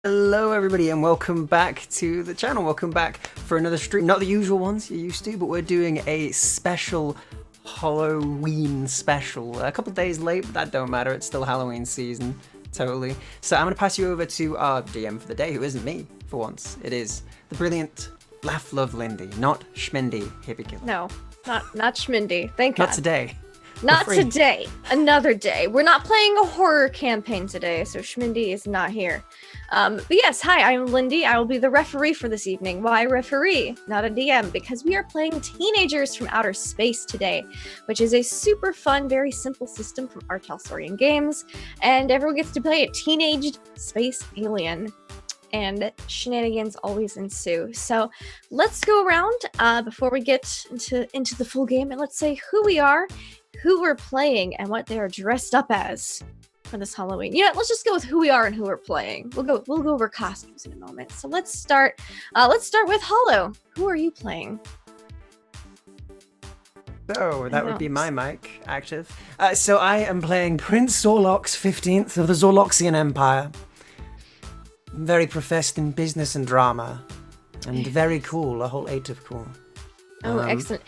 Hello everybody and welcome back to the channel. Welcome back for another stream. Not the usual ones you're used to, but we're doing a special Holloween special. A couple days late, but that don't matter. It's still Halloween season, totally. So I'm going to pass you over to our DM for the day, who isn't me for once. It is the brilliant LaughLoveLindy, not Schmindy Hippie Killer. No, not Schmindy. Thank God. Not today. Not today. Another day. We're not playing a horror campaign today, so Schmindy is not here. But yes, hi, I'm Lindy. I will be the referee for this evening. Why referee? Not a DM, because we are playing Teenagers from Outer Space today, which is a super fun, very simple system from R Talsorian Games, and everyone gets to play a teenaged space alien. And shenanigans always ensue. So let's go around before we get into the full game, and let's say who we are, who we're playing, and what they are dressed up as for this Halloween. Yeah, let's just go with who we are and who we're playing. We'll go over costumes in a moment. So let's start with Hollow. Who are you playing? So that would be my mic active. So I am playing Prince Zorlox 15th of the Zorloxian Empire. Very professed in business and drama, and very cool. A whole 8 of cool. Oh, excellent.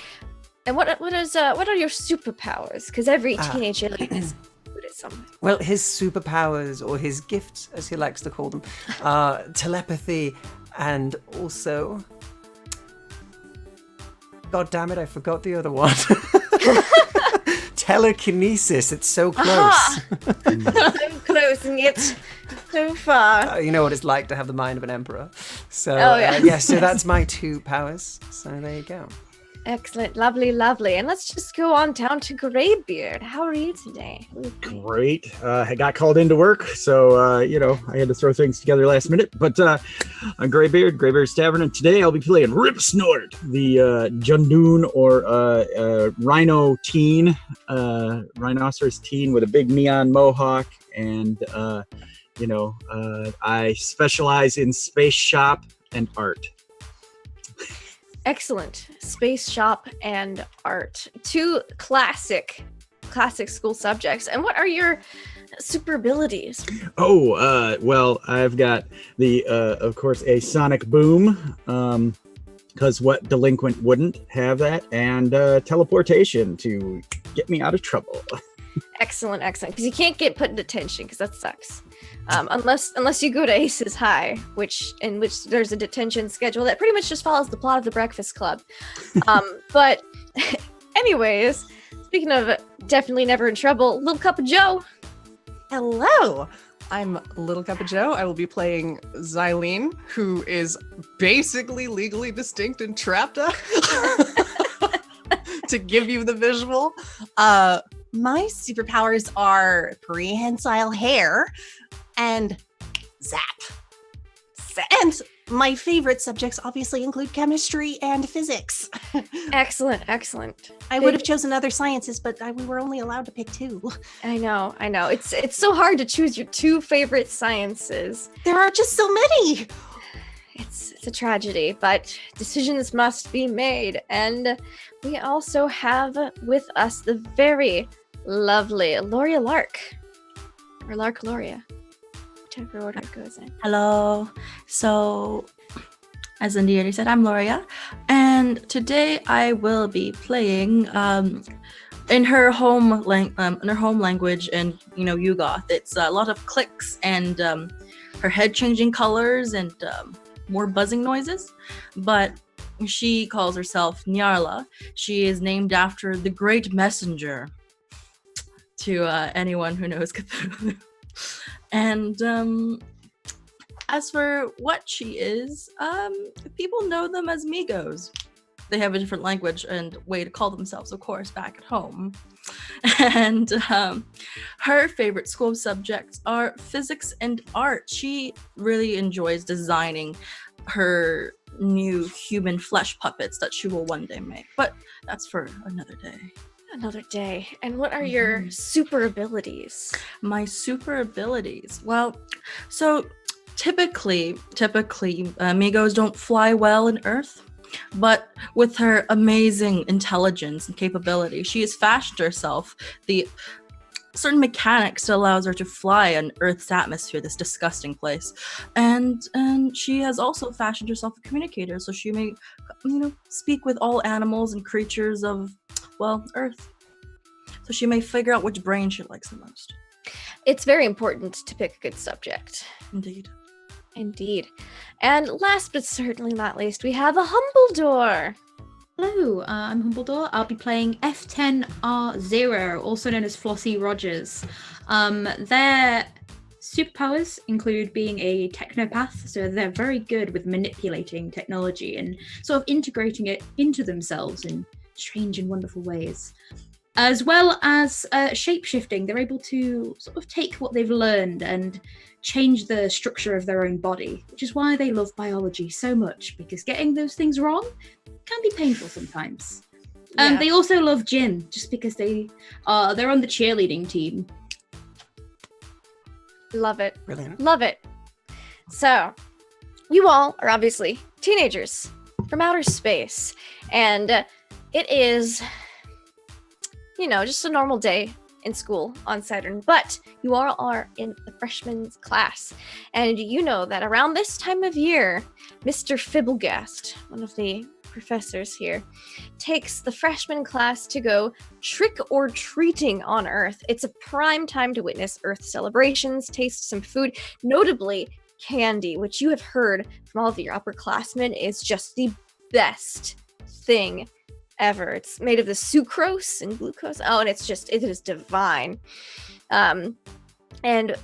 And what are your superpowers? Because every teenage alien is good at something. Well, his superpowers, or his gifts, as he likes to call them, are telepathy, and also, God damn it, I forgot the other one. Telekinesis. It's so close. I'm closing it so far. You know what it's like to have the mind of an emperor. So so that's my 2 powers. So there you go. Excellent, lovely. And let's just go on down to Greybeard. How are you today? Great. I got called into work, so I had to throw things together last minute. But I'm Greybeard's Tavern, and today I'll be playing Rip Snort, the Jundoon or Rhino teen, rhinoceros teen with a big neon mohawk, and I specialize in space shop and art. Excellent. Space shop and art. 2 classic school subjects. And what are your super abilities? Well, I've got the, of course, a sonic boom, because what delinquent wouldn't have that, and teleportation to get me out of trouble. Excellent. Because you can't get put in detention, because that sucks. Unless you go to Aces High, in which there's a detention schedule that pretty much just follows the plot of The Breakfast Club. But anyways, speaking of definitely never in trouble, Little Cup of Joe. Hello, I'm Little Cup of Joe. I will be playing Xylene, who is basically legally distinct and trapped up. To give you the visual. My superpowers are prehensile hair and zap. And my favorite subjects obviously include chemistry and physics. Excellent. I would have chosen other sciences, but we were only allowed to pick 2. I know. It's so hard to choose your 2 favorite sciences. There are just so many. It's a tragedy, but decisions must be made. And we also have with us the very lovely Loria Lark. Or Lark Loria. Whichever order it goes in. Hello. So, as Lindy already said, I'm Loria. And today I will be playing in her home language, and Yugoth. It's a lot of clicks and her head changing colors and more buzzing noises, but she calls herself Nyarla. She is named after the great messenger to anyone who knows Cthulhu. And as for what she is, people know them as Migos. They have a different language and way to call themselves, of course, back at home. And her favorite school subjects are physics and art. She really enjoys designing her new human flesh puppets that she will one day make. But that's for another day. And what are your super abilities? My super abilities? Well, so typically, Migos don't fly well in Earth. But with her amazing intelligence and capability, she has fashioned herself the certain mechanics that allows her to fly in Earth's atmosphere, this disgusting place. And she has also fashioned herself a communicator, so she may, speak with all animals and creatures of, Earth. So she may figure out which brain she likes the most. It's very important to pick a good subject. Indeed. Indeed. And last but certainly not least, we have a Humbledore. Hello, I'm Humbledore. I'll be playing F10R0, also known as Flossie Rogers. Their superpowers include being a technopath, so they're very good with manipulating technology and sort of integrating it into themselves in strange and wonderful ways. As well as shape-shifting, they're able to sort of take what they've learned and change the structure of their own body, which is why they love biology so much, because getting those things wrong can be painful sometimes. Yeah. They also love gym, just because they're on the cheerleading team. Love it. Brilliant. Love it. So, you all are obviously teenagers from outer space, and it is, just a normal day in school on Saturn, but you all are in the freshman class, and you know that around this time of year, Mr. Fibblegast, one of the professors here, takes the freshman class to go trick-or-treating on Earth. It's a prime time to witness Earth celebrations, taste some food, notably candy, which you have heard from all of your upperclassmen is just the best thing ever. It's made of the sucrose and glucose. Oh, and it is divine. And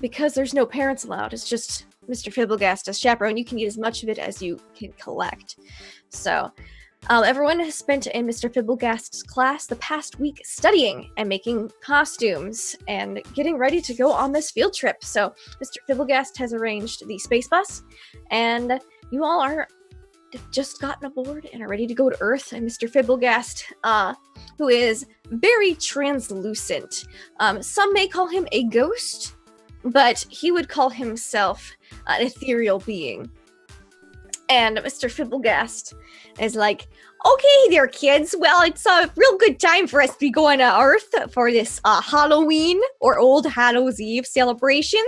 because there's no parents allowed, it's just Mr. Fibblegast as chaperone. You can eat as much of it as you can collect. So, everyone has spent in Mr. Fibblegast's class the past week studying and making costumes and getting ready to go on this field trip. So, Mr. Fibblegast has arranged the space bus, and you all are just gotten aboard and are ready to go to Earth. And Mr. Fibblegast, who is very translucent. Some may call him a ghost, but he would call himself an ethereal being. And Mr. Fibblegast is like, okay there, kids. Well, it's a real good time for us to be going to Earth for this Halloween or Old Hallows Eve celebrations.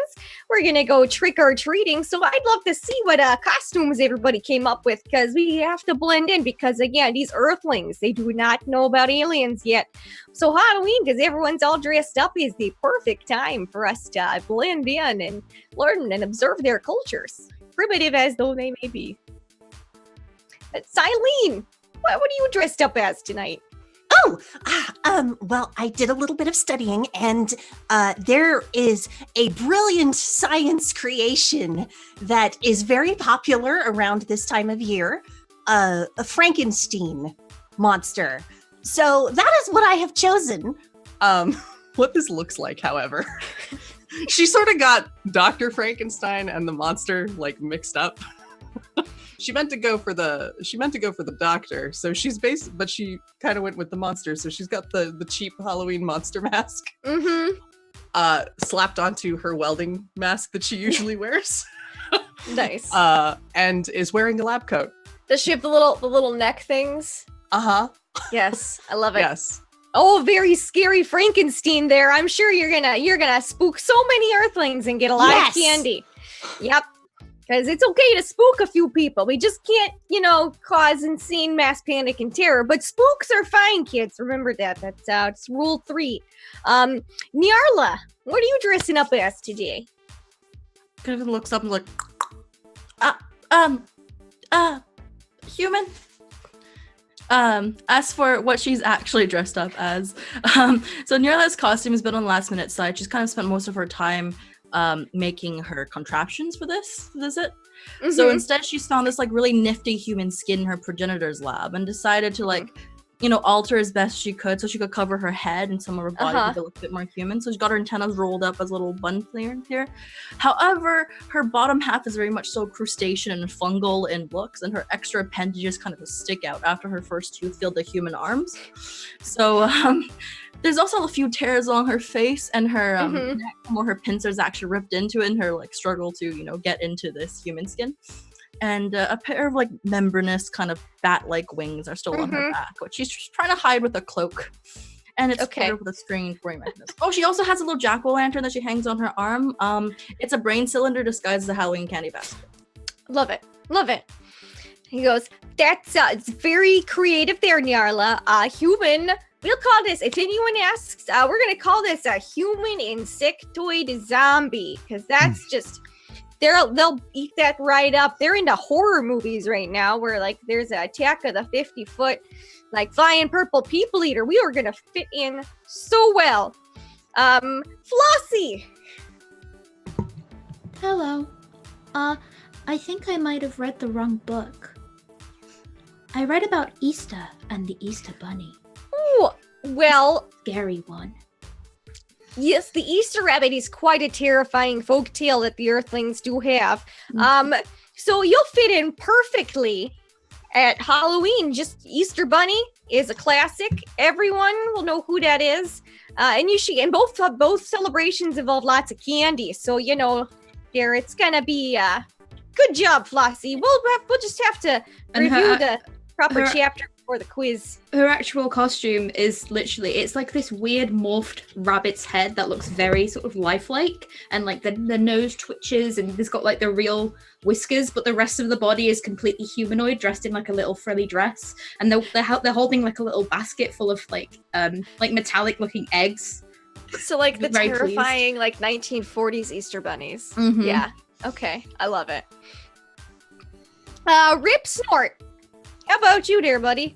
We're going to go trick-or-treating, so I'd love to see what costumes everybody came up with, because we have to blend in, because, again, these Earthlings, they do not know about aliens yet. So Halloween, because everyone's all dressed up, is the perfect time for us to blend in and learn and observe their cultures, primitive as though they may be. Silene, what are you dressed up as tonight? Well, I did a little bit of studying, and there is a brilliant science creation that is very popular around this time of year, a Frankenstein monster. So that is what I have chosen. What this looks like, however, she sort of got Dr. Frankenstein and the monster mixed up. She meant to go for the doctor, so but she kind of went with the monster. So she's got the cheap Halloween monster mask, slapped onto her welding mask that she usually wears. Nice. And is wearing a lab coat. Does she have the little neck things? Yes, I love it. Yes. Oh, very scary Frankenstein there. I'm sure you're gonna spook so many Earthlings and get a lot of candy. Yep. Because it's okay to spook a few people. We just can't, cause insane mass panic and terror. But spooks are fine, kids. Remember that. That's it's rule 3. Nyarla, what are you dressing up as today? Kind of looks up and like, human. As for what she's actually dressed up as, so Nyarla's costume has been on the last minute side. She's kind of spent most of her time making her contraptions for this visit. Mm-hmm. So instead she's found this really nifty human skin in her progenitor's lab and decided to alter as best she could so she could cover her head and some of her body to look a bit more human. So she got her antennas rolled up as a little bun here. However, her bottom half is very much so crustacean and fungal in looks, and her extra appendages kind of stick out after her first tooth filled the human arms. So there's also a few tears along her face and her neck, where her pincers actually ripped into it in her struggle to get into this human skin. And a pair of membranous kind of bat-like wings are still on her back, which she's trying to hide with a cloak. and it's Okay. covered with a strange growing mechanism. Oh, she also has a little jack-o'-lantern that she hangs on her arm. It's a brain cylinder disguised as a Halloween candy basket. Love it. Love it. He goes, that's it's very creative there, Nyarla. Human. We'll call this, if anyone asks, we're going to call this a human insectoid zombie. Because that's just, they'll eat that right up. They're into horror movies right now where, like, there's an Attack of the 50-foot, like, flying purple people eater. We were going to fit in so well. Flossie. Hello. I think I might have read the wrong book. I read about Easter and the Easter Bunny. Ooh, well, Scary one. yes, the Easter rabbit is quite a terrifying folktale that the Earthlings do have. So you'll fit in perfectly at Halloween. Just Easter Bunny is a classic. Everyone will know who that is. And both celebrations involve lots of candy. So there it's gonna be good job, Flossie. We'll just have to And review her- the proper her- chapter before the quiz. Her actual costume is literally, it's like this weird morphed rabbit's head that looks very sort of lifelike, and like the nose twitches and it's got like the real whiskers, but the rest of the body is completely humanoid, dressed in like a little frilly dress, and they're holding like a little basket full of like metallic looking eggs. So like the Very pleased. terrifying like 1940s Easter bunnies. Mhm. Yeah. Okay. I love it. Rip Snort. How about you, dear buddy?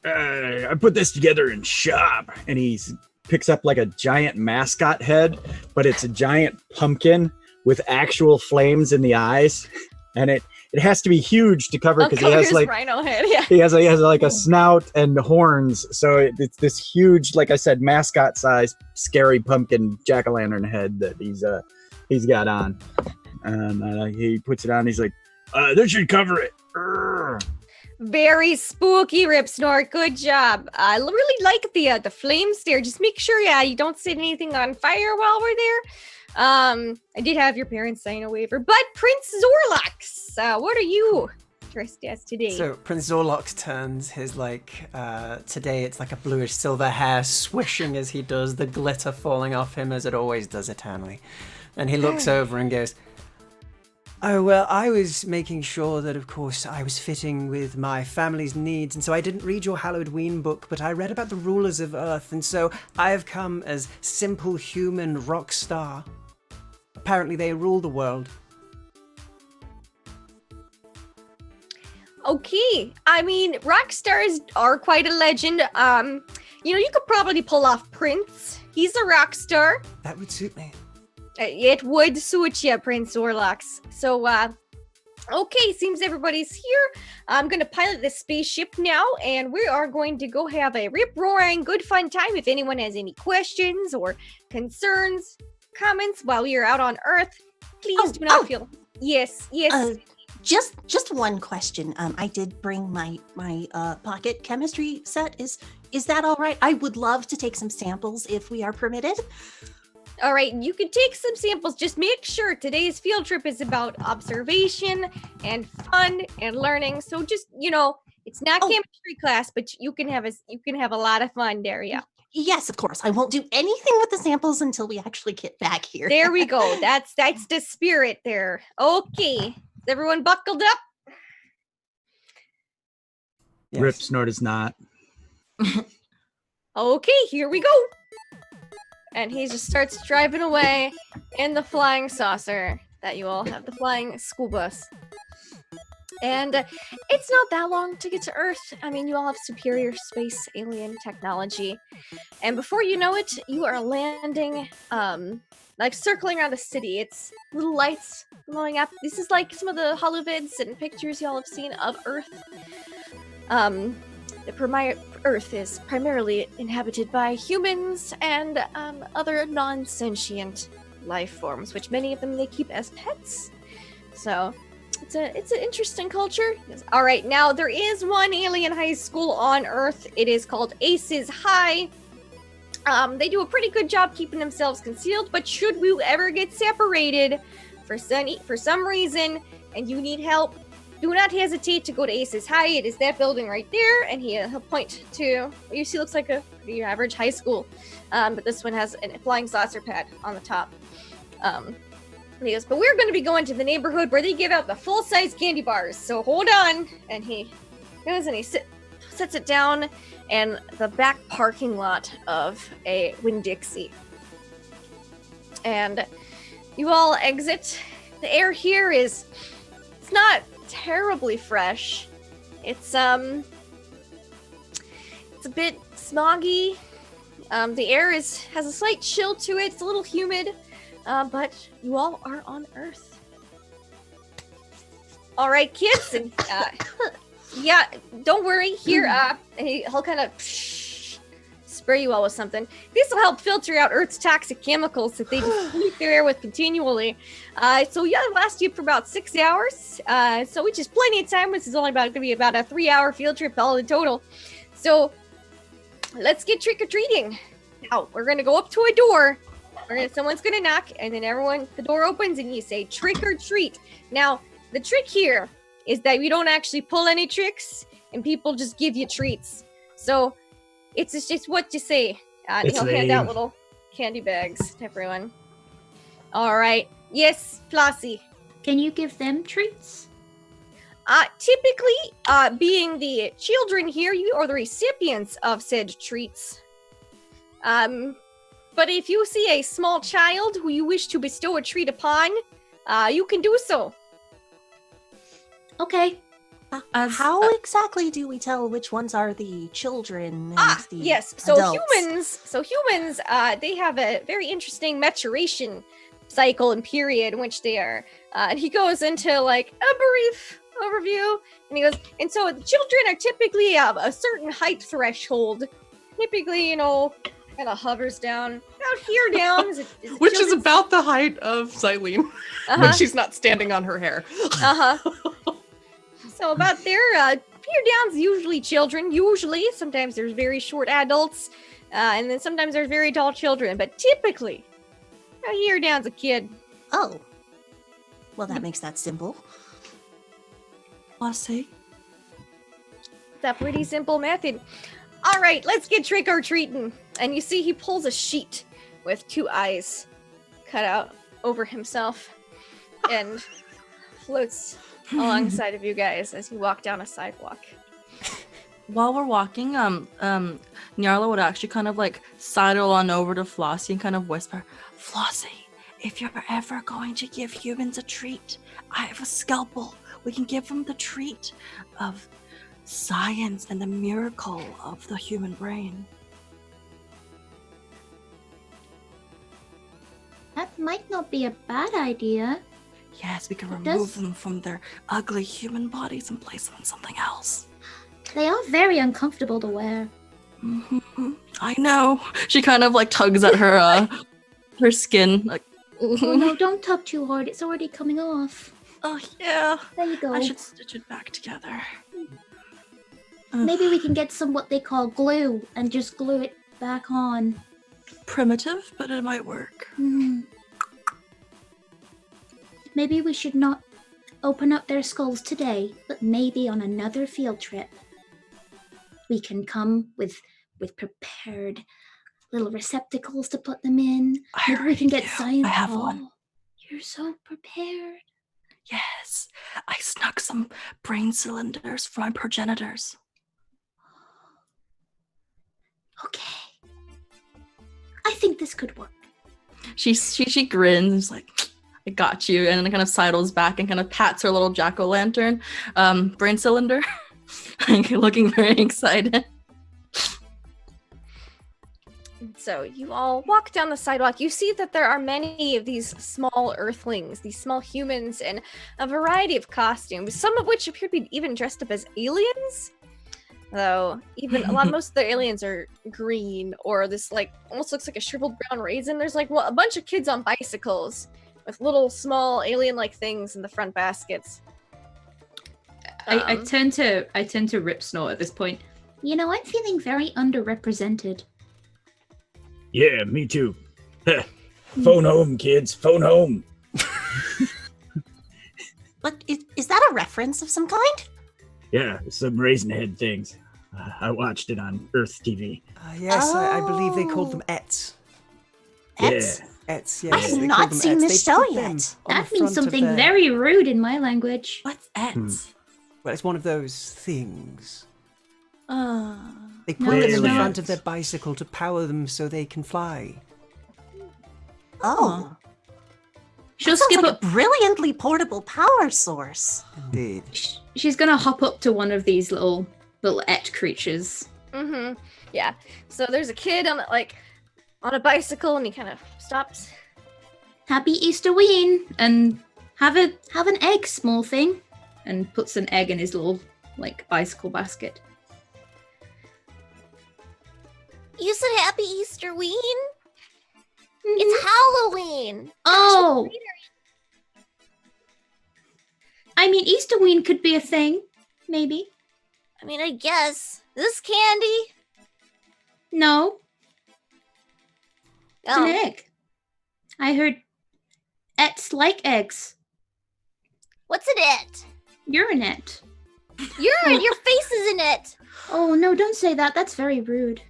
I put this together in shop, and he picks up like a giant mascot head, but it's a giant pumpkin with actual flames in the eyes, and it has to be huge to cover because he has like rhino head. Yeah. he has like a snout and horns, so it's this huge, like I said, mascot size scary pumpkin jack-o'-lantern head that he's got on, and he puts it on. He's like, this should cover it. Urgh. Very spooky, Rip Snort. Good job. I really like the flames there. Just make sure, you don't set anything on fire while we're there. I did have your parents sign a waiver, but Prince Zorlox, what are you dressed as today? So Prince Zorlox turns his today it's like a bluish silver hair swishing as he does, the glitter falling off him as it always does eternally. And he looks over and goes, "Oh, well, I was making sure that, of course, I was fitting with my family's needs, and so I didn't read your Holloween book, but I read about the rulers of Earth, and so I have come as simple human rock star. Apparently they rule the world." Okay. I mean, rock stars are quite a legend. You could probably pull off Prince. He's a rock star. That would suit me. It would suit you, Prince Zorlox. So, okay, seems everybody's here. I'm going to pilot this spaceship now, and we are going to go have a rip-roaring good fun time. If anyone has any questions or concerns, comments while we are out on Earth, please do not feel... Yes. Just one question. I did bring my pocket chemistry set. Is that all right? I would love to take some samples if we are permitted. All right, you can take some samples. Just make sure today's field trip is about observation and fun and learning. So just, it's not chemistry class, but you can have a lot of fun there. Yeah. Yes, of course. I won't do anything with the samples until we actually get back here. There we go. That's the spirit there. Okay. Is everyone buckled up? Yes. Rip Snort is not. Okay, here we go. And he just starts driving away in the flying saucer that you all have, the flying school bus. And it's not that long to get to Earth. I mean, you all have superior space alien technology. And before you know it, you are landing, circling around the city. It's little lights glowing up. This is like some of the holovids and pictures y'all have seen of Earth. Earth is primarily inhabited by humans and other non-sentient life forms, which many of them they keep as pets. So it's an interesting culture. All right, now there is one alien high school on Earth. It is called Aces High. They do a pretty good job keeping themselves concealed, but should we ever get separated for some reason and you need help, do not hesitate to go to Ace's High. It is that building right there, and he'll point to what you see looks like a pretty average high school, but this one has a flying saucer pad on the top. He goes, but we're going to be going to the neighborhood where they give out the full-size candy bars, so hold on. And he goes and he sets it down in the back parking lot of a Winn-Dixie. And you all exit. The air here it's not terribly fresh. It's a bit smoggy. The air has a slight chill to it. It's a little humid. But you all are on Earth. All right, kids, and yeah, don't worry. Here, and he'll kind of spray you all with something. This will help filter out Earth's toxic chemicals that they just pollute their air with continually. So yeah, it'll last you for about 6 hours. So which is plenty of time. This is only going to be about a 3-hour field trip all in total. So let's get trick or treating. Now we're gonna go up to a door. Someone's gonna knock, and then the door opens, and you say trick or treat. Now, the trick here is that we don't actually pull any tricks, and people just give you treats. So, it's just what you say. And he'll hand out little candy bags to everyone. All right. Yes, Flossie. Can you give them treats? Typically, being the children here, you are the recipients of said treats. But if you see a small child who you wish to bestow a treat upon, you can do so. Okay. How exactly do we tell which ones are the children and the yes. So adults? humans, they have a very interesting maturation cycle and period in which they are. And he goes into like a brief overview, and he goes, and so the children are typically a certain height threshold. Typically, kind of hovers down about here down. Which is about the height of Xylene when she's not standing on her hair. So about there, here down's usually children. Usually, sometimes there's very short adults, and then sometimes there's very tall children. But typically, here down's a kid. Oh. Well, that makes that simple. Flossie. It's a pretty simple method. All right, let's get trick or treating. And you see he pulls a sheet with 2 eyes cut out over himself and floats alongside of you guys as you walk down a sidewalk. While we're walking, Nyarla would actually kind of like sidle on over to Flossie and kind of whisper, Flossie, if you're ever going to give humans a treat, I have a scalpel. We can give them the treat of science and the miracle of the human brain. That might not be a bad idea. Yes, we can remove them from their ugly human bodies and place them in something else. They are very uncomfortable to wear. Mm-hmm. I know. She kind of like tugs at her her skin. Like, oh no, don't tug too hard. It's already coming off. Oh yeah. There you go. I should stitch it back together. Maybe we can get some what they call glue and just glue it back on. Primitive, but it might work. Maybe we should not open up their skulls today, but maybe on another field trip we can come with prepared little receptacles to put them in. Maybe we can get science. I have one. You're so prepared. Yes, I snuck some brain cylinders from my progenitors. Okay. I think this could work. She grins and is like, I got you, and then kind of sidles back and kind of pats her little jack-o'-lantern brain cylinder, looking very excited. So you all walk down the sidewalk. You see that there are many of these small earthlings, these small humans, in a variety of costumes, some of which appear to be even dressed up as aliens. Though even most of the aliens are green, or this like almost looks like a shriveled brown raisin. There's like a bunch of kids on bicycles with little small alien-like things in the front baskets. I tend to rip snort at this point. I'm feeling very underrepresented. Yeah, me too. Phone home, kids. Phone home. But is that a reference of some kind? Yeah, some raisin head things. I watched it on Earth TV. Yes, I believe they called them Ets. Ets? Yeah. Ets, I yes. have they not called them seen Ets. this They show put them yet. on the That means front of something their- very rude in my language. What's ets? Well, it's one of those things. Uh, They No, put it's them on the not. front of their bicycle to power them so they can fly. Oh. She'll That sounds skip like up. a brilliantly portable power source. Indeed. She's gonna hop up to one of these little et creatures. Mm-hmm. Yeah. So there's a kid on a bicycle, and he kind of stops. Happy Easterween, and have an egg, small thing, and puts an egg in his little bicycle basket. You said Happy Easterween? It's Halloween. Oh, I mean Easterween could be a thing, maybe. I mean, I guess. Is this candy? No, it's Oh. an egg. I heard ets like eggs. What's an it? You're an et. Your face is in it. Oh no, don't say that. That's very rude.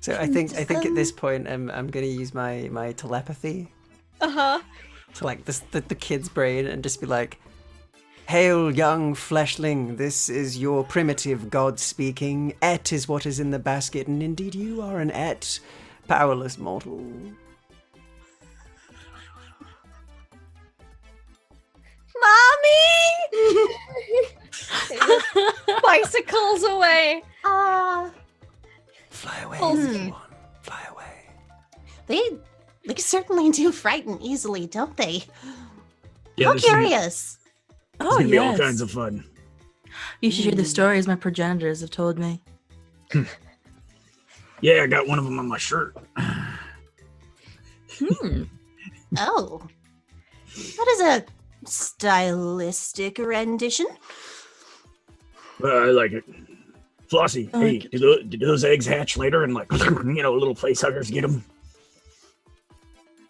So I think at this point I'm gonna use my telepathy Uh-huh. to the kid's brain and just be like, "Hail, young fleshling! This is your primitive god speaking. Et is what is in the basket, and indeed you are an et, powerless mortal." Mommy! Bicycles away. Fly away, Oh. little one. Fly away. They certainly do frighten easily, don't they? Yeah, How this is gonna- curious. It's oh, gonna be all yes. kinds of fun. You should hear the stories my progenitors have told me. Yeah, I got one of them on my shirt. Hmm. Oh. That is a stylistic rendition. I like it. Flossie, I hey, like it. do those eggs hatch later and little face huggers get them?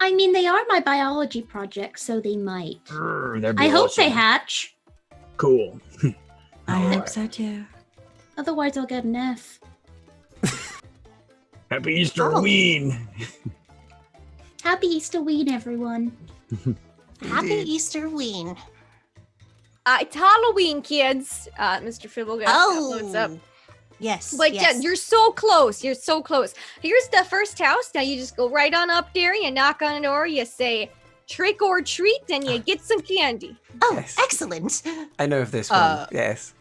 I mean, they are my biology project, so they might. That'd be I hope they awesome. hatch. Cool. I All hope right. so too. Otherwise, I'll get an F. Happy Easter Oh. ween. Happy Easterween, everyone. Happy Indeed. Easter ween. It's Halloween, kids. Mr. Fibble got uploads up. Yes. But yes. yeah, you're so close. You're so close. Here's the first house. Now you just go right on up there. You knock on the door. You say trick or treat, and you get some candy. Oh, Yes. excellent. I know of this one. Yes.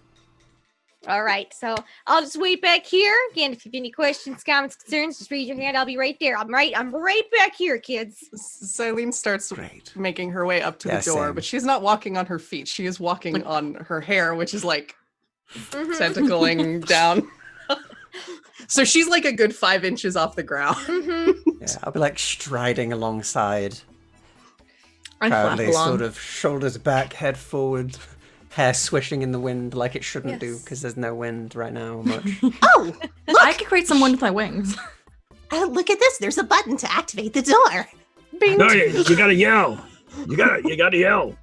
All right. So I'll just wait back here. Again, if you have any questions, comments, concerns, just raise your hand. I'll be right there. I'm right back here, kids. Silene starts Great. making her way up to Yeah, the door, same. but she's not walking on her feet. She is walking on her hair, which is Mhm. tentacling down. So she's like a good 5 inches off the ground. Mhm. Yeah, I'll be striding alongside, I flap proudly, along. sort of shoulders back, head forward, hair swishing in the wind like it shouldn't do Yes. because there's no wind right now or much. Oh, I could create some wind with my wings. look at this. There's a button to activate the door. No, you gotta yell. You gotta yell.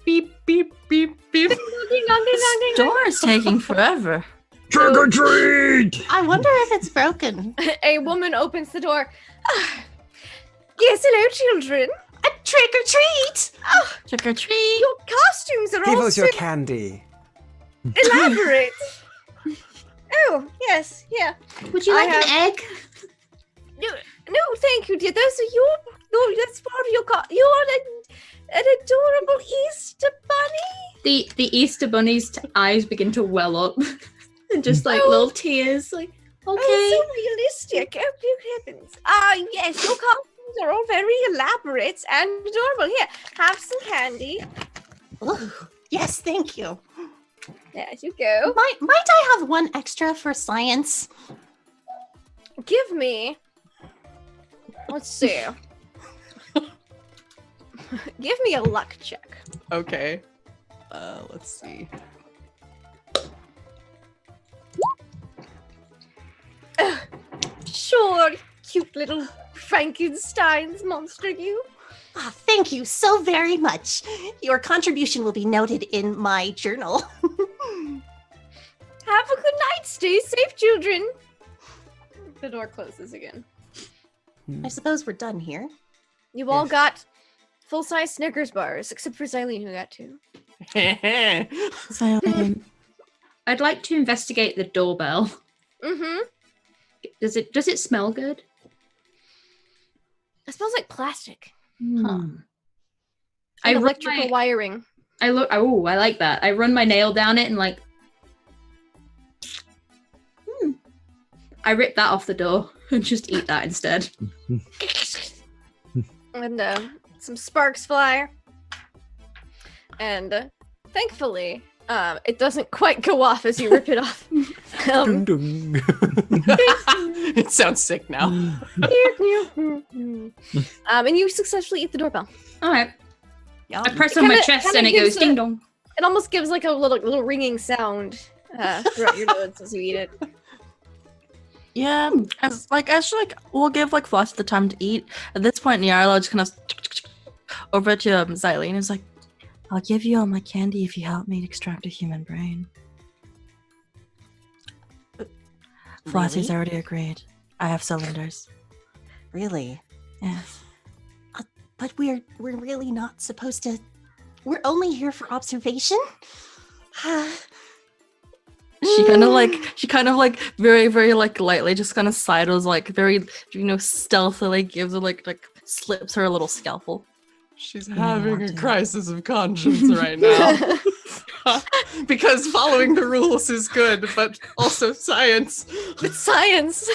Beep, beep, beep, beep. Ding, dong, ding, dong, ding, This dong. door is taking forever. Trick or treat! I wonder if it's broken. A woman opens the door. "Ah, yes, hello, children. A trick or treat. Trick or treat. Your costumes are Give all us so your candy. elaborate. Oh, yes, yeah. Would you I like an egg? No, thank you, dear. Those are your. No, that's part of your. You're an adorable Easter bunny. The Easter Bunny's eyes begin to well up. And just Oh. little tears. Okay. Oh, so realistic. Oh, good heavens. Yes, your costumes are all very elaborate and adorable. Here, have some candy. Ooh, yes, thank you. There you go. Might I have one extra for science? Give me. Let's see. Give me a luck check. Okay. Let's see. Sure, cute little Frankenstein's monster, you. Thank you so very much. Your contribution will be noted in my journal. Have a good night. Stay safe, children. The door closes again. I suppose we're done here. You all got full-size Snickers bars, except for Xylene, who got 2. Silent. I'd like to investigate the doorbell. Mm-hmm. Does it smell good? It smells like plastic. Huh. And run electrical wiring. I look. Oh, I like that. I run my nail down it and like. I rip that off the door and just eat that instead. And some sparks fly. And thankfully, it doesn't quite go off as you rip it off. Dun, dun. It sounds sick now. And you successfully eat the doorbell. All right. Yeah. I press on my Kinda- chest kinda and it gives goes ding dong. It almost gives like a little ringing sound throughout your notes as you eat it. Yeah, as we'll give like Floss the time to eat. At this point, Nyarla just kind of over to Xylene is like, "I'll give you all my candy if you help me extract a human brain." Flossie's already agreed. I have cylinders. Really? Yes. But we're really not supposed to. We're only here for observation. She kind of like very, very like lightly just kind of sidles like very, stealthily gives her like slips her a little scalpel. She's Yeah, having a dude. crisis of conscience right now. Because following the rules is good, but also science. It's science.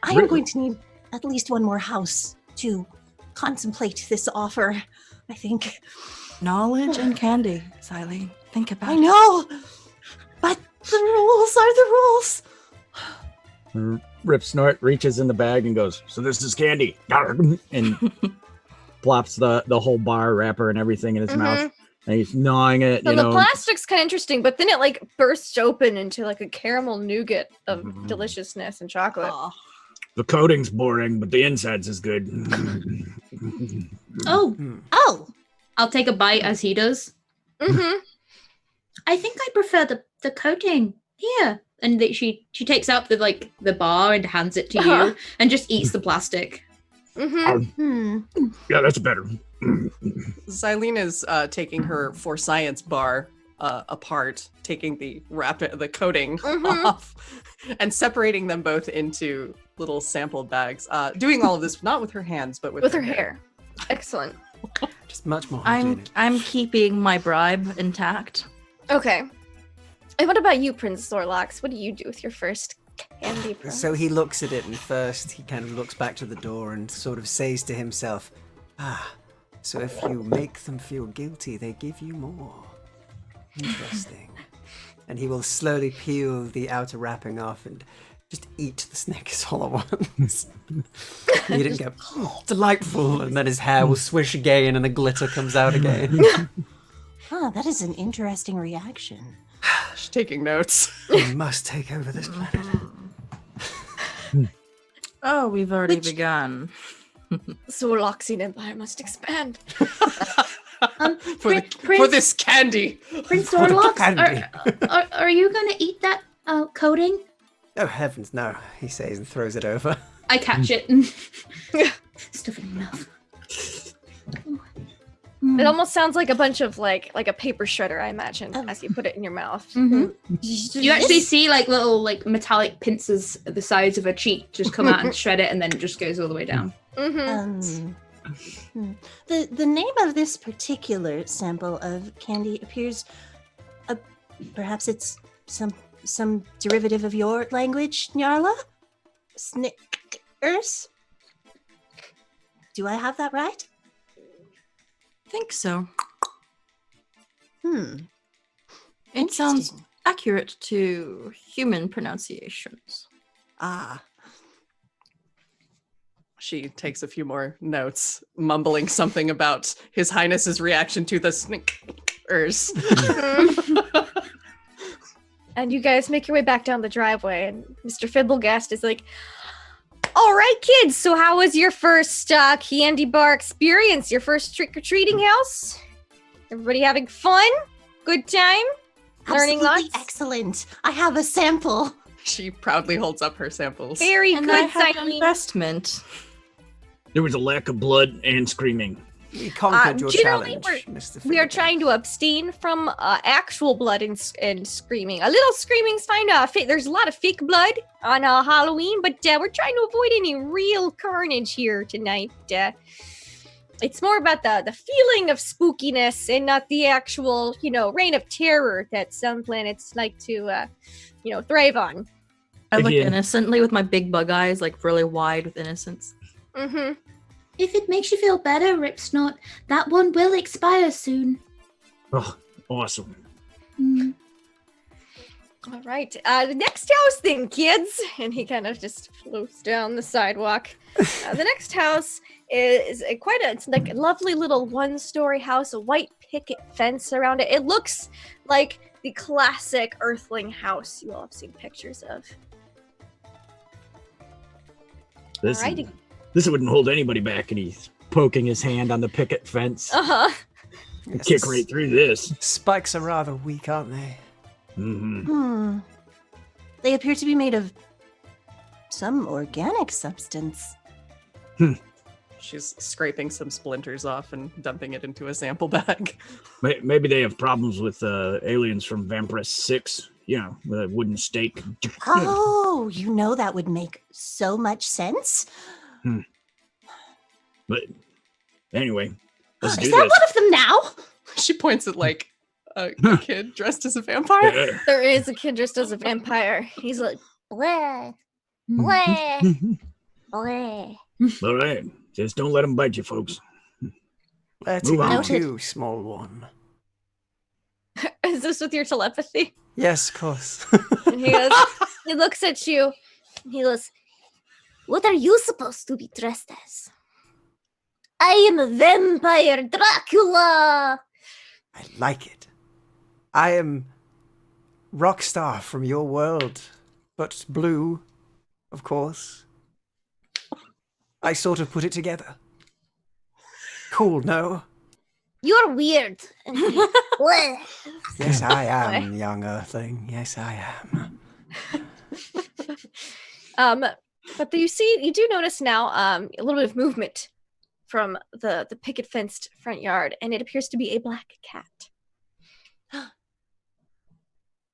I am going to need at least one more house to contemplate this offer, I think. Knowledge and candy, Xylene. Think about I it. know, but the rules are the rules. Rip Snort reaches in the bag and goes, "So this is candy," and plops the whole bar wrapper and everything in his mouth, and he's gnawing it. So the plastic's kind of interesting, but then it like bursts open into like a caramel nougat of deliciousness and chocolate. The coating's boring, but the insides is good. Oh, Oh, I'll take a bite as he does. Mm-hmm. I think I prefer the coating. Here. And she takes out the bar and hands it to you and just eats the plastic. Mm-hmm. Yeah, that's better. Xylene is taking her for science bar apart, taking the coating off, and separating them both into little sample bags. Doing all of this not with her hands, but with With her hair. Excellent. Just much more hygienic. I'm keeping my bribe intact. Okay. And what about you, Prince Zorlox? What do you do with your first candy prize? So he looks at it, and first he kind of looks back to the door and sort of says to himself, so if you make them feel guilty, they give you more. Interesting. And he will slowly peel the outer wrapping off and just eat the Snickers all at once. He didn't go, delightful, and then his hair will swish again and the glitter comes out again. that is an interesting reaction. She's taking notes. We must take over this planet. Oh, we've already begun. Zorloxian Empire must expand. For this candy. Prince For the Zorlox, candy. are you gonna eat that coating? Oh heavens, no, he says and throws it over. I catch it. Stuff in your mouth. It almost sounds like a bunch of like a paper shredder, I imagine, as you put it in your mouth. You actually see like little like metallic pincers at the sides of her cheek just come out and shred it, and then it just goes all the way down. Mm-hmm. The name of this particular sample of candy appears, perhaps it's some derivative of your language, Nyarla? Snickers? Do I have that right? Think so. It sounds accurate to human pronunciations. She takes a few more notes, mumbling something about His Highness's reaction to the Snickers. And you guys make your way back down the driveway, and Mr. Fibblegast is like, All right, kids. So how was your first candy bar experience? Your first trick-or-treating house? Everybody having fun? Good time? Learning Absolutely lots? excellent. I have a sample. She proudly holds up her samples. Very And I good, have Simon. investment. There was a lack of blood and screaming. You conquered your generally challenge, Mr. We are Fingertip. trying to abstain from actual blood and screaming. A little screaming's fine. There's a lot of fake blood on Halloween, but we're trying to avoid any real carnage here tonight. It's more about the feeling of spookiness and not the actual, reign of terror that some planets like to, thrive on. I look Again. innocently with my big bug eyes, like really wide with innocence. Mm-hmm. If it makes you feel better, Ripsnort, that one will expire soon. Oh, awesome. Mm. All right. The next house then, kids. And he kind of just floats down the sidewalk. The next house is it's like a lovely little one-story house, a white picket fence around it. It looks like the classic Earthling house you all have seen pictures of. This, Alrighty. this wouldn't hold anybody back, and he's poking his hand on the picket fence. Uh-huh. Yes, Kick the right through this. Spikes are rather weak, aren't they? Mm-hmm. They appear to be made of some organic substance. She's scraping some splinters off and dumping it into a sample bag. Maybe they have problems with aliens from Vampirus 6. You know, with a wooden stake. Oh, that would make so much sense. But anyway, let's do Is that this. one of them now? She points at like a kid dressed as a vampire. There is a kid dressed as a vampire. He's like, bleh, bleh, bleh. All right, just don't let them bite you, folks. Let's Move go on. too, small one. Is this with your telepathy? Yes, of course. And he looks at you. And he goes, what are you supposed to be dressed as? I am a vampire Dracula. I like it. I am Rockstar from your world, but blue, of course. I sort of put it together. Cool, no? You're weird. And he, bleh. Yes, I am, young Earthling. Yes, I am. But you do notice now a little bit of movement from the picket fenced front yard, and it appears to be a black cat.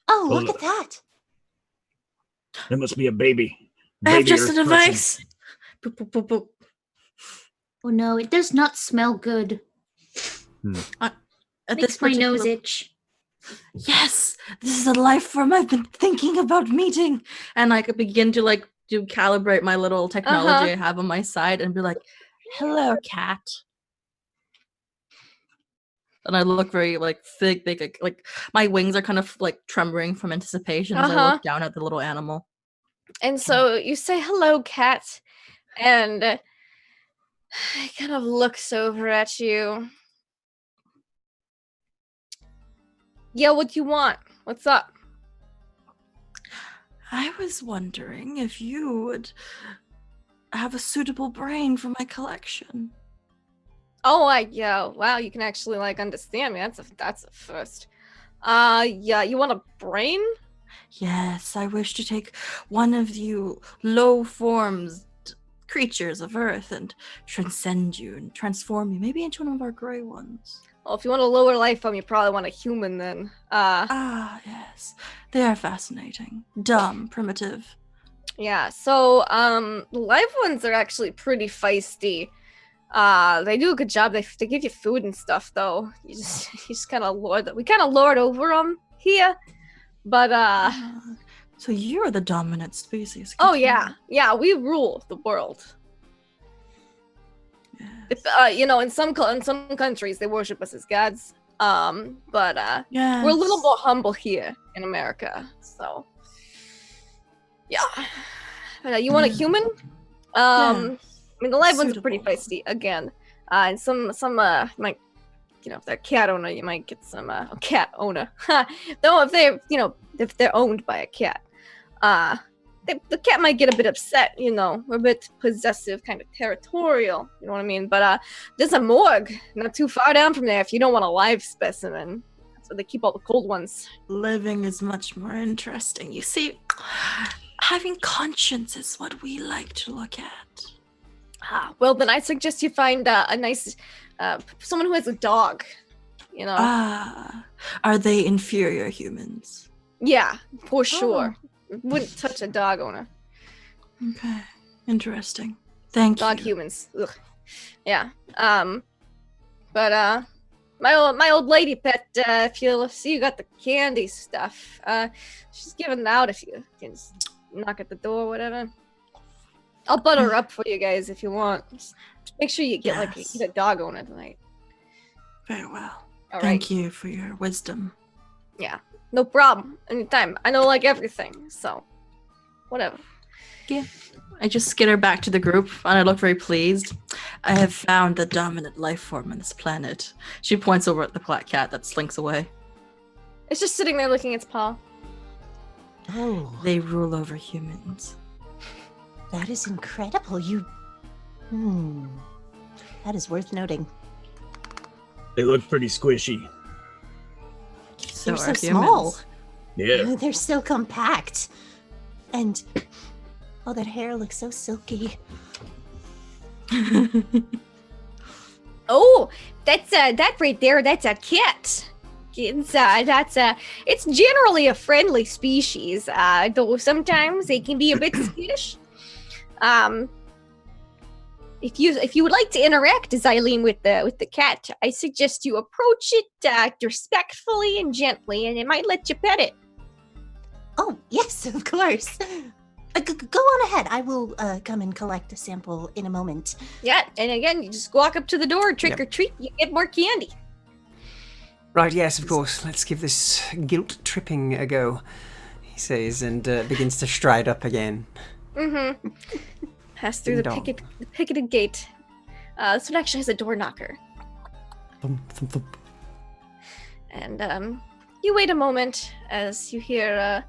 Oh, look at that. There must be a baby. I have Baby just a Earth person. device. Boop, boop, boop, boop. Oh no, it does not smell good. At Makes my nose particular- itch. Yes, this is a life form I've been thinking about meeting, and I could begin to do calibrate my little technology I have on my side and be like, "Hello, cat." And I look very thick, like my wings are kind of trembling from anticipation as I look down at the little animal. And so you say, hello, cat. And he kind of looks over at you. Yeah, what do you want? What's up? I was wondering if you would have a suitable brain for my collection. Oh, wow, you can actually understand me. That's a first. Yeah, you want a brain? Yes, I wish to take one of you low forms creatures of Earth and transcend you and transform you, maybe into one of our gray ones. Well, if you want a lower life form, you probably want a human then. Yes. They are fascinating. Dumb, primitive. Yeah, so the live ones are actually pretty feisty. They do a good job. They give you food and stuff though. You just kind of lord over them here. But so you're the dominant species. oh yeah, we rule the world. Yes. If, in some countries they worship us as gods. But Yes. we're a little more humble here in America. So yeah. You want a human? I mean, the live ones are pretty feisty again. And some might, if they're a cat owner, you might get some cat owner. Though if they're owned by a cat, the cat might get a bit upset, you know, a bit possessive, kind of territorial, you know what I mean? But there's a morgue not too far down from there if you don't want a live specimen. That's where they keep all the cold ones. Living is much more interesting. You see, having conscience is what we like to look at. Well, then I suggest you find a nice, someone who has a dog, you know? Are they inferior humans? Yeah, for sure. Wouldn't touch a dog owner. Okay, interesting. Thank you. Dog humans. Ugh. Yeah. But my old lady pet, if you'll see you got the candy stuff, she's giving it out if you can just knock at the door or whatever. I'll butter her up for you guys if you want. Just make sure you get get a dog owner tonight. Very well. All Thank you for your wisdom. Yeah, no problem. Anytime. I know like everything, so whatever. Yeah. I just skitter back to the group and I look very pleased. I have found the dominant life form on this planet. She points over at the black cat that slinks away. It's just sitting there licking its paw. Oh, They rule over humans. that is incredible. That is worth noting. They look pretty squishy. So They're are so humans. small. Yeah. They're so compact. And that hair looks so silky. Oh, that's that right there. That's a cat. It's generally a friendly species, though sometimes they can be a bit skittish. If you would like to interact, Xylene, with the cat, I suggest you approach it respectfully and gently, and it might let you pet it. Oh, yes, of course. Go on ahead. I will come and collect a sample in a moment. Yeah, and again, you just walk up to the door, trick or treat, you get more candy. Right, yes, of course. Let's give this guilt tripping a go, he says, and begins to stride up again. Mm-hmm. Pass through the picketed gate. This one actually has a door knocker. Thump, thump, thump. And you wait a moment as you hear,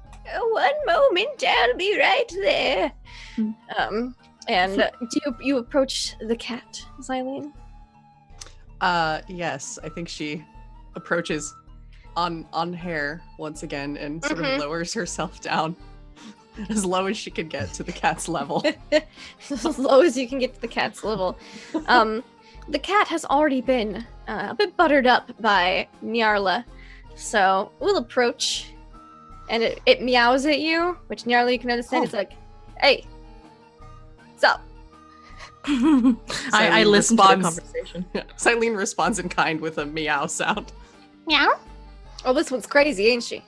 one moment, I'll be right there. And do you approach the cat, Xylene? Yes, I think she approaches on hair once again and sort of lowers herself down as low as she could get to the cat's level. As low as you can get to the cat's level. The cat has already been a bit buttered up by Nyarla, so we'll approach, and it meows at you, which Nyarla, you can understand is like, "Hey, what's up?" I listen to the conversation. Silene responds in kind with a meow sound. Meow. Oh, this one's crazy, ain't she?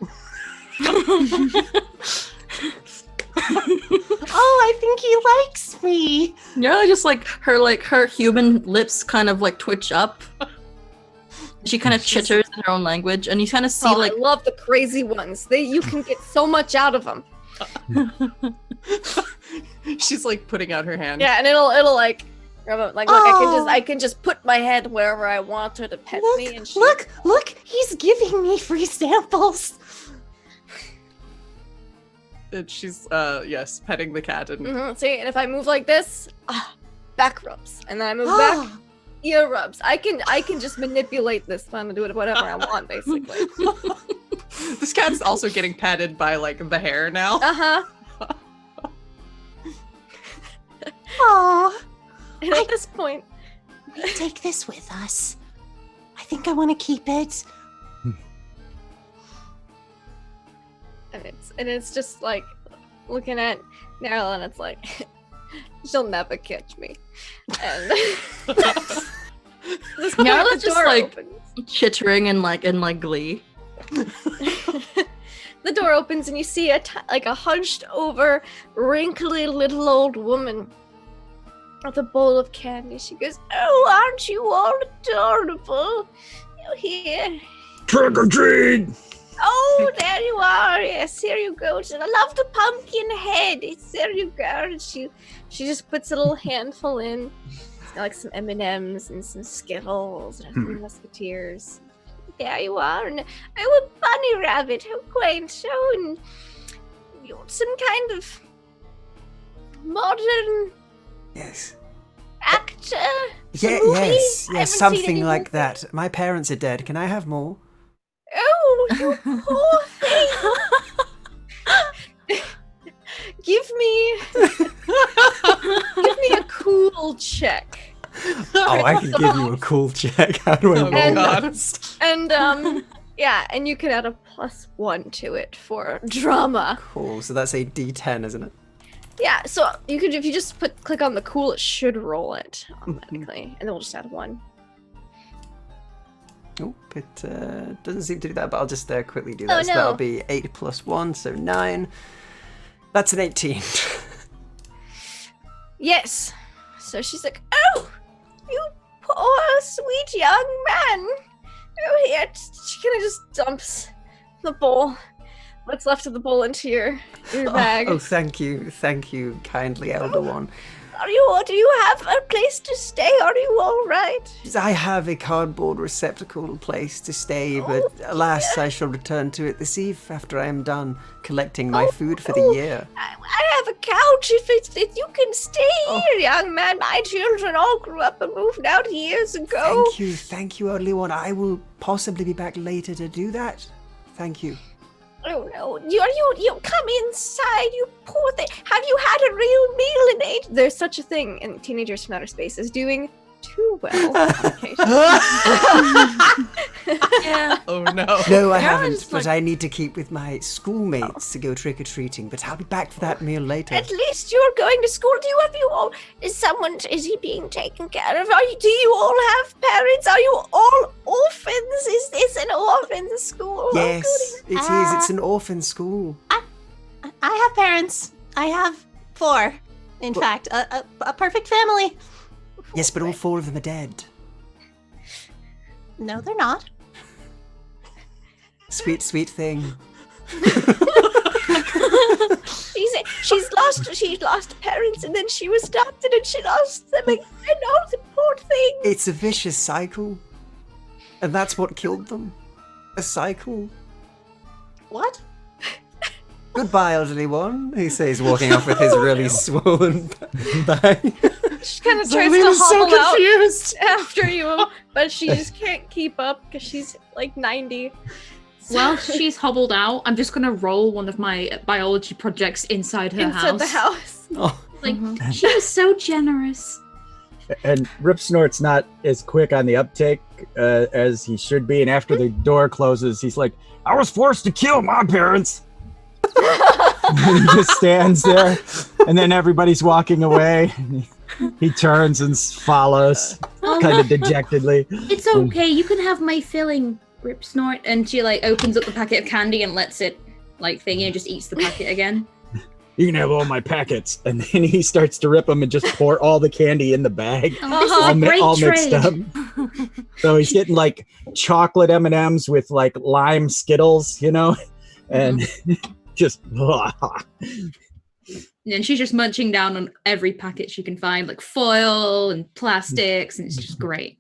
Oh, I think he likes me. Yeah, just like her human lips kind of like twitch up. She kind of chitters in her own language, and you kind of see I love the crazy ones. You can get so much out of them. She's like putting out her hand. Yeah, and it'll like look, I can just put my head wherever I want her to pet me, and Look, he's giving me free samples. And she's yes, petting the cat and see, and if I move like this, back rubs, and then I move back, ear rubs. I can just manipulate this time and do it whatever I want, basically. This cat's also getting petted by like the hair now. Oh, and at this point, we take this with us. I think I want to keep it. and it's just like looking at Nyarla, and it's like, she'll never catch me. And Nyarla's just like opens. chittering in glee. The door opens and you see a hunched over, wrinkly little old woman with a bowl of candy. She goes, "Oh, aren't you all adorable? You here? Trick or treat! Oh, there you are. Yes, here you go. I love the pumpkin head. There you go." And she just puts a little handful in. It's got like some M&Ms and some Skittles and 3 Musketeers. There you are. And a bunny rabbit. How quaint. So, and some kind of modern Yes. actor? Yeah, movie? I yes, haven't seen something any like movie. that. My parents are dead. Can I have more? Oh, you poor thing. Give me a cool check. Oh, I can give you a cool check. How do I Oh, roll God. this? And yeah, and you can add a +1 to it for drama. Cool. So that's a D10, isn't it? Yeah, so you could, if you just click on the cool, it should roll it automatically, and then we'll just add 1. Oh, it doesn't seem to do that, but I'll just quickly do Oh, that. So no. that'll be 8 + 1, so 9. That's an 18. Yes. So she's like, "Oh, you poor sweet young man. Oh, here." She kind of just dumps the bowl, what's left of the bowl, into your bag. Oh, thank you, kindly elder one. Do you have a place to stay? Are you all right? I have a cardboard receptacle place to stay, but alas, I shall return to it this eve after I am done collecting my food for the year. I have a couch. If you can stay here, young man. My children all grew up and moved out years ago. Thank you, elderly one. I will possibly be back later to do that. Thank you. Oh no! You come inside, you poor thing. Have you had a real meal in age? There's such a thing in Teenagers from Outer Space as doing too well on occasion. Yeah. Oh no. No, I Yeah, haven't, it's but like- I need to keep with my schoolmates to go trick-or-treating, but I'll be back for that meal later. At least you're going to school. Have you all? Is he being taken care of? Do you all have parents? Are you all orphans? Is this an orphan school? Yes, Oh, it is. It's an orphan school. I have parents. I have 4. In fact, a perfect family. Yes, but all 4 of them are dead. No, they're not. Sweet, sweet thing. She's lost parents, and then she was adopted, and she lost them again. Oh, the poor thing. It's a vicious cycle. And that's what killed them. A cycle. What? Goodbye, elderly one, he says, walking off with his really swollen bag. She kind of tries Eileen to is so hobble out confused. after you, but she just can't keep up because she's like 90. While she's hobbled out, I'm just gonna roll one of my biology projects inside her Inside house. the house. Oh, Like, she was so generous. And Rip Snort's not as quick on the uptake as he should be. And after the door closes, he's like, I was forced to kill my parents. And he just stands there. And then everybody's walking away. He turns and follows, kind of dejectedly. It's okay, you can have my filling, Rip Snort. And she like opens up the packet of candy and lets it like thingy and just eats the packet again. You can have all my packets. And then he starts to rip them and just pour all the candy in the bag. Oh, this is a great all trade. mixed up. So he's getting like chocolate M&Ms with like lime Skittles, you know, and just. And she's just munching down on every packet she can find, like foil and plastics, and it's just great.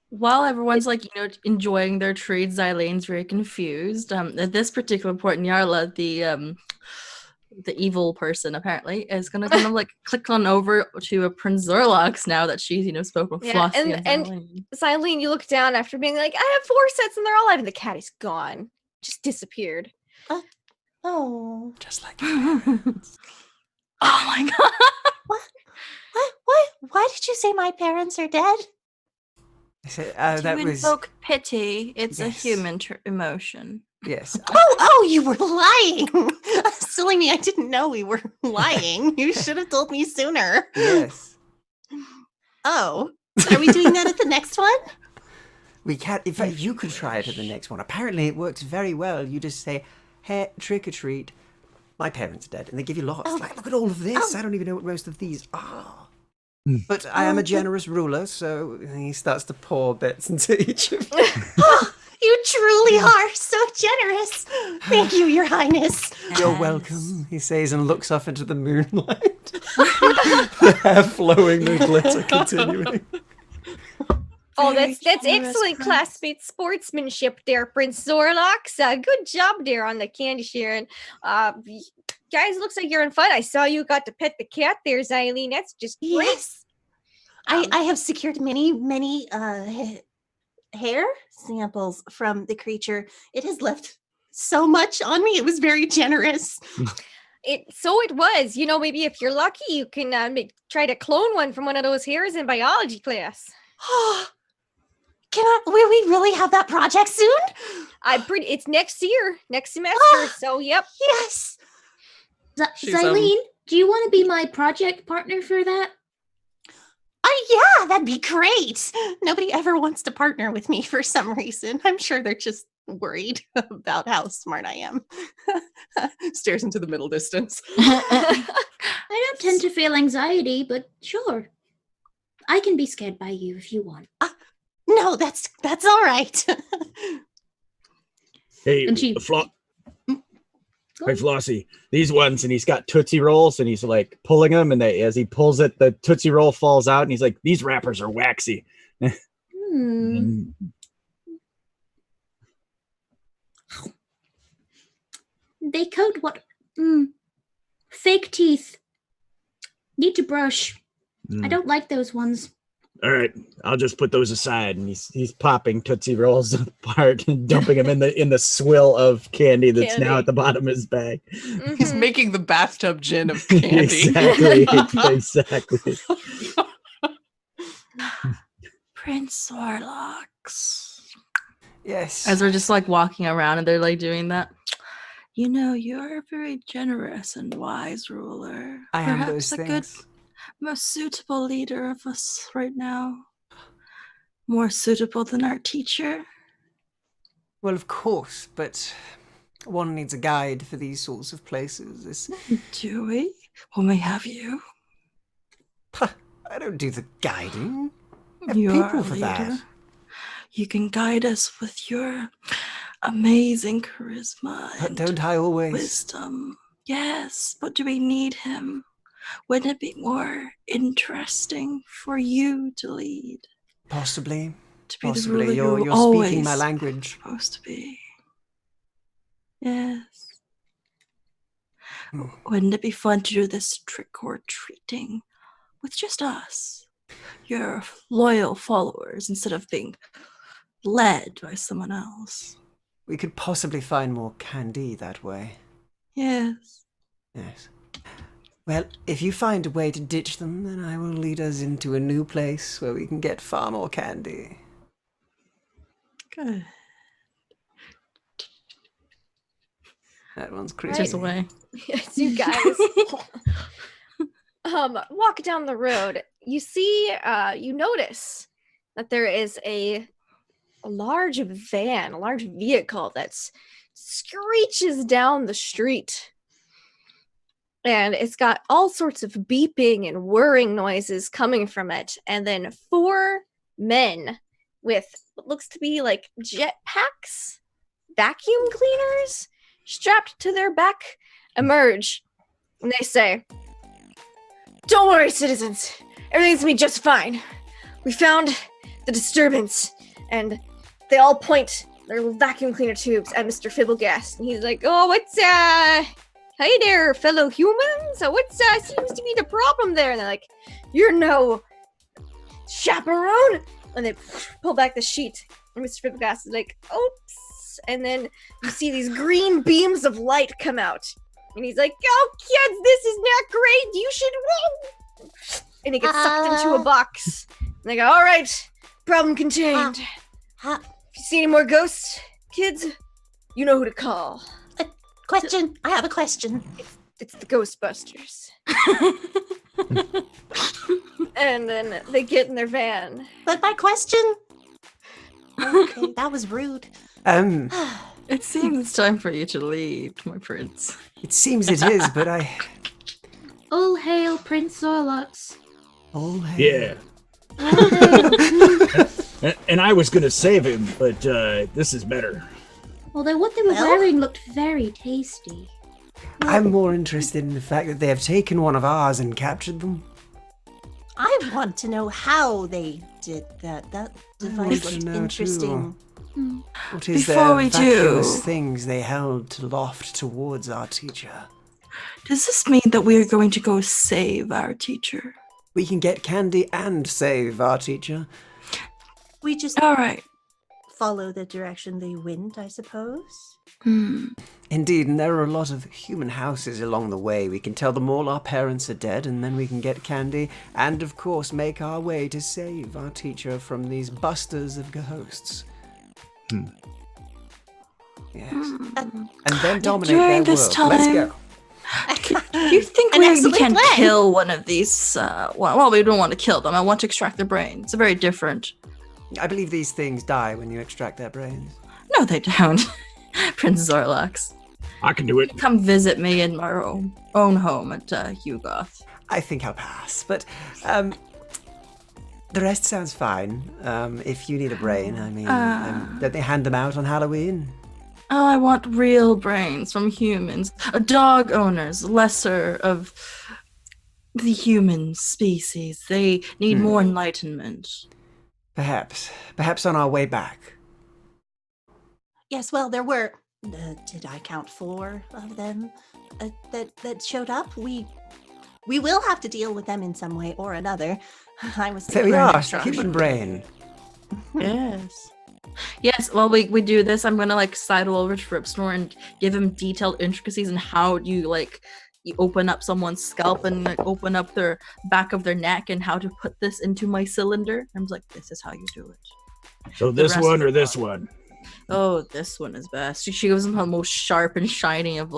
While everyone's like, enjoying their treats, Eileen's very confused. At this particular point, Nyarla, the evil person apparently, is gonna kind of like click on over to a Prince Zorlox now that she's spoken with Yeah, Flossie and Eileen. Eileen, you look down after being like, I have 4 sets and they're all alive, and the cat is gone. Just disappeared. Oh. just like Oh my god! What? Why did you say my parents are dead? I said, To that was invoke pity, it's Yes. a human emotion. yes. Oh, you were lying. Silly me, I didn't know we were lying. You should have told me sooner. Yes. Oh, are we doing that at the next one? We can't. In fact, you could try it at the next one. Apparently, it works very well. You just say, "Hey, trick or treat. My parents are dead," and they give you lots. Oh. Like, look at all of this. Oh. I don't even know what most of these are. Mm. But I am a but- generous ruler, so he starts to pour bits into each of you. Oh, you truly are so generous. Thank you, Your Highness. You're Yes. welcome, he says, and looks off into the moonlight. The hair flowing, the glitter continuing. Oh, Very that's generous excellent prince. classmate sportsmanship there, Prince Zorlox. Good job there on the candy sharing. guys, looks like you're in fun. I saw you got to pet the cat there, Xylene. That's just great. Yes. I have secured many hair samples from the creature. It has left so much on me. It was very generous. It was. Maybe if you're lucky, you can try to clone one from one of those hairs in biology class. Will we really have that project soon? It's next year, next semester. So, yep. Yes. She's, Xylene, do you want to be my project partner for that? Yeah, that'd be great. Nobody ever wants to partner with me for some reason. I'm sure they're just worried about how smart I am. Stares into the middle distance. I don't tend to feel anxiety, but sure. I can be scared by you if you want. No, that's all right. Hey, And she- Hey, Flossie, these ones, and he's got Tootsie Rolls, and he's like pulling them, and as he pulls it, the Tootsie Roll falls out, and he's like, these wrappers are waxy. They coat what? Fake teeth. Need to brush. I don't like those ones. All right, I'll just put those aside, and he's popping Tootsie Rolls apart and dumping them in the swill of candy that's now at the bottom of his bag. He's making the bathtub gin of candy. Exactly. Prince Zorlox. Yes. As we're just like walking around and they're like doing that. You're a very generous and wise ruler. I am Perhaps those a things. good, most suitable leader of us right now. More suitable than our teacher. Well, of course, but one needs a guide for these sorts of places. Do we? When we have you. I don't do the guiding. I have You are people a for leader. that. You can guide us with your amazing charisma But and don't I always? wisdom. Yes, but do we need him? Wouldn't it be more interesting for you to lead? Possibly. To be the Possibly. ruler You're you're speaking my always language. supposed to be. Yes. Hmm. Wouldn't it be fun to do this trick or treating with just us? Your loyal followers instead of being led by someone else. We could possibly find more candy that way. Yes. Yes. Well, if you find a way to ditch them, then I will lead us into a new place where we can get far more candy. Good. That one's crazy. Just away. Yes, you guys. Walk down the road. You see, you notice that there is a large van, a large vehicle that's screeches down the street. And it's got all sorts of beeping and whirring noises coming from it. And then 4 men with what looks to be like jetpacks, vacuum cleaners, strapped to their back, emerge. And they say, "Don't worry, citizens. Everything's gonna be just fine. We found the disturbance." And they all point their little vacuum cleaner tubes at Mr. Fibblegast. And he's like, "Oh, what's, hey there, fellow humans. What's, seems to be the problem there?" And they're like, "You're no chaperone." And they pull back the sheet. And Mr. Fibblegast is like, "Oops." And then you see these green beams of light come out. And he's like, "Oh, kids, this is not great. You should win." And he gets sucked into a box. And they go, "All right, problem contained. If you see any more ghosts, kids, you know who to call. Question. I have a question. It's the Ghostbusters." And then they get in their van. But my question. Okay, that was rude. It seems it's time for you to lead, my prince. It seems it is, but All hail Prince Zorlox. all hail. Yeah. And I was gonna save him, but this is better. Although what they were Well? wearing looked very tasty. I'm more interested in the fact that they have taken one of ours and captured them. I want to know how they did that. That device want to looked know interesting. What is Before their we vacuous do- things they held aloft towards our teacher? Does this mean that we are going to go save our teacher? We can get candy and save our teacher. We just All right. follow the direction they went, I suppose. Indeed, and there are a lot of human houses along the way. We can tell them all our parents are dead, and then we can get candy, and of course make our way to save our teacher from these busters of ghosts. Yes. And then dominate During their this world. Let's time- go. Do you think An we excellent can plan. kill one of these? Well, we don't want to kill them. I want to extract their brains. It's very different. I believe these things die when you extract their brains. No, they don't. Prince Zorlox. I can do it. Come visit me in my own home at Hugoth. I think I'll pass, but the rest sounds fine. If you need a brain, I mean, don't they hand them out on Halloween? Oh, I want real brains from humans. Dog owners, lesser of the human species. They need more enlightenment. Perhaps on our way back. Yes, well, there were. Did I count 4 of them that showed up? We will have to deal with them in some way or another. I was. There we thinking are, extraction. human brain. Yes. Yes, while we do this, I'm gonna sidle over to Ripsnore and give him detailed intricacies in how you open up someone's scalp and open up their back of their neck and how to put this into my cylinder. I'm like, this is how you do it. So The this rest one of or the this body. one? Oh, this one is best. She gives him the most sharp and shiny of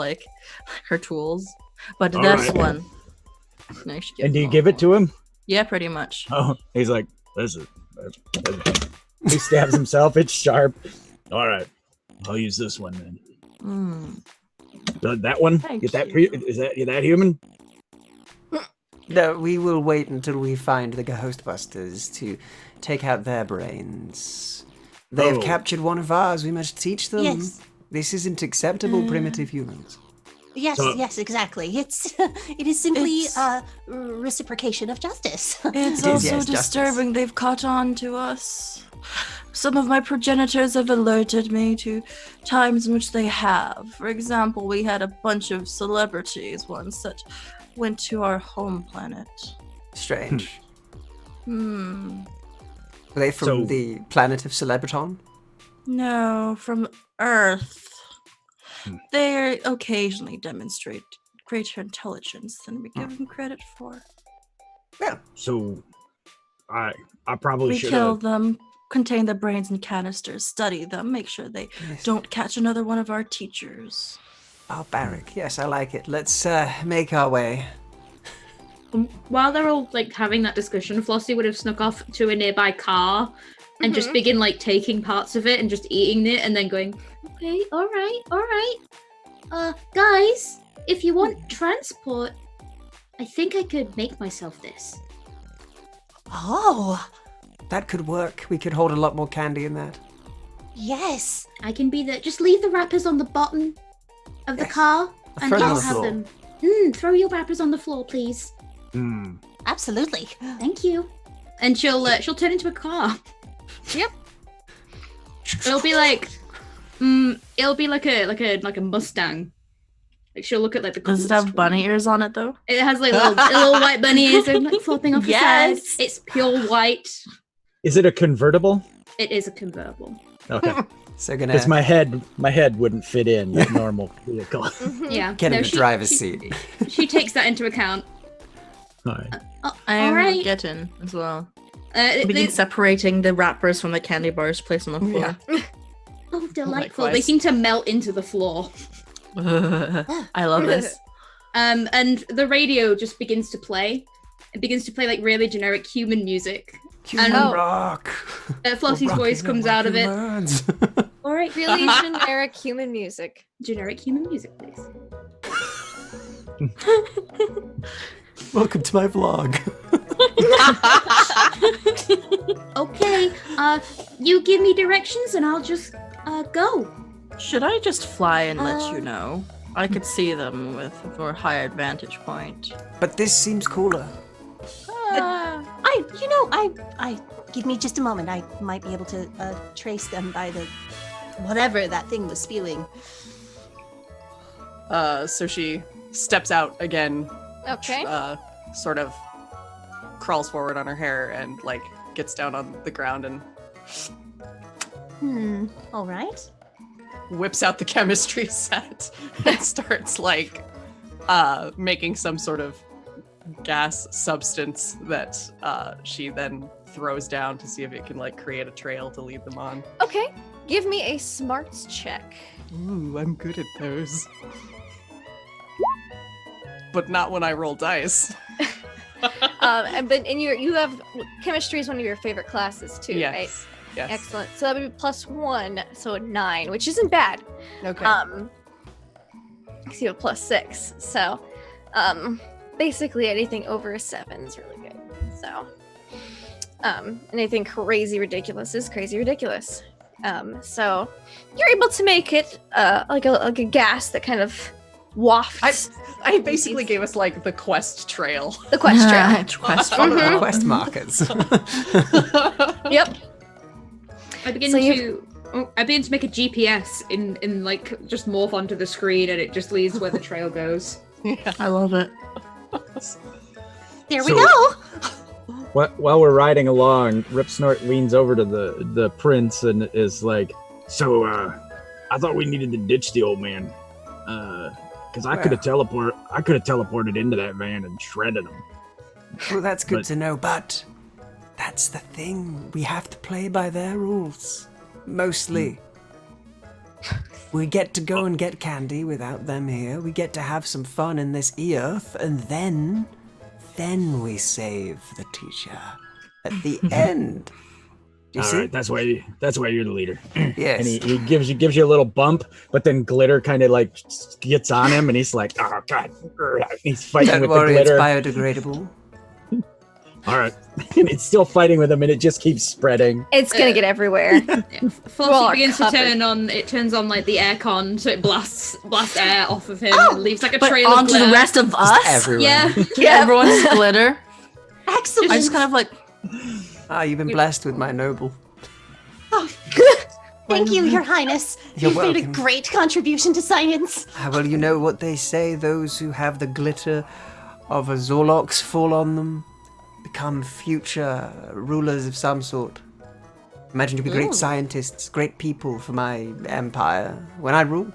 her tools. But All this right. one. No, she gives And do you him give all it to him? Yeah, pretty much. Oh, he's like, this is. He stabs himself. It's sharp. All right, I'll use this one then. That one? Thank Get that? you. Is that human? No, we will wait until we find the Ghostbusters to take out their brains. They have Oh. captured one of ours. We must teach them. Yes. This isn't acceptable, primitive humans. Yes, So- yes, exactly. It is simply It's- reciprocation of justice. It's It is, also yes, justice. disturbing they've caught on to us. Some of my progenitors have alerted me to times in which they have. For example, we had a bunch of celebrities once that went to our home planet. Strange. Hmm. Were they from So- the planet of Celebreton? No, from Earth. Hmm. They occasionally demonstrate greater intelligence than we give them credit for. Yeah. So, I probably We should kill have. them, contain the brains in canisters, study them, make sure they Yes. don't catch another one of our teachers. Barbaric. Yes, I like it. Let's make our way. While they're all having that discussion, Flossie would have snuck off to a nearby car and just begin taking parts of it and just eating it and then going, okay, all right. Guys, if you want transport, I think I could make myself this. Oh, That could work. We could hold a lot more candy in that. yes. I can be just leave the wrappers on the bottom of the Yes. car and throw them on I'll the have floor. them. Throw your wrappers on the floor, please. Hmm. Absolutely. Thank you. And she'll turn into a car. Yep. It'll be it'll be like a Mustang. She'll look at the. Does it have bunny ears on it though? It has little white bunny ears and flopping off Yes. the side. It's pure white. Is it a convertible? It is a convertible. Okay. So gonna Because my head wouldn't fit in a normal vehicle. Yeah. get in the she- driver's she- seat. She takes that into account. All right. I'm Alright. getting as well. They- Begin separating the wrappers from the candy bars placed on the floor. oh, delightful! They Likewise. seem to melt into the floor. I love this. And the radio just begins to play. It begins to play really generic human music. Human Oh. rock. Flossie's We're voice rocking comes out of it. words. All right, Really generic human music. generic human music, please. Welcome to my vlog. Okay, you give me directions and I'll just go. Should I just fly and let you Um, know? I could see them for a higher vantage point. But this seems cooler. I give me just a moment. I might be able to trace them by the whatever that thing was spewing. So she steps out again, Okay. sort of crawls forward on her hair and like gets down on the ground and All right. whips out the chemistry set and starts like making some sort of gas substance that she then throws down to see if it can like create a trail to lead them on. Okay. Give me a smarts check. Ooh, I'm good at those. But not when I roll dice. And you have chemistry is one of your favorite classes too, Yes. right? Yes. Excellent. So that would be +1, so 9, which isn't bad. Okay. 'Cause you have +6, so basically anything over a 7 is really good. So anything crazy ridiculous is crazy ridiculous. So you're able to make it like a gas that kind of wafts. I basically gave us like the quest trail. The quest trail. Quest Mhm. Quest markers. Yep. I begin So to make a GPS in like just morph onto the screen, and it just leads where the trail goes. Yeah. I love it. There we So- go. While we're riding along, Rip Snort leans over to the prince and is like, "So, I thought we needed to ditch the old man, because I could have teleported into that van and shredded him." Well, that's good But- to know, but that's the thing. We have to play by their rules. Mostly. We get to go and get candy without them here. We get to have some fun in this earth, and then we save the teacher at the end. Do you All see? right, that's why you're the leader. Yes. And he gives you a little bump, but then glitter kind of like gets on him, and he's like, "Oh God!" He's fighting Don't with worry, the it's glitter. biodegradable. All right, and it's still fighting with him, and it just keeps spreading. It's gonna get everywhere. Flossie Well, begins to covered. it turns on like the aircon, so it blasts air off of him and leaves like a But trail of onto the glitter. rest of us? Everywhere. Yeah. Yeah. Everyone's glitter. Excellent. I just kind of like, Ah, you've been blessed with my noble. Thank you, Your Highness. You're You've made a welcome. great contribution to science. Ah, well, you know what they say, those who have the glitter of a Zorlox fall on them become future rulers of some sort. Imagine to be great scientists, great people for my empire when I rule.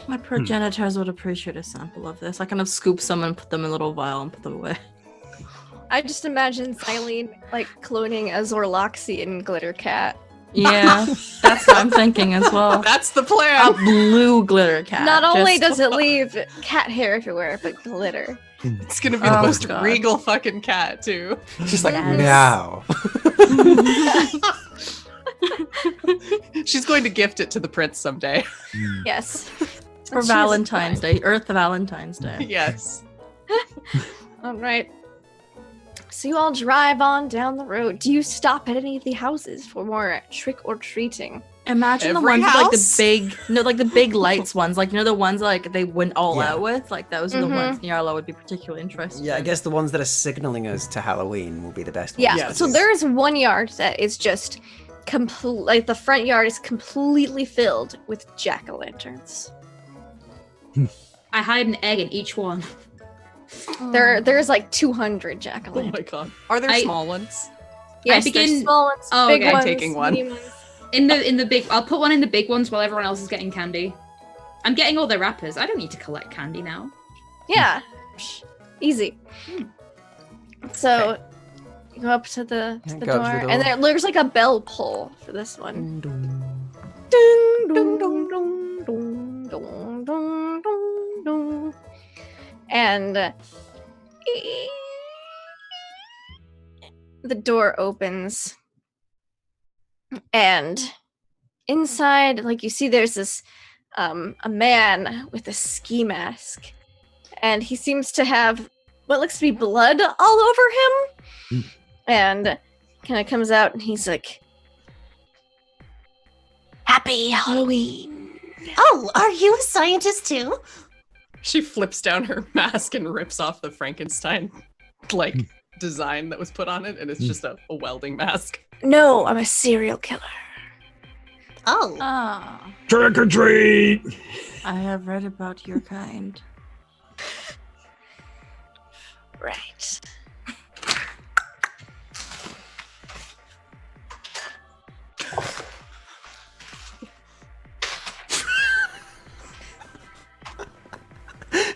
my progenitors would appreciate a sample of this. I kind of scoop some and put them in a little vial and put them away. I just imagine Silene like cloning a Zorloxian glitter cat. Yeah, that's what I'm thinking as well. That's the A plan. blue glitter cat. Not only just- does it leave cat hair everywhere, but glitter. It's gonna be the Oh, most God. regal fucking cat too. Just like, Yes. meow. She's going to gift it to the prince someday. Yes. for She's Valentine's fine. Day, Earth Valentine's Day. Yes. All right. So you all drive on down the road. Do you stop at any of the houses for more trick or treating? Imagine the Every ones with, like the house? big, no, like the big lights ones, like you know the ones like they went all Yeah. out with, like those are the Mhm. ones Nyarla would be particularly interested. Yeah, I in. guess the ones that are signaling us to Halloween will be the best Yeah. ones. Yes. So there is one yard that is just complete. Like the front yard is completely filled with jack-o'-lanterns. I hide an egg in each one. There's like 200 Oh jack-o'-lanterns. my god. Are there I- small ones? Yes, begin- there's small ones, Oh, big okay. I'm ones, taking one. medium ones. In the big, I'll put one in the big ones while everyone else is getting candy. I'm getting all the wrappers. I don't need to collect candy now. Yeah, easy. So you go up to the Yeah, door, go up to the door. and there's like a bell pull for this one. Ding, dong. Ding, dong, dong, dong, dong, dong, dong, dong. And the door opens, and inside, like you see, there's this a man with a ski mask, and he seems to have what looks to be blood all over him, and kind of comes out, and he's like, "Happy Halloween." Oh, are you a scientist too? She flips down her mask and rips off the Frankenstein like design that was put on it, and it's just a welding mask. No, I'm a serial killer. Oh, Ah, Trick or treat! I have read about your kind. Right.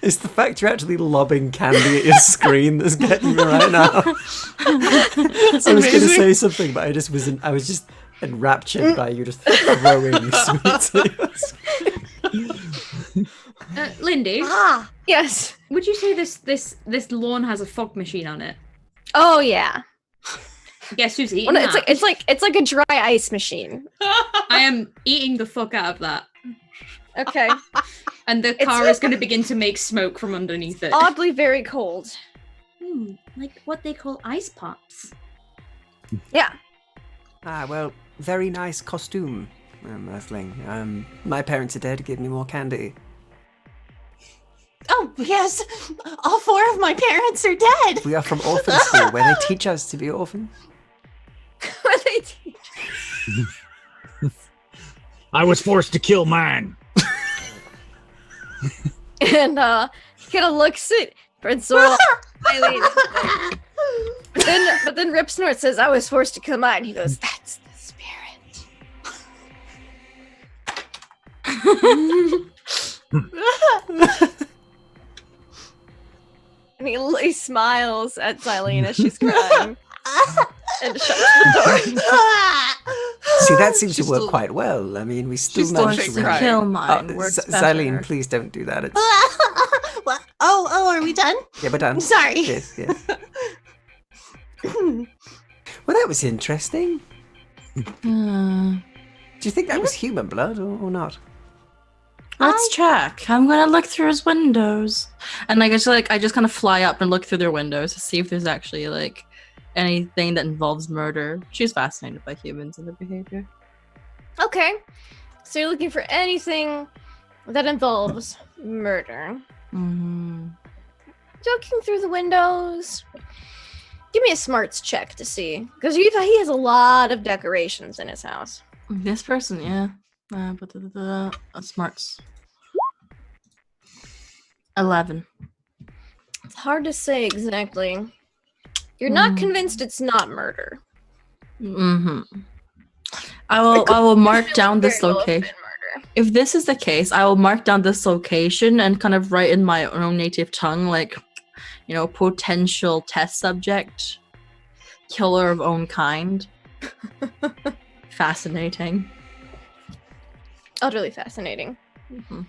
It's the fact you're actually lobbing candy at your screen that's getting me right now. I was going to say something, but I was just enraptured by you just throwing sweets at your screen. Lindy, Yes. would you say this lawn has a fog machine on it? Oh yeah. Guess who's eating Well, that? it's like a dry ice machine. I am eating the fuck out of that. Okay. And the car is going to begin to make smoke from underneath it. Oddly very cold. Like what they call ice pops. Yeah. Well, very nice costume, Earthling. My parents are dead to give me more candy. Oh, yes. All 4 of my parents are dead. We are from orphan school, where they teach us to be orphans. What they teach. I was forced to kill mine. And kind of looks at Prince Zorlox. But then Rip Snort says, "I was forced to kill mine." He goes, "That's the spirit." And he smiles at Xylene as she's crying and shuts the door. See, that seems to work quite well. I mean, we still She's managed still to crying. Kill mine. Works Xylene, better. please don't do that. It's... What? Oh, are we done? Yeah, we're done. Sorry. Yes, yes. Well, that was interesting. Do you think that was human blood or not? Let's check. I'm gonna look through his windows, and I just kind of fly up and look through their windows to see if there's actually like anything that involves murder. She's fascinated by humans and their behavior. Okay. So you're looking for anything that involves murder. Mm-hmm. Looking through the windows. Give me a smarts check to see. Because he has a lot of decorations in his house. This person, yeah. Smarts. 11. It's hard to say exactly. You're not convinced it's not murder. Mm-hmm. I will mark down this Very well have been location. murder. If this is the case, I will mark down this location and kind of write in my own native tongue, like, potential test subject, killer of own kind. Fascinating. Utterly fascinating. Mm-hmm.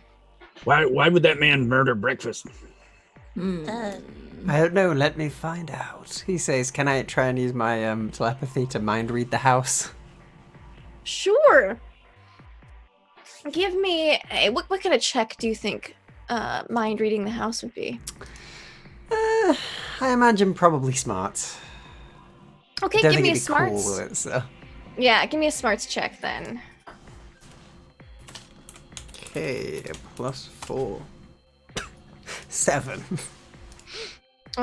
Why would that man murder breakfast? I don't know. Let me find out. He says, "Can I try and use my telepathy to mind read the house?" Sure. Give me a what kind of check do you think mind reading the house would be? I imagine probably smart. Okay, Don't give think me a it'd be cool, smarts. will it, so. Yeah, give me a smarts check then. Okay, +4. 7.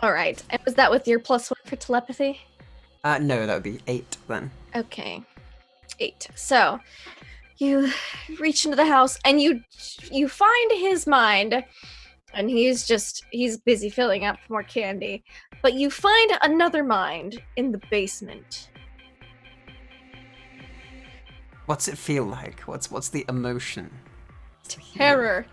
All right. And was that with your +1 for telepathy? No, that would be 8 then. Okay. 8. So you reach into the house and you find his mind, and he's busy filling up more candy. But you find another mind in the basement. What's it feel like? What's the emotion? Terror.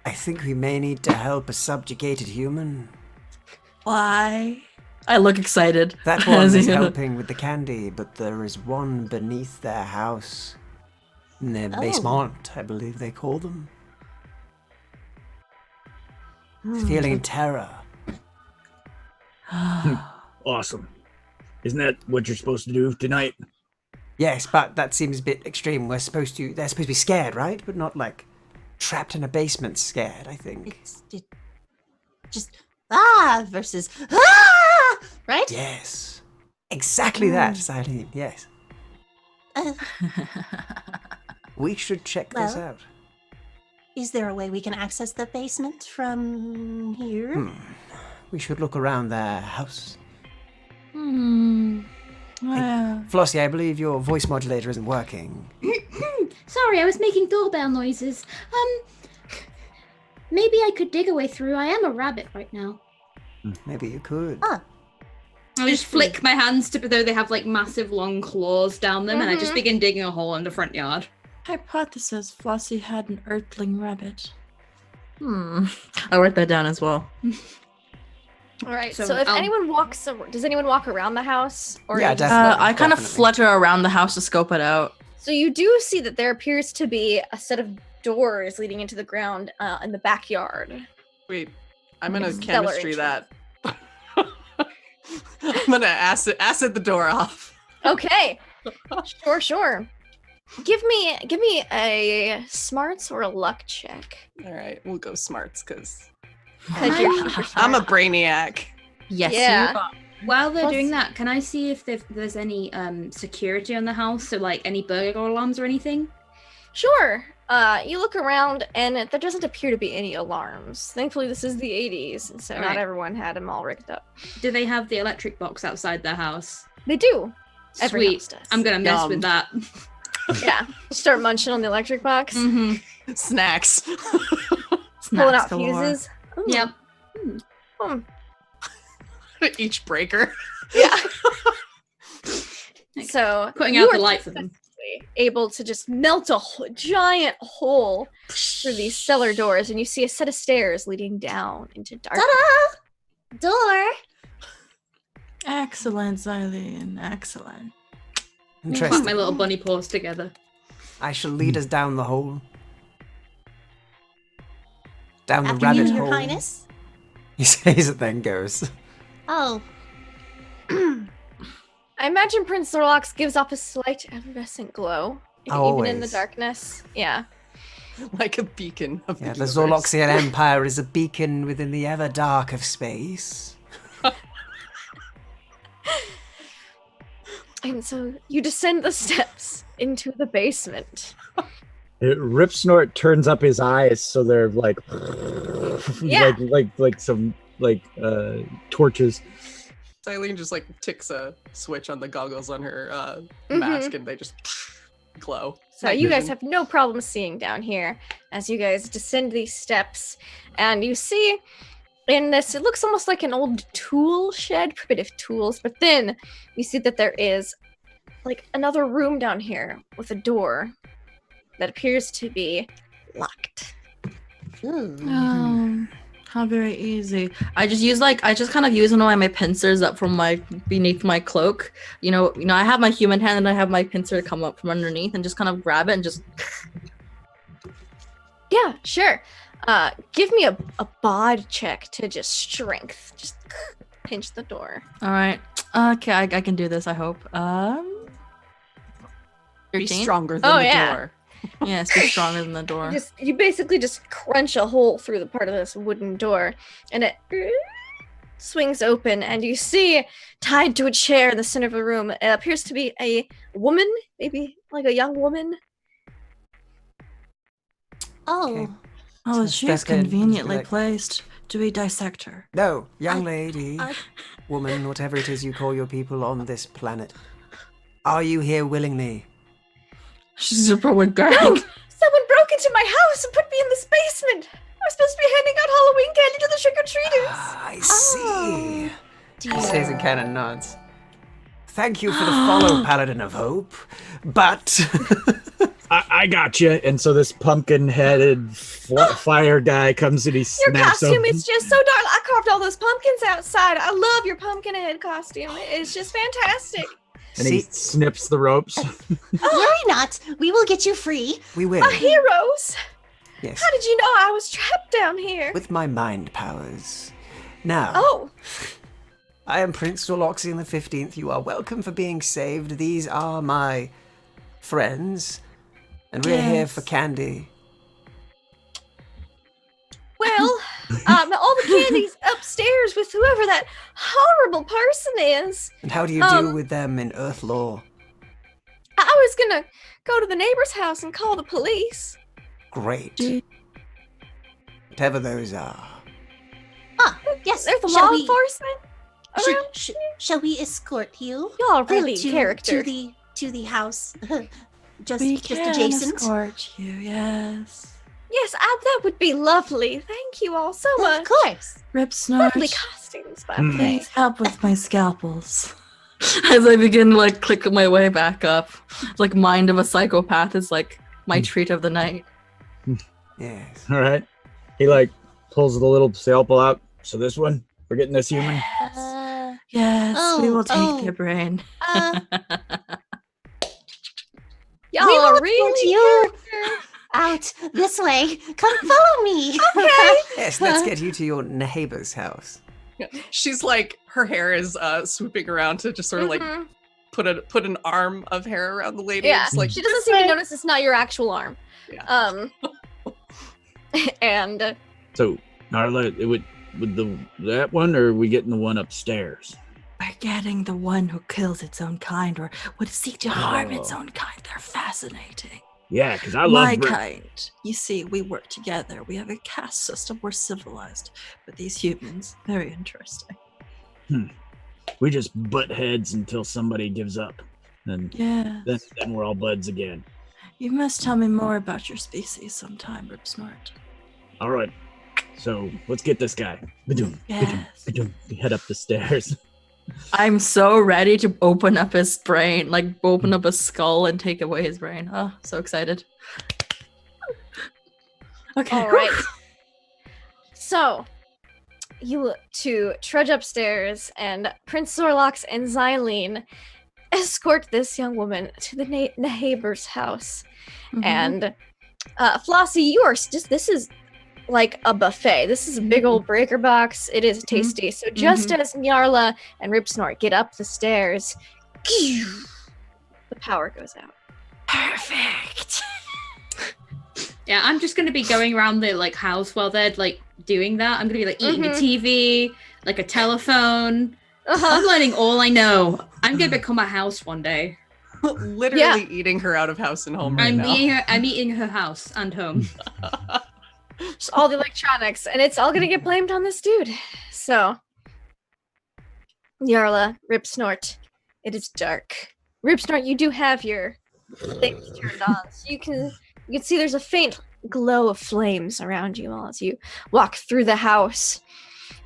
I think we may need to help a subjugated human. Why? I look excited. That one is helping with the candy, but there is one beneath their house. In their basement, I believe they call them. Feeling terror. Awesome. Isn't that what you're supposed to do tonight? Yes, but that seems a bit extreme. They're supposed to be scared, right? But not like trapped in a basement scared, I think. It's just versus right? Yes. Exactly that, Silene, yes. We should check this Well. out. Is there a way we can access the basement from here? We should look around their house. Yeah. Flossie, I believe your voice modulator isn't working. Sorry, I was making doorbell noises. maybe I could dig a way through. I am a rabbit right now. Maybe you could. Ah. I just flick my hands to though they have like massive long claws down them, and I just begin digging a hole in the front yard. Hypothesis: Flossie had an Earthling rabbit. I'll write that down as well. All right. So, So, if anyone walks, does anyone walk around the house? Or Yeah, you just- definitely. I kind of definitely. flutter around the house to scope it out. So you do see that there appears to be a set of doors leading into the ground in the backyard. Wait, I'm gonna Stellar chemistry intro. that. I'm gonna acid the door off. Okay. Sure. Give me a smarts or a luck check. All right, we'll go smarts because 'Cause you're super I'm a smart. brainiac. Yes, Yeah. you are. While they're Plus- doing that, can I see if there's any security on the house? So like any burglar alarms or anything? Sure. You look around and there doesn't appear to be any alarms. Thankfully, this is the 80s, and so not Alright. everyone had them all rigged up. Do they have the electric box outside their house? They do. Every Sweet. house does. I'm gonna mess Yum. with that. Yeah. Start munching on the electric box. Mm-hmm. Snacks. Pulling Snacks out galore. fuses. Ooh. Yep. Hmm. Each breaker. Yeah. So Putting you out are the light for them. able to just melt a giant hole through these cellar doors, and you see a set of stairs leading down into darkness. Ta-da! Door. Excellent, Xylene. Excellent. Put Interesting. my little bunny paws together. I shall lead us down the hole. Down the Afternoon, rabbit Your hole. Highness. He says it, then goes. Oh. I imagine Prince Zorlox gives off a slight effervescent glow, even in the Always. darkness. Yeah. Like a beacon of Yeah, the the universe. Zorloxian Empire is a beacon within the ever dark of space. And so you descend the steps into the basement. Rip Snort turns up his eyes so they're like, Yeah. like some torches. Eileen just like ticks a switch on the goggles on her Mhm. mask, and they just glow. So you guys have no problem seeing down here as you guys descend these steps, and you see in this, it looks almost like an old tool shed, primitive tools, but then you see that there is like another room down here with a door that appears to be locked. Ooh. How very easy. I just kind of use one of my pincers up from beneath my cloak. You know, I have my human hand and I have my pincer come up from underneath and just kind of grab it and just. Yeah, sure. Give me a bod check to just strength. Just pinch the door. All right. Okay, I can do this. I hope. Be 13? stronger than Oh, the yeah. door. Yes, be stronger than the door. You basically just crunch a hole through the part of this wooden door, and it swings open, and you see tied to a chair in the center of the room. It appears to be a woman, maybe like a young woman. Oh. Okay. Oh, So she's step in, conveniently like- placed. Do we dissect her? No, young I- lady, I- woman, whatever it is you call your people on this planet. Are you here willingly? She's a poor girl. Someone broke into my house and put me in this basement. I was supposed to be handing out Halloween candy to the trick-or-treaters. Ah, I see. Dear. He says and kind of nods. Thank you for the follow, Paladin of Hope. But I got you. And so this pumpkin-headed fire guy comes and he Your snaps costume open. is just so dark. I carved all those pumpkins outside. I love your pumpkin head costume. It's just fantastic. And he see, snips the ropes. Worry not. We will get you free. we will. My heroes. Yes, How did you know I was trapped down here? with my mind powers. Now, Oh, I am Prince Zorloxian the 15th. You are welcome for being saved. These are my friends, and we're here Yes. for candy. well, all the candy's upstairs with whoever that horrible person is. And how do you deal Um, with them in Earth lore? I was gonna go to the neighbor's house and call the police. Great. Whatever those are. Ah, yes. There's the shall law we, enforcement around. shall we escort you? Y'all really to character. the house. just We just can adjacent. escort you, yes. Yes, that would be lovely. Thank you all so much. Of course. Rip Snort, Lovely costumes, by the way. please help with my scalpels. As I begin to like click my way back up, like mind of a psychopath is like my treat of the night. Yes. All right. He like pulls the little scalpel out. So this one, we're getting this human. Yes, we will take oh. your brain. Y'all We will are report really you. character. Out this way. Come follow me. Yes, let's get you to your neighbor's house. She's like, her hair is swooping around to just sort of like Mhm. put an arm of hair around the lady. Yeah, It's like, she doesn't seem to notice it's not your actual arm. Yeah. And So, Narla, it would that one, or are we getting the one upstairs? We're getting the one who kills its own kind or would seek to harm its Oh. own kind. They're fascinating. Yeah, because I love My Brit- kind. You see, we work together. We have a caste system. We're civilized. But these humans, very interesting. We just butt heads until somebody gives up. And Yeah. then we're all buds again. You must tell me more about your species sometime, Rip Smart. All right. So let's get this guy. Ba-doom, ba-doom, Yes. ba-doom. We head up the stairs. I'm so ready to open up his brain, like open up his skull and take away his brain. Oh, so excited. Okay. all right. So, you two trudge upstairs, and Prince Zorlox and Xylene escort this young woman to the neighbor's house. Mhm. And Flossie, you are just this is like a buffet. This is a big old breaker box. It is tasty. So just as Nyarla and Ripsnort get up the stairs, the power goes out. Perfect. Yeah, I'm just gonna be going around the like house while they're like doing that. I'm gonna be like eating a TV, like a telephone. I'm learning all I know. I'm gonna become a house one day. literally eating her out of house and home right I'm now. eating her house and home. Just all the electronics, and it's all gonna get blamed on this dude. So, Nyarla, Ripsnort, it is dark. Ripsnort, you do have your things turned on, so you can see there's a faint glow of flames around you all as you walk through the house.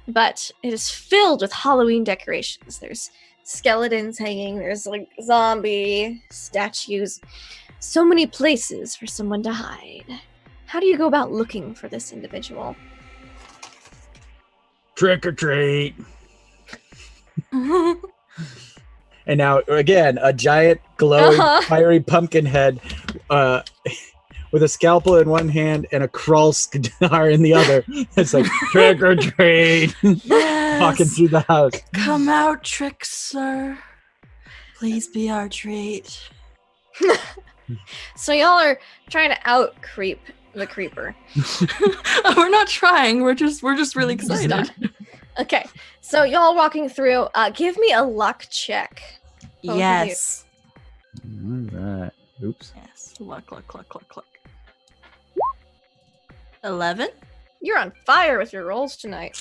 But it is filled with Halloween decorations. There's skeletons hanging, there's like zombie statues. So many places for someone to hide. How do you go about looking for this individual? Trick or treat. And now, again, a giant, glowing, fiery pumpkin head with a scalpel in one hand and a crawl scar in the other. It's like, trick or treat. Walking through the house. Come out, trickster. Please be our treat. So y'all are trying to out creep the creeper. We're not trying. We're just really excited. Okay, so y'all walking through. Give me a luck check. Both of Yes. All right. Oops. Yes. Luck. 11? You're on fire with your rolls tonight.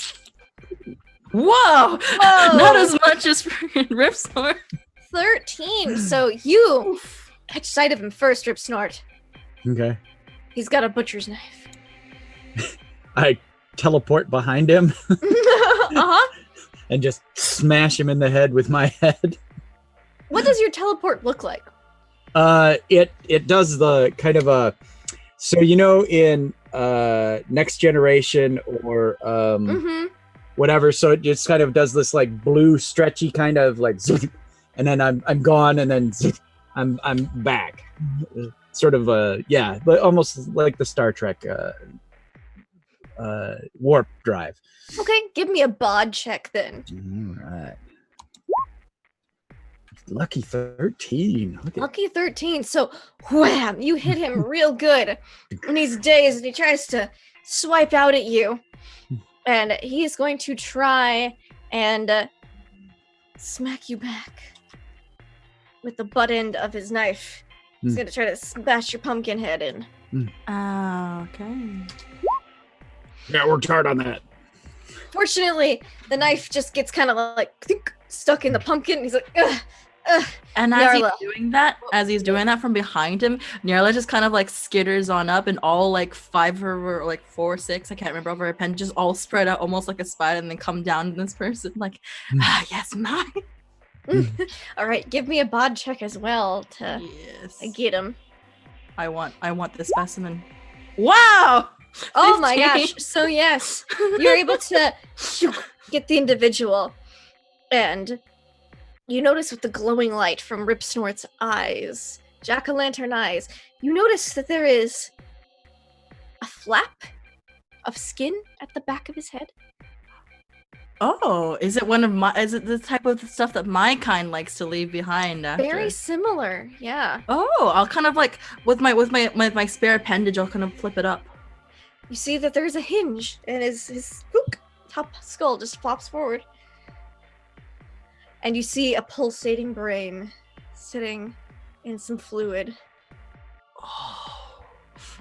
Whoa! Whoa! Not as much as freaking Ripsnort. 13. So you catch sight of him first, Ripsnort. Okay. He's got a butcher's knife. I teleport behind him Uh-huh. and just smash him in the head with my head. What does your teleport look like? It does the kind of a, so you know in Next Generation or whatever, so it just kind of does this like blue stretchy kind of like zoop, and then I'm gone, and then zoop, I'm back. Sort of but almost like the Star Trek warp drive. Okay, give me a bod check then. All right. Lucky 13. Look at- Lucky 13. So, wham, you hit him real good. And he's dazed and he tries to swipe out at you. And he's going to try and smack you back with the butt end of his knife. He's going to try to smash your pumpkin head in. Okay. Yeah, worked hard on that. Fortunately, the knife just gets kind of like stuck in the pumpkin. He's like, ugh, And as Nyarla. he's doing that from behind him, Nyarla just kind of like skitters on up, and all like 5 of her, or like 4 or 6, I can't remember, of her appendages all spread out almost like a spider, and then come down to this person like, yes, mine. All right, give me a bod check as well to Yes. get him. I want this specimen. Wow! Oh my 15. gosh. So yes, you're able to get the individual, and you notice with the glowing light from Rip Snort's eyes, jack-o'-lantern eyes, you notice that there is a flap of skin at the back of his head. Oh, is it the type of stuff that my kind likes to leave behind after? Very similar, yeah. Oh, I'll kind of like with my spare appendage, I'll kind of flip it up. You see that there's a hinge, and his top skull just flops forward. And you see a pulsating brain sitting in some fluid. Oh.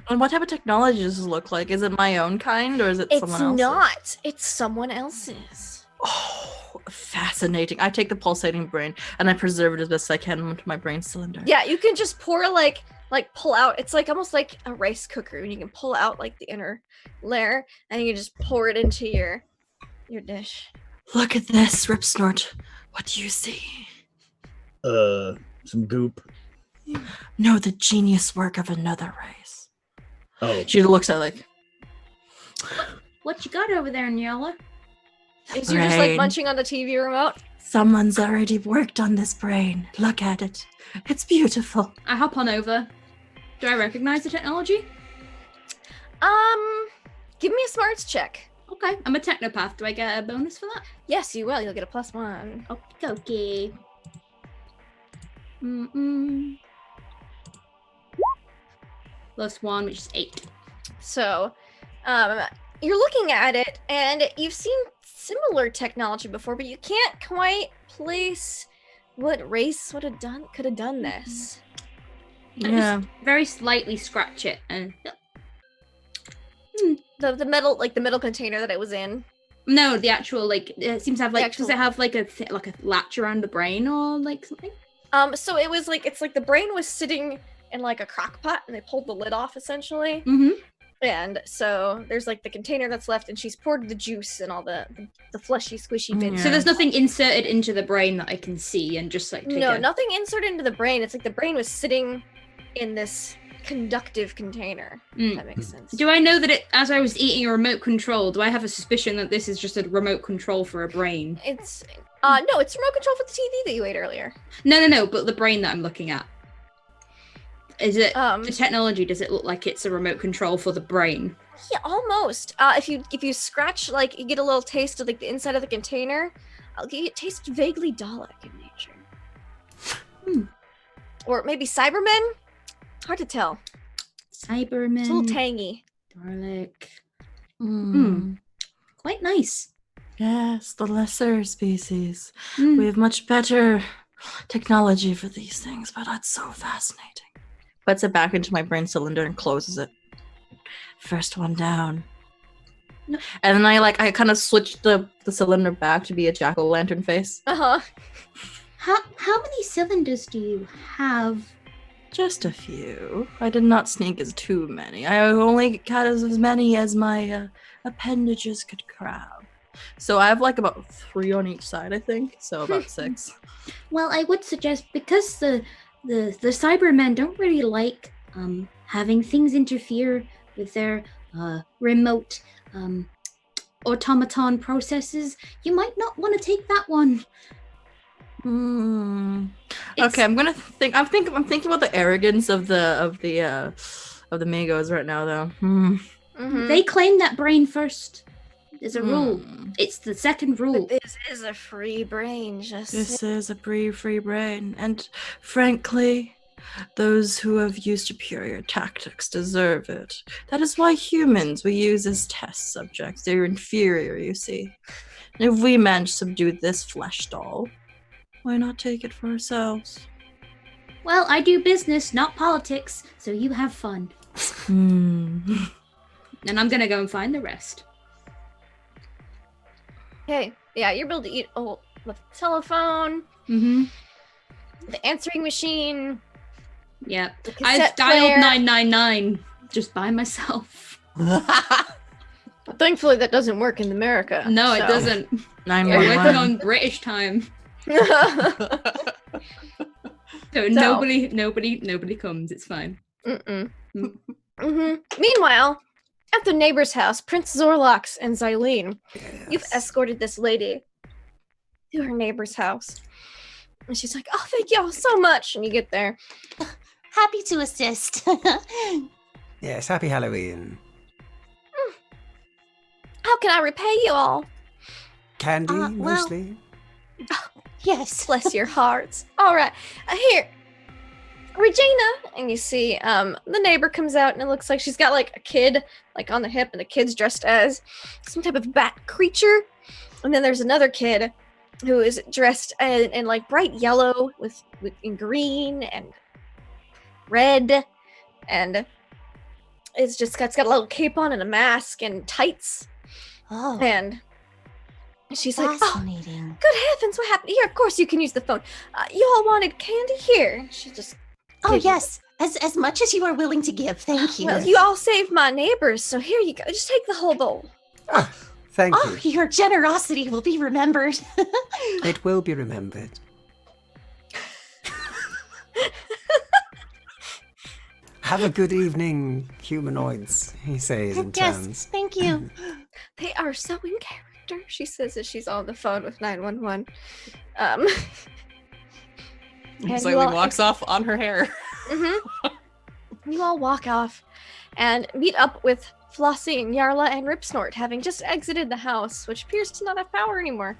And what type of technology does this look like? Is it my own kind, or is it someone else's? It's not. It's someone else's. Oh, fascinating. I take the pulsating brain and I preserve it as best I can into my brain cylinder. Yeah, you can just pour like pull out. It's like almost like a rice cooker, and you can pull out like the inner layer, and you can just pour it into your dish. Look at this, Rip Snort. What do you see? Some goop. No, the genius work of another race. Oh, She looks at it like, What you got over there, Nyala? Is you're just like Brain. munching on the TV remote? someone's already worked on this brain. Look at it. It's beautiful. I hop on over. Do I recognize the technology? Give me a smarts check. Okay, I'm a technopath. Do I get a bonus for that? Yes, you will. You'll get a +1. Okay. Mm-mm. +1, which is 8. So, you're looking at it, and you've seen similar technology before, but you can't quite place what race could have done this. Yeah. Very slightly scratch it and The metal, like the metal container that it was in. no, the actual like it seems to have like actual- does it have like a latch around the brain or like something? So it was like it's like the brain was sitting in like a crock pot, and they pulled the lid off essentially. Mm-hmm. And so there's like the container that's left, and she's poured the juice and all the fleshy, squishy bits. Yeah. So there's nothing inserted into the brain that I can see and just like take No, a- nothing inserted into the brain. It's like the brain was sitting in this conductive container. If that makes sense. Do I know that it, as I was eating a remote control, do I have a suspicion that this is just a remote control for a brain? It's no, it's remote control for the TV that you ate earlier. No, but the brain that I'm looking at. Is it Um, the technology, does it look like it's a remote control for the brain? Yeah, almost. If you scratch, like you get a little taste of like the inside of the container, it tastes vaguely Dalek in nature. Or maybe Cybermen. Hard to tell. Cybermen. It's a little tangy. Dalek. Mm. Quite nice. Yes, the lesser species. Mm. We have much better technology for these things, but that's so fascinating. Puts it back into my brain cylinder and closes it. First one down. No. And then I kind of switched the cylinder back to be a jack-o'-lantern face. Uh-huh. How many cylinders do you have? Just a few. I did not sneak as too many. I only got as many as my appendages could grab. So I have like about 3 on each side, I think. So about 6. Well, I would suggest because the Cybermen don't really like having things interfere with their remote automaton processes, you might not want to take that one. Okay, I'm thinking about the arrogance of the Migos right now, though. Mhm. They claim that brain first. There's a rule. It's the second rule. But this is a free brain. This is a free brain, and frankly, those who have used superior tactics deserve it. That is why humans we use as test subjects. They're inferior, you see. And if we manage to subdue this flesh doll, why not take it for ourselves? Well, I do business, not politics, so you have fun. And I'm gonna go and find the rest. Okay. Yeah, you're able to eat the telephone. Mm-hmm. the answering machine. Yeah. The I cassette dialed player. 999 just by myself. Thankfully, that doesn't work in America. No, it so. doesn't. We're 911. working on British time. So nobody comes. It's fine. Mm-mm. Meanwhile, at the neighbor's house, Prince Zorlox and Xylene, you've escorted this lady to her neighbor's house. And she's like, oh, thank you all so much. And you get there. Happy to assist. Yes, happy Halloween. How can I repay you all? Candy, well- mostly? Yes. Bless your hearts. All right, here, Regina. And you see, the neighbor comes out, and it looks like she's got like a kid, like on the hip, and the kid's dressed as some type of bat creature. And then there's another kid who is dressed in like bright yellow with in green and red, and it's got a little cape on and a mask and tights. Oh, And she's like, oh, fascinating. good heavens, what happened? Here, of course you can use the phone. You all wanted candy? Here. She just, Oh, Did you- yes. As much as you are willing to give. Thank you. well, you all saved my neighbors, so here you go. Just take the whole bowl. Ah, thank Oh, you. your generosity will be remembered. It will be remembered. Have a good evening, humanoids, he says in Yes, turns. thank you. They are so in character, she says as she's on the phone with 911. And you Xylene all walks off on her hair. You all walk off and meet up with Flossie and Yarla and Ripsnort, having just exited the house, which appears to not have power anymore.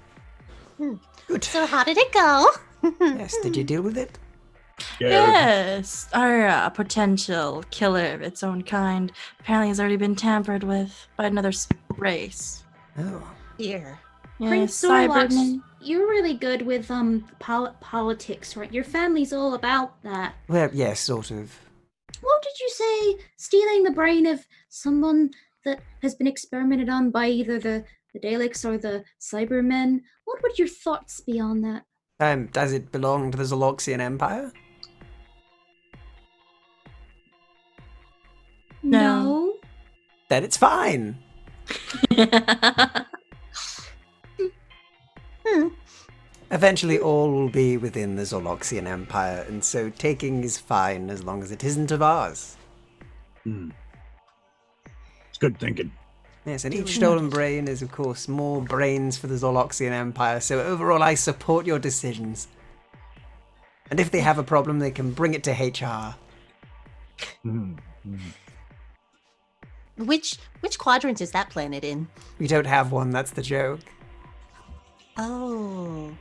Good. So how did it go? Yes, did you deal with it? Yes, our potential killer of its own kind apparently has already been tampered with by another race. Oh. Here. Prince Yes, Zorlox, Cybermen. you're really good with politics, right? Your family's all about that. Well, yes, sort of. What did you say? Stealing the brain of someone that has been experimented on by either the Daleks or the Cybermen? What would your thoughts be on that? Does it belong to the Zoloxian Empire? No. Then it's fine. Eventually all will be within the Zoloxian Empire, and so taking is fine as long as it isn't of ours. It's good thinking. Yes, and each stolen brain is, of course, more brains for the Zoloxian Empire, so overall I support your decisions. And if they have a problem, they can bring it to HR. Which quadrant is that planet in? We don't have one, that's the joke. Oh.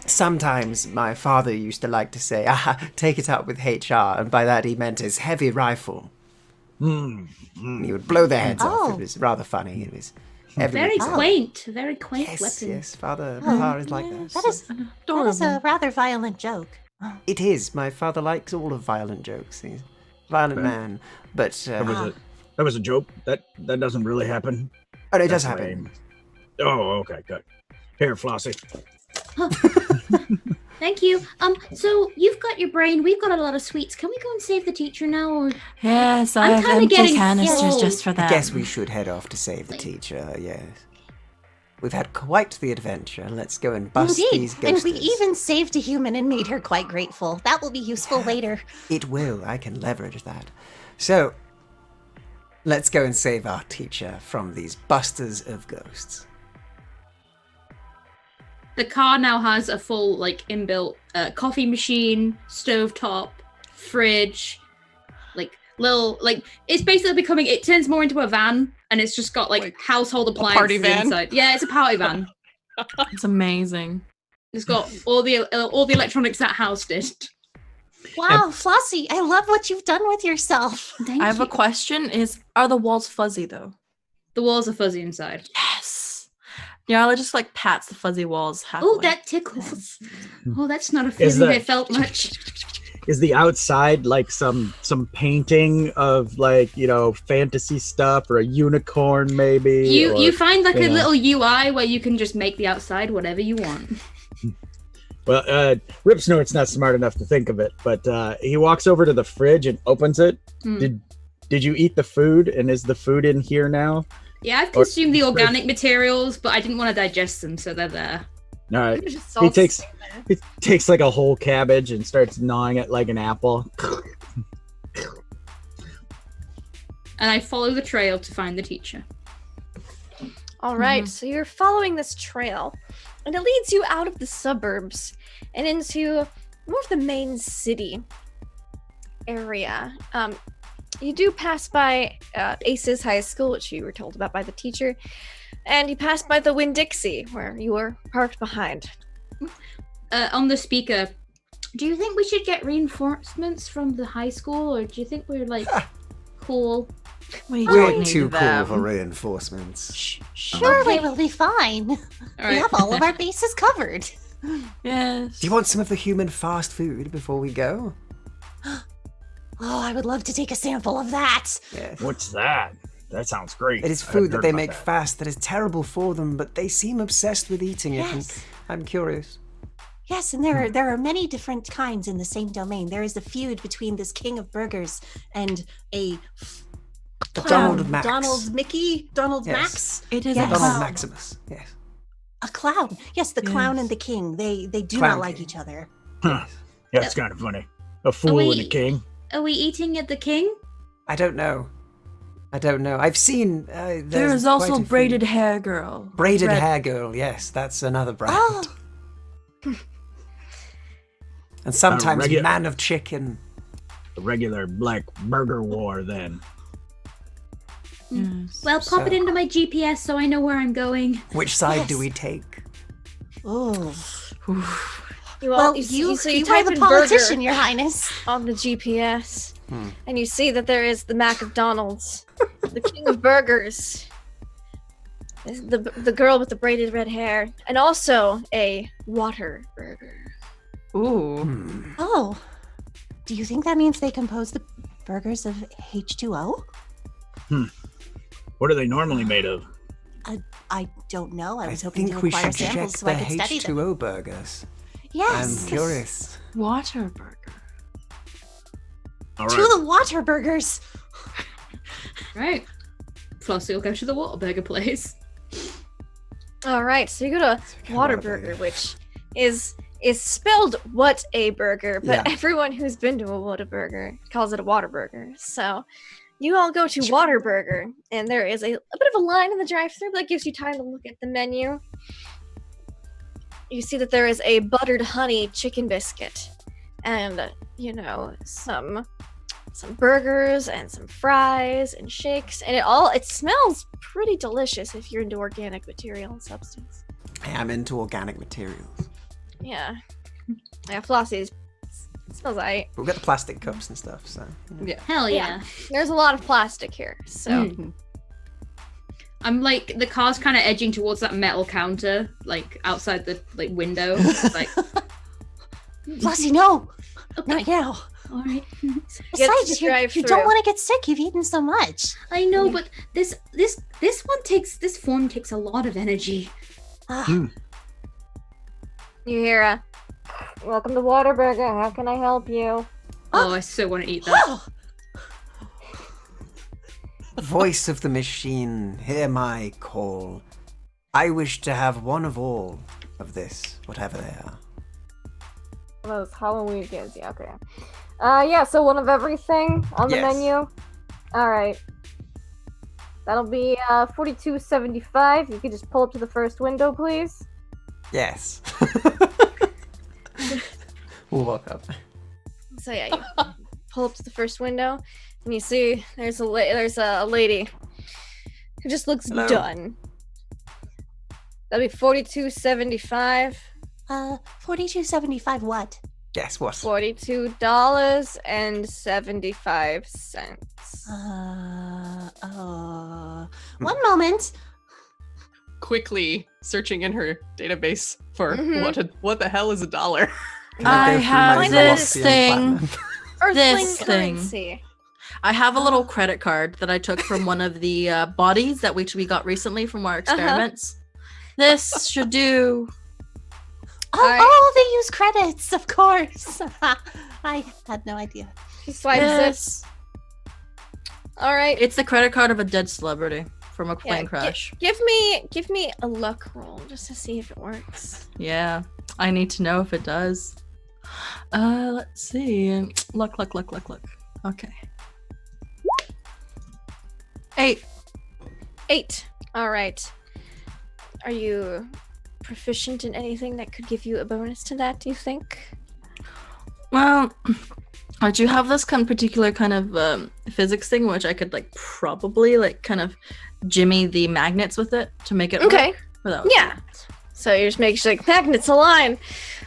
Sometimes my father used to like to say, take it up with HR, and by that he meant his heavy rifle. And he would blow their heads off. It was rather funny. It was heavy. Very quaint Yes, weapon. yes, Father is like that. That is a rather violent joke. It is. My father likes all of violent jokes. He's a violent man, but That was a joke. That doesn't really happen. oh, it does That's happen. lame. Oh, okay, good. Here, Flossie. Thank you. So you've got your brain. We've got a lot of sweets. Can we go and save the teacher now? Or Yes, I I'm have kinda empty getting canisters full. just for I that. guess we should head off to save the teacher. Yes, we've had quite the adventure. Let's go and bust Indeed. these And ghosts. we even saved a human and made her quite grateful. That will be useful later. It will. I can leverage that. So, let's go and save our teacher from these busters of ghosts. the car now has a full inbuilt coffee machine, stovetop, fridge, it's basically becoming. It turns more into a van, and it's just got household appliances party van? inside. Yeah, it's a party van. It's amazing. It's got all the electronics that housed it. Wow, Flossie, I love what you've done with yourself. Thank I have you. a question: are the walls fuzzy though? The walls are fuzzy inside. Yes. Yarla just pats the fuzzy walls halfway. Oh, that tickles. Oh, that's not a Is feeling that- I felt much. Is the outside some painting of fantasy stuff or a unicorn maybe? You find a you know. little UI where you can just make the outside whatever you want. Well, Rip Snort's not smart enough to think of it, but he walks over to the fridge and opens it. Did you eat the food? And is the food in here now? Yeah, I've consumed the organic materials, but I didn't want to digest them, so they're there. All right. He takes like a whole cabbage and starts gnawing it like an apple. And I follow the trail to find the teacher. All right, so you're following this trail, and it leads you out of the suburbs and into more of the main city area. You do pass by Aces High School, which you were told about by the teacher, and you pass by the Winn-Dixie, where you were parked behind. On the speaker, do you think we should get reinforcements from the high school, or do you think we're like cool? We're too cool for reinforcements. Sure, we will be fine. All We right. have all of our bases covered. Yes. Do you want some of the human fast food before we go? Oh, I would love to take a sample of that. Yes. What's that? That sounds great. It is I food hadn't that heard they about make that. fast that is terrible for them, but they seem obsessed with eating it. Yes. And I'm curious. Yes, and there are many different kinds in the same domain. There is a feud between this king of burgers and a Donald Max. Donald Yes. Max. It is Yes. a Donald clown. Maximus. Yes. A clown. Yes, the clown Yes. and the king. They do Clown not like king. each other. Huh. Yeah, it's kind of funny. A fool and a we- king. Are we eating at the king? I don't know. I've seen. There there's is also quite a few. braided hair girl. Braided Red- hair girl. Yes, that's another brand. Oh, And sometimes regu- man of chicken. A regular black burger war then. Yes. Well, pop it So- into my GPS so I know where I'm going. Which side do Yes. we take? oh. You You are type the in politician, burger Your Highness. on the GPS, and you see that there is the Mac of Donald's, the king of burgers, the girl with the braided red hair, and also a water burger. Ooh. Hmm. Oh, do you think that means they compose the burgers of H2O? What are they normally made of? I don't know. I I was hoping think to we acquire should check samples so the I could study them. H2O burgers. Yes. I'm curious. Water burger. All To right. the water burgers. Right. Flossie will go to the Waterburger place. All right, so you go to Whataburger, which is spelled what a burger, but Yeah. everyone who's been to a Whataburger calls it a Whataburger. So you all go to Whataburger, and there is a bit of a line in the drive-thru that gives you time to look at the menu. You see that there is a buttered honey chicken biscuit, and some burgers and some fries and shakes, and it smells pretty delicious if you're into organic material and substance. I am into organic materials. Yeah, Flossie's it smells alright. But we've got the plastic cups and stuff, so. Yeah. Hell Yeah. yeah. There's a lot of plastic here, so Mm. I'm like, the car's kind of edging towards that metal counter, like outside the window. Like, Flossie, no. okay, Not now. all right. Besides, you drive-thru. don't want to get sick. You've eaten so much. I know, but this form takes a lot of energy. Ah, Hmm. you hear a "Welcome to Whataburger. How can I help you?" Oh, I so want to eat that. oh, Voice of the machine, hear my call. I wish to have one of all of this, whatever they are. Those Halloween games, yeah, okay. Yeah, so one of everything on the Yes. menu. All right. That'll be $42.75. You could just pull up to the first window, please. Yes. We'll walk up. So yeah, you pull up to the first window, and you see there's a lady who just looks Hello. done. That'll be $42.75. $42.75 what? Yes, what? $42.75. One moment. Quickly searching in her database for Mhm. what the hell is a dollar? I Go through have my this Colosseum thing. Platinum. Earthling This thing. currency. I have a little credit card that I took from one of the bodies that we got recently from our experiments. This should do Oh, they use credits, of course. I had no idea. She swipes Yes. it. All right. It's the credit card of a dead celebrity from a plane Yeah, crash. Give me a luck roll just to see if it works. Yeah, I need to know if it does. Let's see. Luck. Okay. 8. 8. All right. Are you proficient in anything that could give you a bonus to that, do you think? Well, I do have this particular kind of physics thing, which I could probably kind of jimmy the magnets with it to make it Okay. work without. Yeah. So you just make sure magnets align.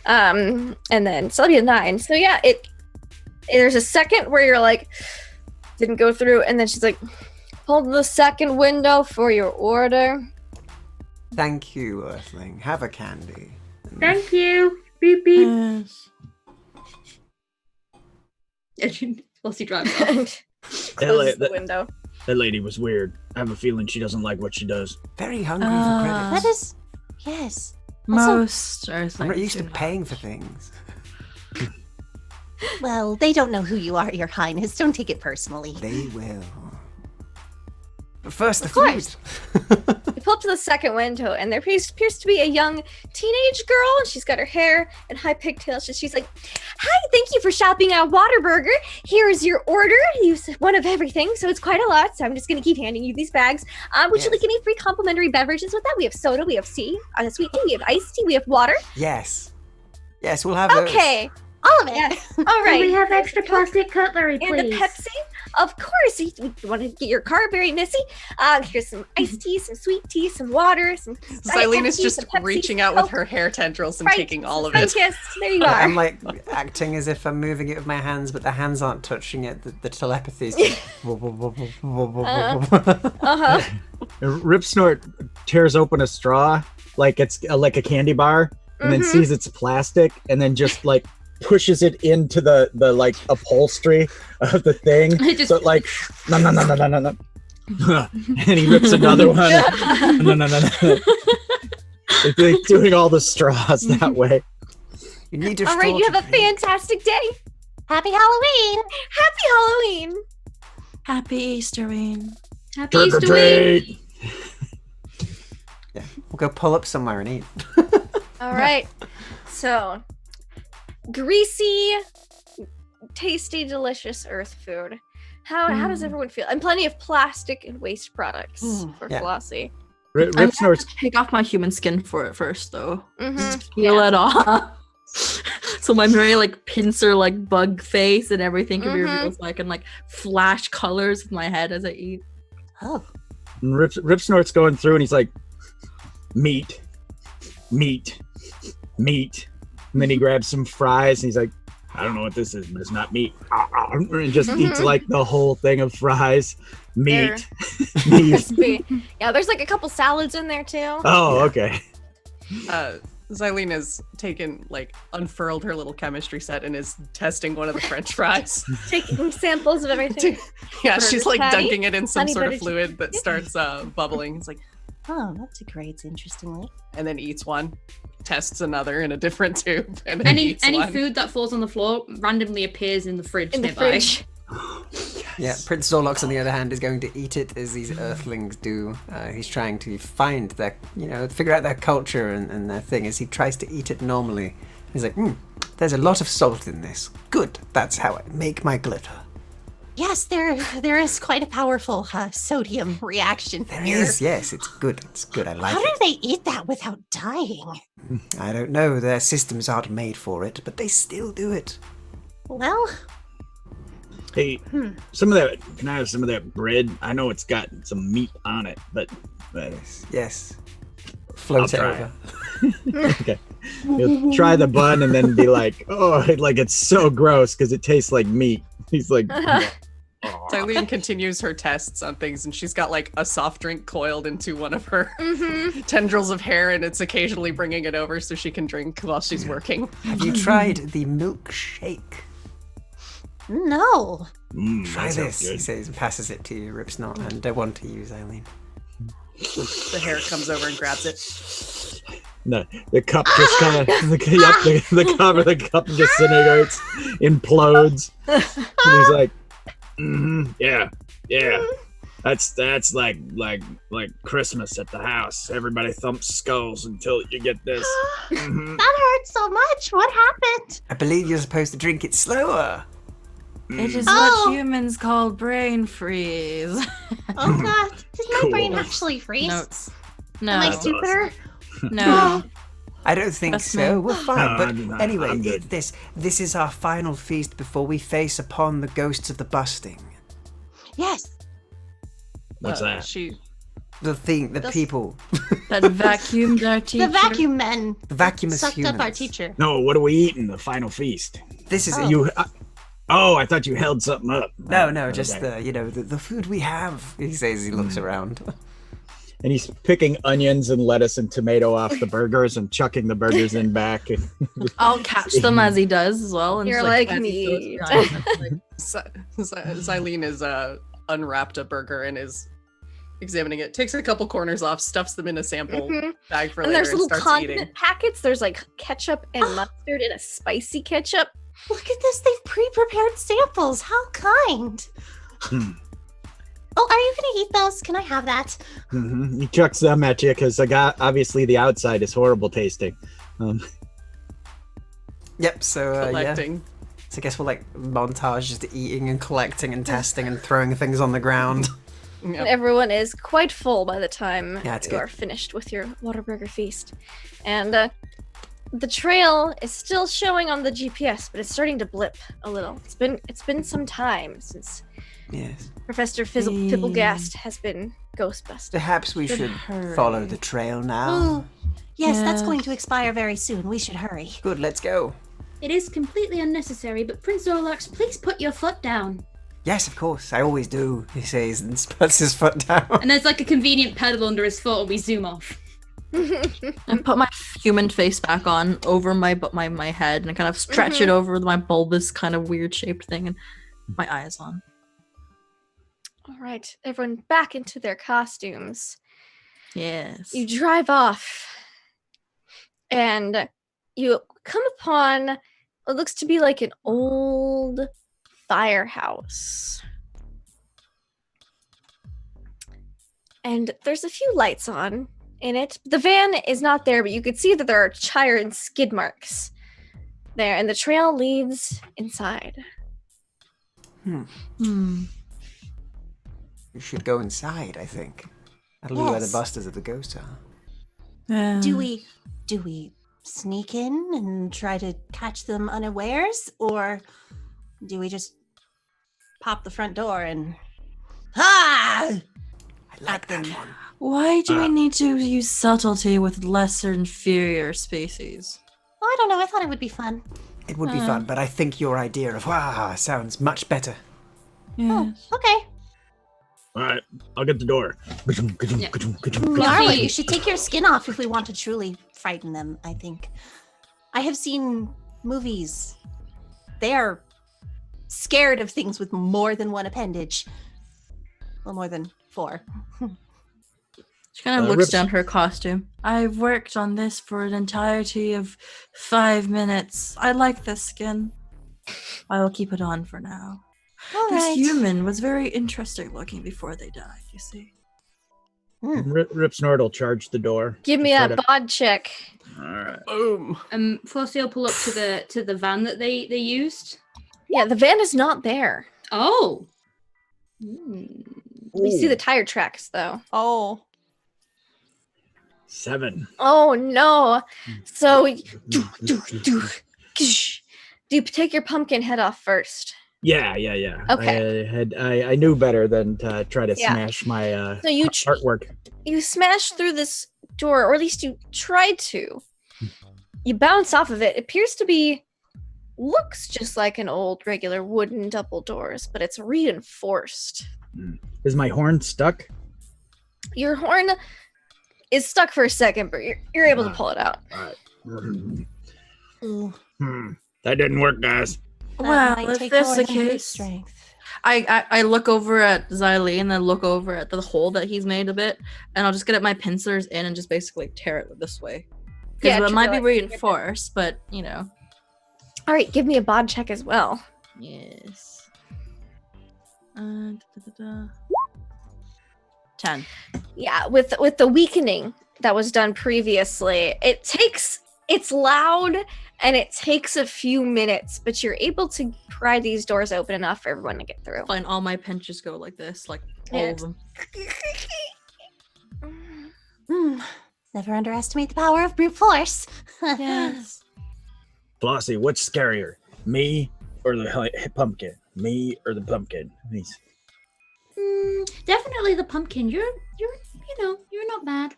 And then so that'll be a 9. So yeah, there's a second where you're like, didn't go through, and then she's like, hold the second window for your order. Thank you, Earthling. Have a candy. Thank you. Beep beep. Yes. And Flossie drives off. Closes the window. That lady was weird. I have a feeling she doesn't like what she does. Very hungry for credit. That is, yes. Most I'm Earthlings not used to do. paying for things. Well, they don't know who you are, Your Highness. Don't take it personally. They will. But first, the Of course. food. You pull up to the second window, and there appears to be a young teenage girl. And she's got her hair and high pigtails. She's like, "Hi, thank you for shopping at Whataburger. Here's your order. Use one of everything, so it's quite a lot. So I'm just gonna keep handing you these bags. Would you Yes. like any free complimentary beverages with that? We have soda, we have tea, sweet tea, we have iced tea, we have water. Yes. Yes, we'll have those. Okay, All of it. yes, all right. We have extra plastic cutlery, And the please. Pepsi, of course. You want to get your car very messy? Here's some iced tea, some sweet tea, some water, some. Diet Xylene is Pepsi, just some Pepsi, reaching some out with Coke. her hair tendrils and Right. taking all of it. Focus. There you Yeah, are. I'm like acting as if I'm moving it with my hands, but the hands aren't touching it. The telepathy is just. Uh-huh. Rip Snort tears open a straw like it's like a candy bar, and then Mhm. sees it's plastic, and then just pushes it into the upholstery of the thing. It just- So no. And he rips another one. No. It's like doing all the straws that way. You need to. All right, you have a fantastic day. Happy Halloween. Happy Halloween. Happy Easterween. Happy Trick or Easter week. treat. Yeah, we'll go pull up somewhere and eat. All right. So, greasy, tasty, delicious Earth food. How does everyone feel? And plenty of plastic and waste products for Yeah. Flossie. Rip I'm Snort's gonna take off my human skin for it first, though. Mm-hmm. Peel it off. So my very pincer bug face and everything can be Mhm. revealed, so I can flash colors with my head as I eat. Oh. And Rip Snort's going through, and he's like, meat. And then he grabs some fries, and he's like, I don't know what this is, but it's not meat. And just eats the whole thing of fries. Meat. Meat. Crispy. Yeah, there's a couple salads in there too. Oh, okay. Xylene has unfurled her little chemistry set and is testing one of the French fries. Taking samples of everything. Yeah, Burger she's patty, dunking it in some honey sort of butter fluid that starts bubbling. It's like, Oh, that degrades interestingly. and then eats one, tests another in a different tube, and then Any eats one. food that falls on the floor randomly appears in the fridge In the nearby. fridge. Yeah, Prince Zorlox, on the other hand, is going to eat it as these Earthlings do. He's trying to find their, figure out their culture and their thing as he tries to eat it normally. He's like, there's a lot of salt in this. Good, that's how I make my glitter. Yes, there is quite a powerful sodium reaction There here. is, yes, it's good. I like How do it. they eat that without dying? I don't know, their systems aren't made for it, but they still do it. Well, Hey, some of that. Can I have some of that bread? I know it's got some meat on it, but Yes. Float it try over. okay. He'll try the bun and then be like, "Oh, it's so gross because it tastes like meat." He's like, Xylene continues her tests on things, and she's got a soft drink coiled into one of her Mm-hmm. tendrils of hair, and it's occasionally bringing it over so she can drink while she's working. Have you tried the milkshake? no. Try that sounds this, he good. says, and passes it to you, Ripsnot, and I want to use Eileen. The hair comes over and grabs it. The cup just kind of the cup disintegrates, implodes. And he's like, yeah. That's like Christmas at the house. Everybody thumps skulls until you get this. That hurts so much. What happened? I believe you're supposed to drink it slower. It is Oh. what humans call brain freeze. Oh God! Did my Cool. brain actually freeze? Notes. Am I No. stupider? No. I don't think That's so. me. We're fine. No, But anyway, I'm good. this is our final feast before we face upon the ghosts of the busting. Yes. What's that? The Those- people. That vacuumed our teacher. The vacuum men The vacuumous sucked humans. up our teacher. No, what are we eating? The final feast. This is Oh. You. I thought you held something up. No, just Okay. the food we have. He says he looks around. And he's picking onions and lettuce and tomato off the burgers and chucking the burgers in back. I'll catch them as he does as well. And You're just, like as he throws me. it around. Xylene is unwrapped a burger and is examining it. Takes a couple corners off, stuffs them in a sample Mhm. bag for And later, there's and little starts condiment eating. packets. There's like ketchup and mustard and a spicy ketchup. Look at this. They've pre-prepared samples. How kind. Hmm. Oh, are you gonna eat those? Can I have that? He chucks them at you because obviously the outside is horrible tasting. Yep. So yeah. Collecting. So I guess we'll montage just eating and collecting and testing and throwing things on the ground. And Yep. everyone is quite full by the time Yeah, it's you good. are finished with your Whataburger feast. And the trail is still showing on the GPS, but it's starting to blip a little. It's been some time since Yes. Professor Fibblegast has been ghostbusted. Perhaps we should follow the trail now. Oh, yes, that's Yeah. going to expire very soon. We should hurry. Good. Let's go. It is completely unnecessary, but Prince Zorlox, please put your foot down. Yes, of course. I always do. He says and puts his foot down. And there's like a convenient pedal under his foot, and we zoom off. And put my human face back on over my head and kind of stretch it over my bulbous kind of weird shaped thing and my eyes on. All right, everyone back into their costumes. Yes. You drive off, and you come upon what looks to be like an old firehouse. And there's a few lights on in it. The van is not there, but you could see that there are tire and skid marks there, and the trail leads inside. Hmm. We should go inside, I think. That'll be where the Yes. busters of the ghosts are. Yeah. Do we sneak in and try to catch them unawares, or do we just pop the front door and I like that them. one. Why do we need to use subtlety with lesser inferior species? Oh, I don't know. I thought it would be fun. It would be fun, but I think your idea of sounds much better. Yeah. Okay. All right, I'll get the door. Marla, you should take your skin off if we want to truly frighten them, I think. I have seen movies. They are scared of things with more than one appendage. Well, more than 4. She kind of looks Rips- down her costume. I've worked on this for an entirety of 5 minutes. I like this skin. I will keep it on for now. All This right. human was very interesting looking before they died, you see. Rip Snort will charge the door. Give me Try that to- bod check. All right. Boom. Flossie will pull up to the van that they used. Yeah, the van is not there. Oh. We see the tire tracks, though. Oh. 7. Oh no! So, do you take your pumpkin head off first? Yeah. Okay. I knew better than to try to Yeah. smash my So you artwork. you smash through this door, or at least you tried to. You bounce off of it. It appears to be looks just like an old regular wooden double doors, but it's reinforced. Is my horn stuck? Your horn is stuck for a second, but you're able to pull it out. Ooh, That didn't work, guys. that Well, might if take that's more the than brute case, strength. I look over at Xylene and then look over at the hole that he's made a bit, and I'll just get at my pincers in and just basically tear it this way. Because it to might be realize- reinforced, but you know. All right, give me a bod check as well. Yes. 10. Yeah, with the weakening that was done previously, it's loud and it takes a few minutes, but you're able to pry these doors open enough for everyone to get through. Fine, all my pinches go like this, like all of them. Never underestimate the power of brute force. Yes. Flossie, what's scarier, me or the pumpkin? Me or the pumpkin? Please. Definitely the pumpkin. You're not bad.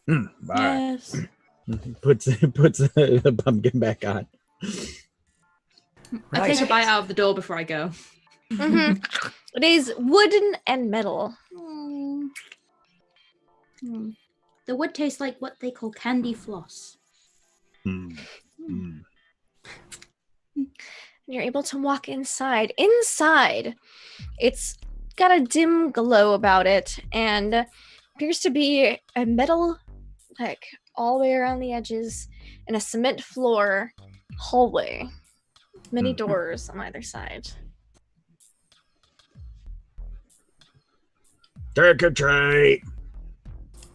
All right. Yes. Puts the pumpkin back on. I take a bite out of the door before I go. Mhm. It is wooden and metal. The wood tastes like what they call candy floss. You're able to walk inside. Inside, it's got a dim glow about it and appears to be a metal, like, all the way around the edges and a cement floor hallway. Many doors on either side. Trick or treat.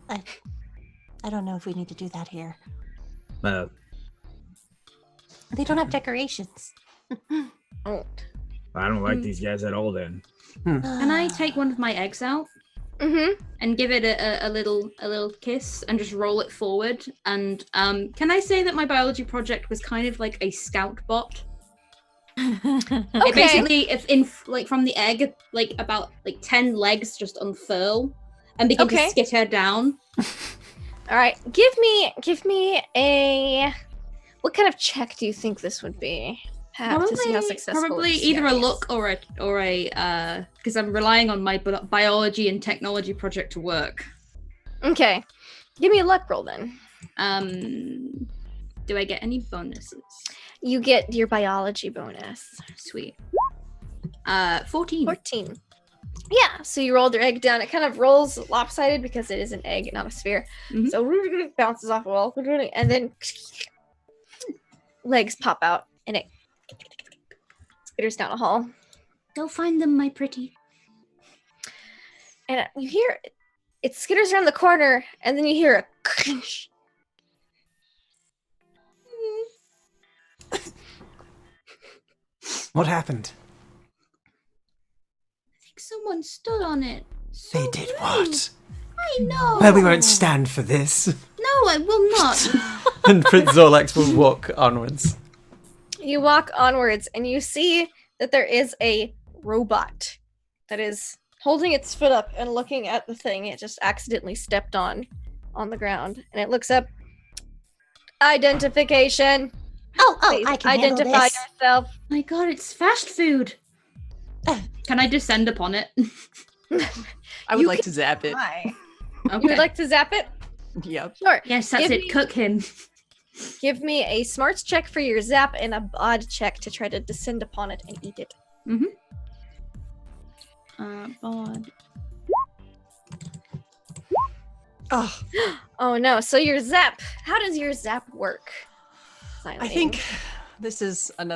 I don't know if we need to do that here. Uh, They don't have decorations. Oh. I don't like these guys at all. Then. Can I take one of my eggs out Mm-hmm. and give it a little kiss and just roll it forward? And can I say that my biology project was kind of like a scout bot? It basically, if in like from the egg, like about like 10 legs just unfurl and begin to skitter down. All right. Give me a. What kind of check do you think this would be? To see how successful. Probably this either a is. look or a because I'm relying on my biology and technology project to work. Okay. Give me a luck roll then. Do I get any bonuses? You get your biology bonus. Sweet. 14. 14. Yeah, so you rolled your egg down. It kind of rolls lopsided because it is an egg, not a sphere. Mhm. So bounces off a wall, and then legs pop out, and it skitters down a hall. Go find them, my pretty. And you hear it skitters around the corner, and then you hear a crunch. What happened? I think someone stood on it. So They did rude. what? I know. Well, we won't stand for this. No, I will not. And Prince Zorlox will walk onwards. You walk onwards, and you see that there is a robot that is holding its foot up and looking at the thing it just accidentally stepped on the ground. And it looks up. Identification. Oh, Please I can identify handle this. yourself. My God, it's fast food. Can I descend upon it? I would You like to zap it. Hi. Okay. You would like to zap it? Yep. Sure. Yes, that's Give it. me- Cook him. Give me a smarts check for your zap and a bod check to try to descend upon it and eat it. Bod. Oh, Oh no, so your zap. How does your zap work? I think this is one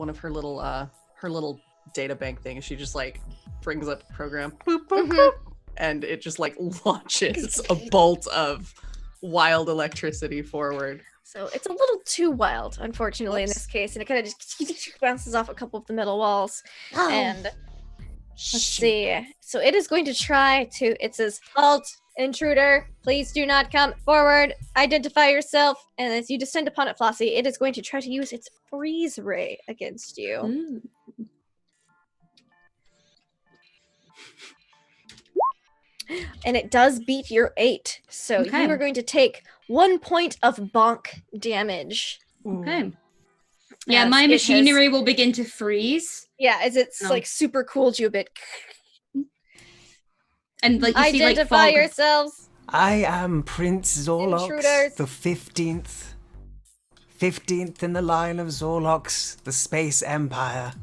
of her little data bank things. She just like brings up a program, boop, boop, boop, and it just like launches a bolt of wild electricity forward. So it's a little too wild, unfortunately, in this case, and it kind of just bounces off a couple of the metal walls. Oh, And let's see. So it is going to try to. It says, "Halt, intruder! Please do not come forward. Identify yourself." And as you descend upon it, Flossie, it is going to try to use its freeze ray against you. Ooh. And it does beat your 8. So Okay. you are going to take 1 point of bonk damage. Okay. Yeah, As my it has- machinery will begin to freeze. Yeah, as it's Oh. like super cooled you a bit. And like you see like Identify fog. yourselves. I am Prince Zorlox, Intruders. the 15th. 15th in the line of Zorlox, the Space Empire.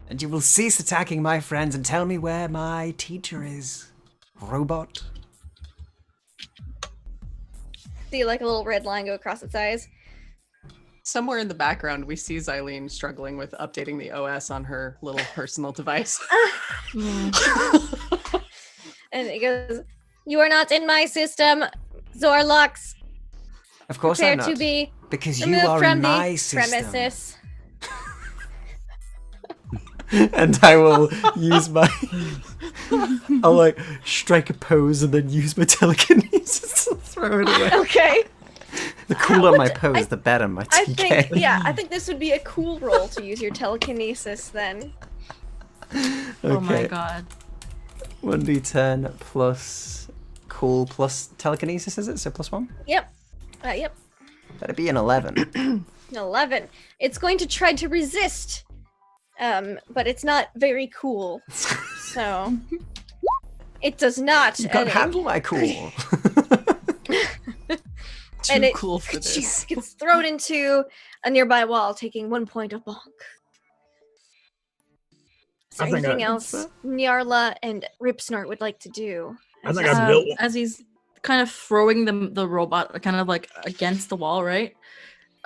And you will cease attacking my friends and tell me where my teacher is. Robot. see like a little red line go across its eyes. Somewhere in the background, we see Xylene struggling with updating the OS on her little personal device. And it goes, "You are not in my system, Zorlox. Of course Prepare I'm not. to be Because you removed are from in my the system. premises." And I will use my... I'll like strike a pose and then use my telekinesis to throw it away. Okay. The cooler my pose, the better my I TK. think, I think this would be a cool role to use your telekinesis then. Oh my Okay. god. 1d10 plus cool plus telekinesis, is it? So +1? Yep. Yep. That'd be an 11. An 11. It's going to try to resist, but it's not very cool. So it does not. You can't and handle my cool. Too and it cool for this. gets thrown into a nearby wall, taking 1 point of bonk. Is there I think anything I- else Nyarla and Ripsnort would like to do? I think I built one. As he's kind of throwing the robot kind of like against the wall, right?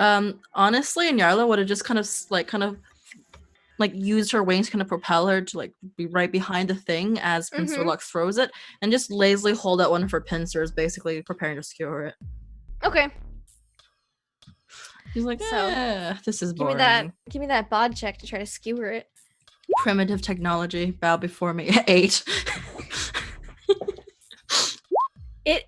Honestly, Nyarla would have just kind of used her wings to kind of propel her to like be right behind the thing as Prince Zorlox throws it, and just lazily hold out one of her pincers, basically preparing to skewer it. Okay, He's like, So, this is give me boring. that bod check to try to skewer it. Primitive technology, bow before me. 8. It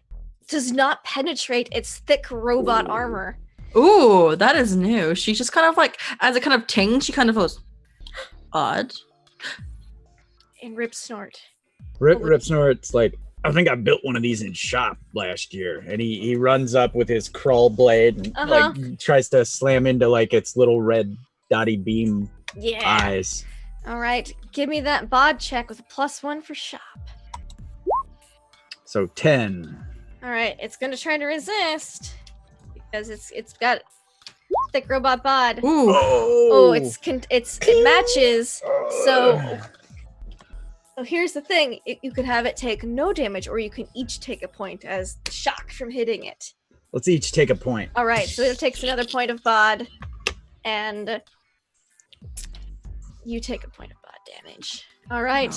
does not penetrate its thick robot armor. Ooh, that is new. She just kind of like, as it kind of tings, she kind of goes, odd. And Ripsnort. Rip Snort's like, I think I built one of these in shop last year. And he runs up with his crawl blade and like tries to slam into like its little red dotty beam Yeah. eyes. All right, give me that bod check with a +1 for shop. So 10. All right, it's gonna try to resist because it's got thick robot bod. Ooh. Oh, it matches. So here's the thing: you could have it take no damage, or you can each take a point as shock from hitting it. Let's each take a point. All right, so it takes another point of bod, and you take a point of bod damage. All right,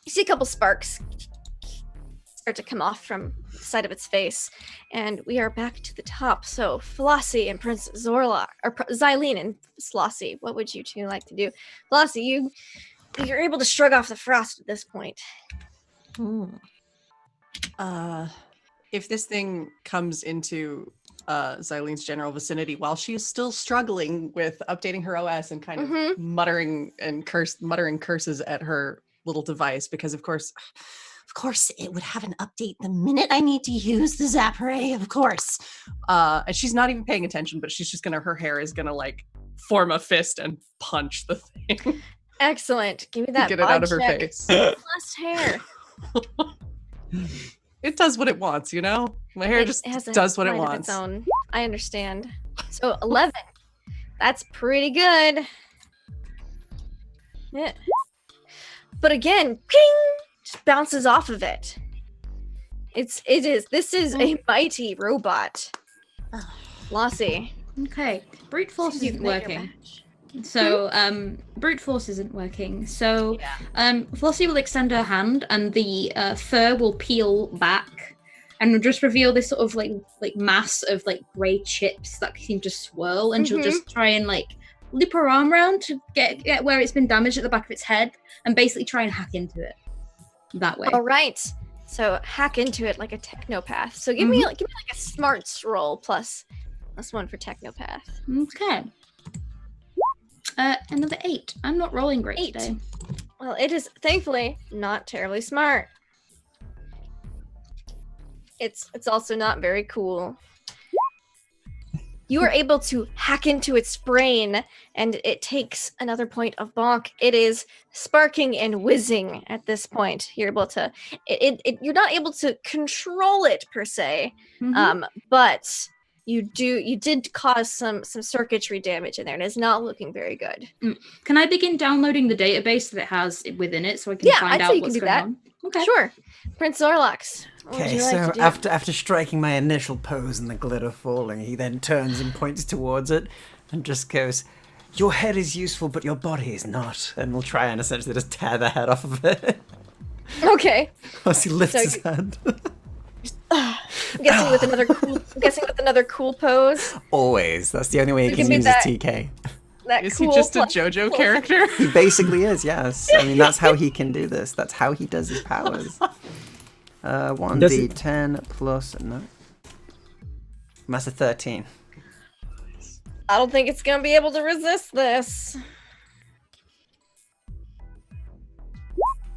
you see a couple sparks start to come off from the side of its face, and we are back to the top. So Flossie and Prince Zorlox, or Xylene and Flossie, what would you two like to do? Flossie, you're able to shrug off the frost at this point. If this thing comes into Xylene's general vicinity while she is still struggling with updating her OS and kind of muttering curses at her little device, because of course it would have an update the minute I need to use the zap ray, of course. and she's not even paying attention, but she's just her hair is gonna like form a fist and punch the thing. Excellent. Give me that Get it out of her check. face. Plus hair. It does what it wants, you know? My hair just has a does what it mind of wants. its own. I understand. So 11. That's pretty good. Yeah. But again, ping, just bounces off of it. This is a mighty robot. Lossie. Okay, brute force You've isn't met your working. match. So brute force isn't working. So Flossie will extend her hand, and the fur will peel back, and will just reveal this sort of like mass of like grey chips that seem to swirl, and she'll just try and like loop her arm around to get where it's been damaged at the back of its head, and basically try and hack into it that way. All right. So hack into it like a technopath. So give me like a smarts roll plus +1 for technopath. Okay. Another 8. I'm not rolling great 8. today. Well, it is thankfully not terribly smart. It's also not very cool. You are able to hack into its brain, and it takes another point of bonk. It is sparking and whizzing at this point. You're able to, you're not able to control it per se, but you did cause some circuitry damage in there, and it's not looking very good. Can I begin downloading the database that it has within it so I can find I'd say out you what's can do going that. on? Okay. Sure. Prince Zorlox, what would Okay, you like so to do? after striking my initial pose and the glitter falling, he then turns and points towards it and just goes, "Your head is useful, but your body is not." And we'll try and essentially just tear the head off of it. Okay. As he lifts So his hand. I'm guessing with another cool pose. Always. That's the only way he You can can use do his that. TK. That Is cool he just a plus- JoJo character? He basically is, yes. I mean, that's how he can do this. That's how he does his powers. 1d10 plus... No. That's a 13. I don't think it's gonna be able to resist this.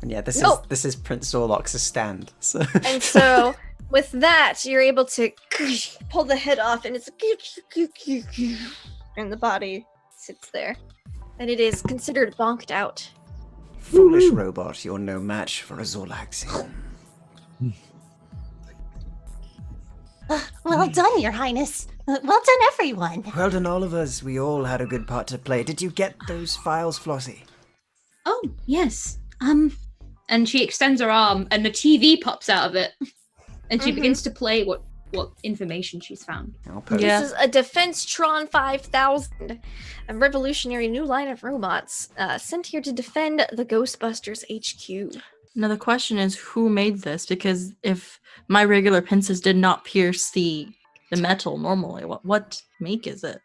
And yeah, this Nope. is Prince Zorlox's stand. So And so with that, you're able to pull the head off, and it's and the body sits there, and it is considered bonked out. foolish robot, you're no match for a Zorlaxian. Well done, Your Highness. Well done, everyone. Well done, all of us. We all had a good part to play. Did you get those files, Flossie? Oh, yes. And she extends her arm and the TV pops out of it. And she begins to play what information she's found. I'll post. Yeah. This is a Defense-Tron 5000, a revolutionary new line of robots sent here to defend the Ghostbusters HQ. Now the question is, who made this? Because if my regular pincers did not pierce the metal normally, what make is it?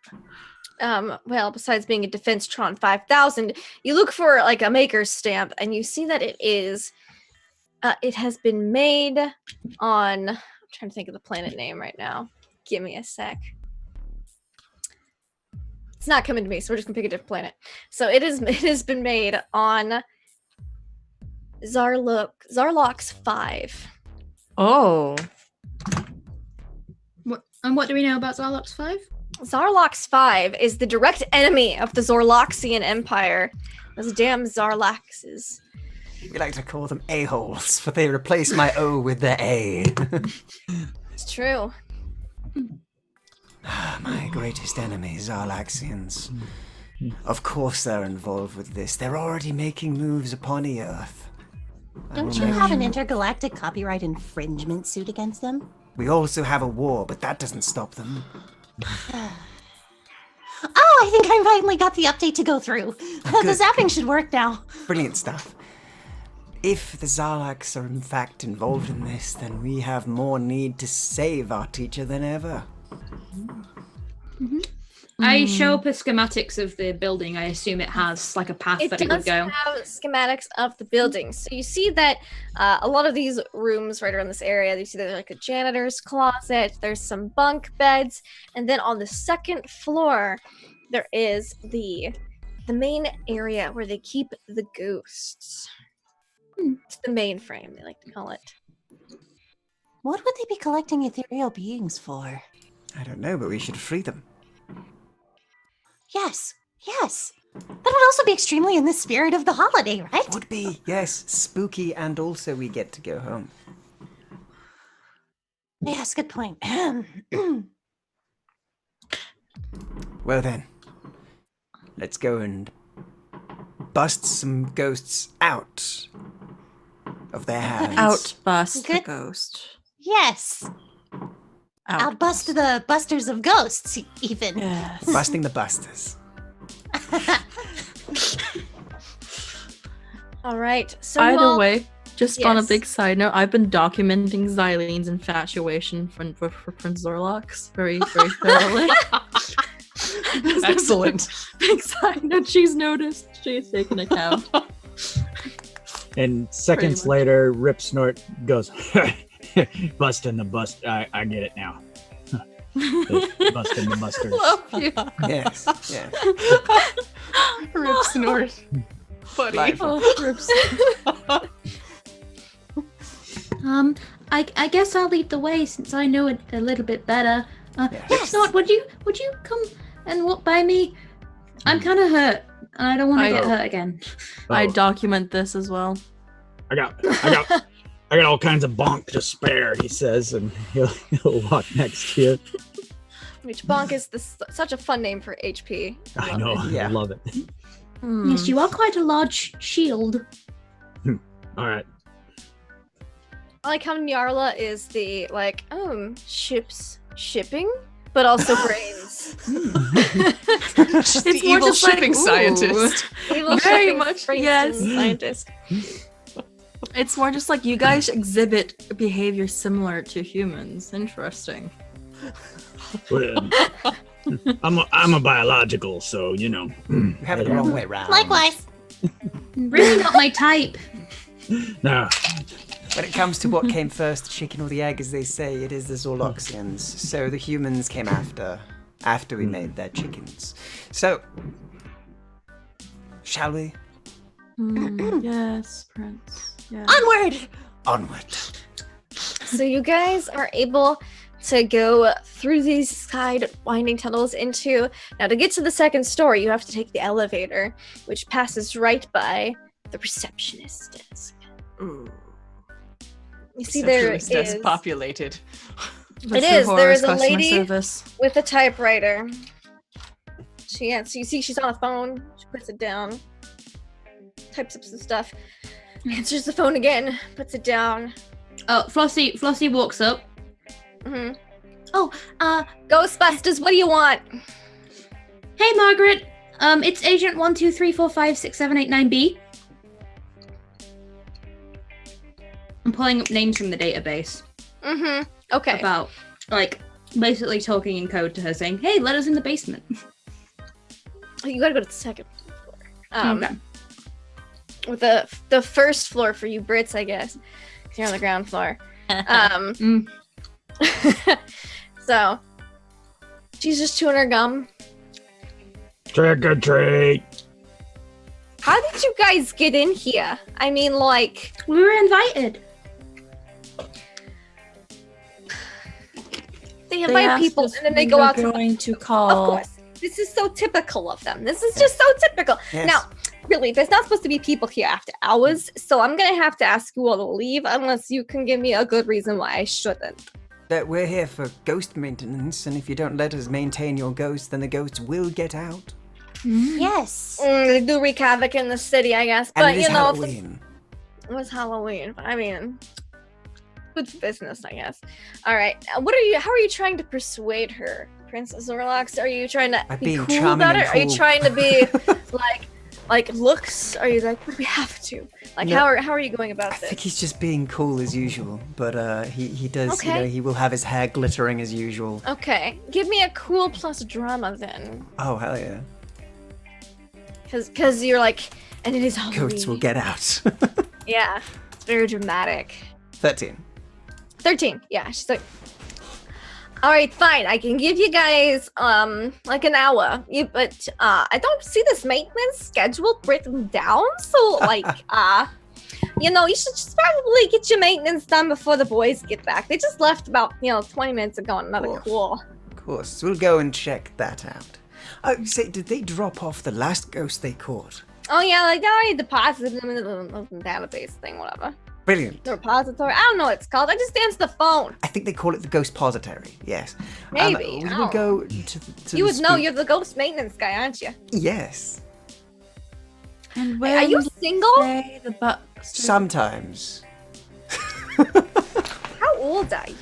Well, besides being a Defense-Tron 5000, you look for like a maker's stamp, and you see that it is. It has been made on. I'm trying to think of the planet name right now. Give me a sec. It's not coming to me, so we're just gonna pick a different planet. So it has been made on Zorlox 5. Oh, What do we know about Zorlox 5? Zorlox 5 is the direct enemy of the Zorloxian Empire. Those damn Zorloxes. We like to call them a-holes, but they replace my O with the A. It's true. My greatest enemies, Zarlaxians. Of course they're involved with this. They're already making moves upon the Earth. Don't you have an intergalactic copyright infringement suit against them? We also have a war, but that doesn't stop them. Oh, I think I finally got the update to go through. The zapping should work now. Brilliant stuff. If the Zarlax are in fact involved in this, then we have more need to save our teacher than ever. I show up a schematics of the building. I assume it has like a path It that it would does go. have schematics of the building. So you see that a lot of these rooms right around this area, you see there's like a janitor's closet, there's some bunk beds, and then on the second floor, there is the main area where they keep the ghosts. It's the mainframe, they like to call it. What would they be collecting ethereal beings for? I don't know, but we should free them. Yes. That would also be extremely in the spirit of the holiday, right? Would be, yes, spooky, and also we get to go home. Yes, good point. Well then, let's go and bust some ghosts out of their hands. outbust the Good. ghost. Yes. I'll bust the busters of ghosts, even. Yes. Busting the busters. All right. So Either while- way, just on a Yes. big side note, I've been documenting Xylene's infatuation for Prince Zorlox very, very thoroughly. Excellent. Big side note, she's noticed. She's taken account. And seconds much. later, Rip Snort goes, busting the bust. I get it now. Busting the busters. Love you. Yes, yeah. Rip Snort. Buddy. Like- Oh, Rips. I guess I'll lead the way since I know it a little bit better. Yes. Snort, would you come and walk by me? I'm kind of hurt, and I don't want to get hurt again. I Oh, document this as well. I got all kinds of bonk to spare, he says, and he'll walk next to you. Which bonk is such a fun name for HP. I know. Yeah. I love it. Yes, you are quite a large shield. All right. I like how Nyarla is the shipping, but also brains. Just the evil shipping scientist. Evil Very shipping much, brains yes. scientist. It's more just like you guys exhibit behavior similar to humans. Interesting. Well, I'm a biological, so you know. You have it the wrong way round. Likewise. Really not my type. Nah. When it comes to what came first, the chicken or the egg, as they say, it is the Zorloxians. So the humans came after we made their chickens. So, shall we? Yes, Prince. Yeah. Onward. Onward. So you guys are able to go through these side winding tunnels into. Now, to get to the second story, you have to take the elevator, which passes right by the receptionist desk. You see, there is. Receptionist desk populated. It is. There is a Customer lady service. with a typewriter. So you see she's on a phone. She puts it down, types up some stuff, answers the phone again, puts it down. Oh, Flossie walks up. Mm-hmm. Oh, Ghostbusters, what do you want? hey Margaret. It's Agent 123456789B. I'm pulling up names from the database. Mm-hmm. Okay. About basically talking in code to her, saying, "Hey, let us in the basement." You gotta go to the second floor. Okay. With the first floor for you Brits, I guess. 'Cause you're on the ground floor. So she's just chewing her gum. Trick or treat. How did you guys get in here? I mean, like, We were invited. they invite asked people us and then they when go we're out to. going to Of call. course, this is so typical of them. This is just so typical. Yes. Now, really, there's not supposed to be people here after hours, so I'm gonna have to ask you all to leave unless you can give me a good reason why I shouldn't. That we're here for ghost maintenance, and if you don't let us maintain your ghost, then the ghosts will get out. Yes. They do wreak havoc in the city, I guess. And But it is you know, Halloween. it was Halloween. But I mean, good for business, I guess. All right, how are you trying to persuade her, Princess Zorlox? Are you trying to By be being cool charming about and it? Are you cool. trying to be like looks? Are you like, we have to? Like, No. how are you going I about think this? he's just being cool as usual, but he does, Okay. he will have his hair glittering as usual. Okay, give me a cool plus drama then, Oh, hell yeah. because you're like, and it is Halloween. Ghosts will get out. Yeah, it's very dramatic. 13. 13. Yeah, she's like, all right, fine. I can give you guys like an hour. But I don't see this maintenance schedule written down. So like you should just probably get your maintenance done before the boys get back. They just left about 20 minutes ago on another Cool. call. Of course, we'll go and check that out. Oh, say, did they drop off the last ghost they caught? Oh yeah, like they already deposited them in the database thing, whatever. Brilliant. The repository. I don't know what it's called. I just answered the phone. I think they call it the ghost pository. Yes. Maybe, We I will don't go to You the would know. You're the ghost maintenance guy, aren't you? Yes. And Are you when single? say the bucks? Sometimes. How old are you?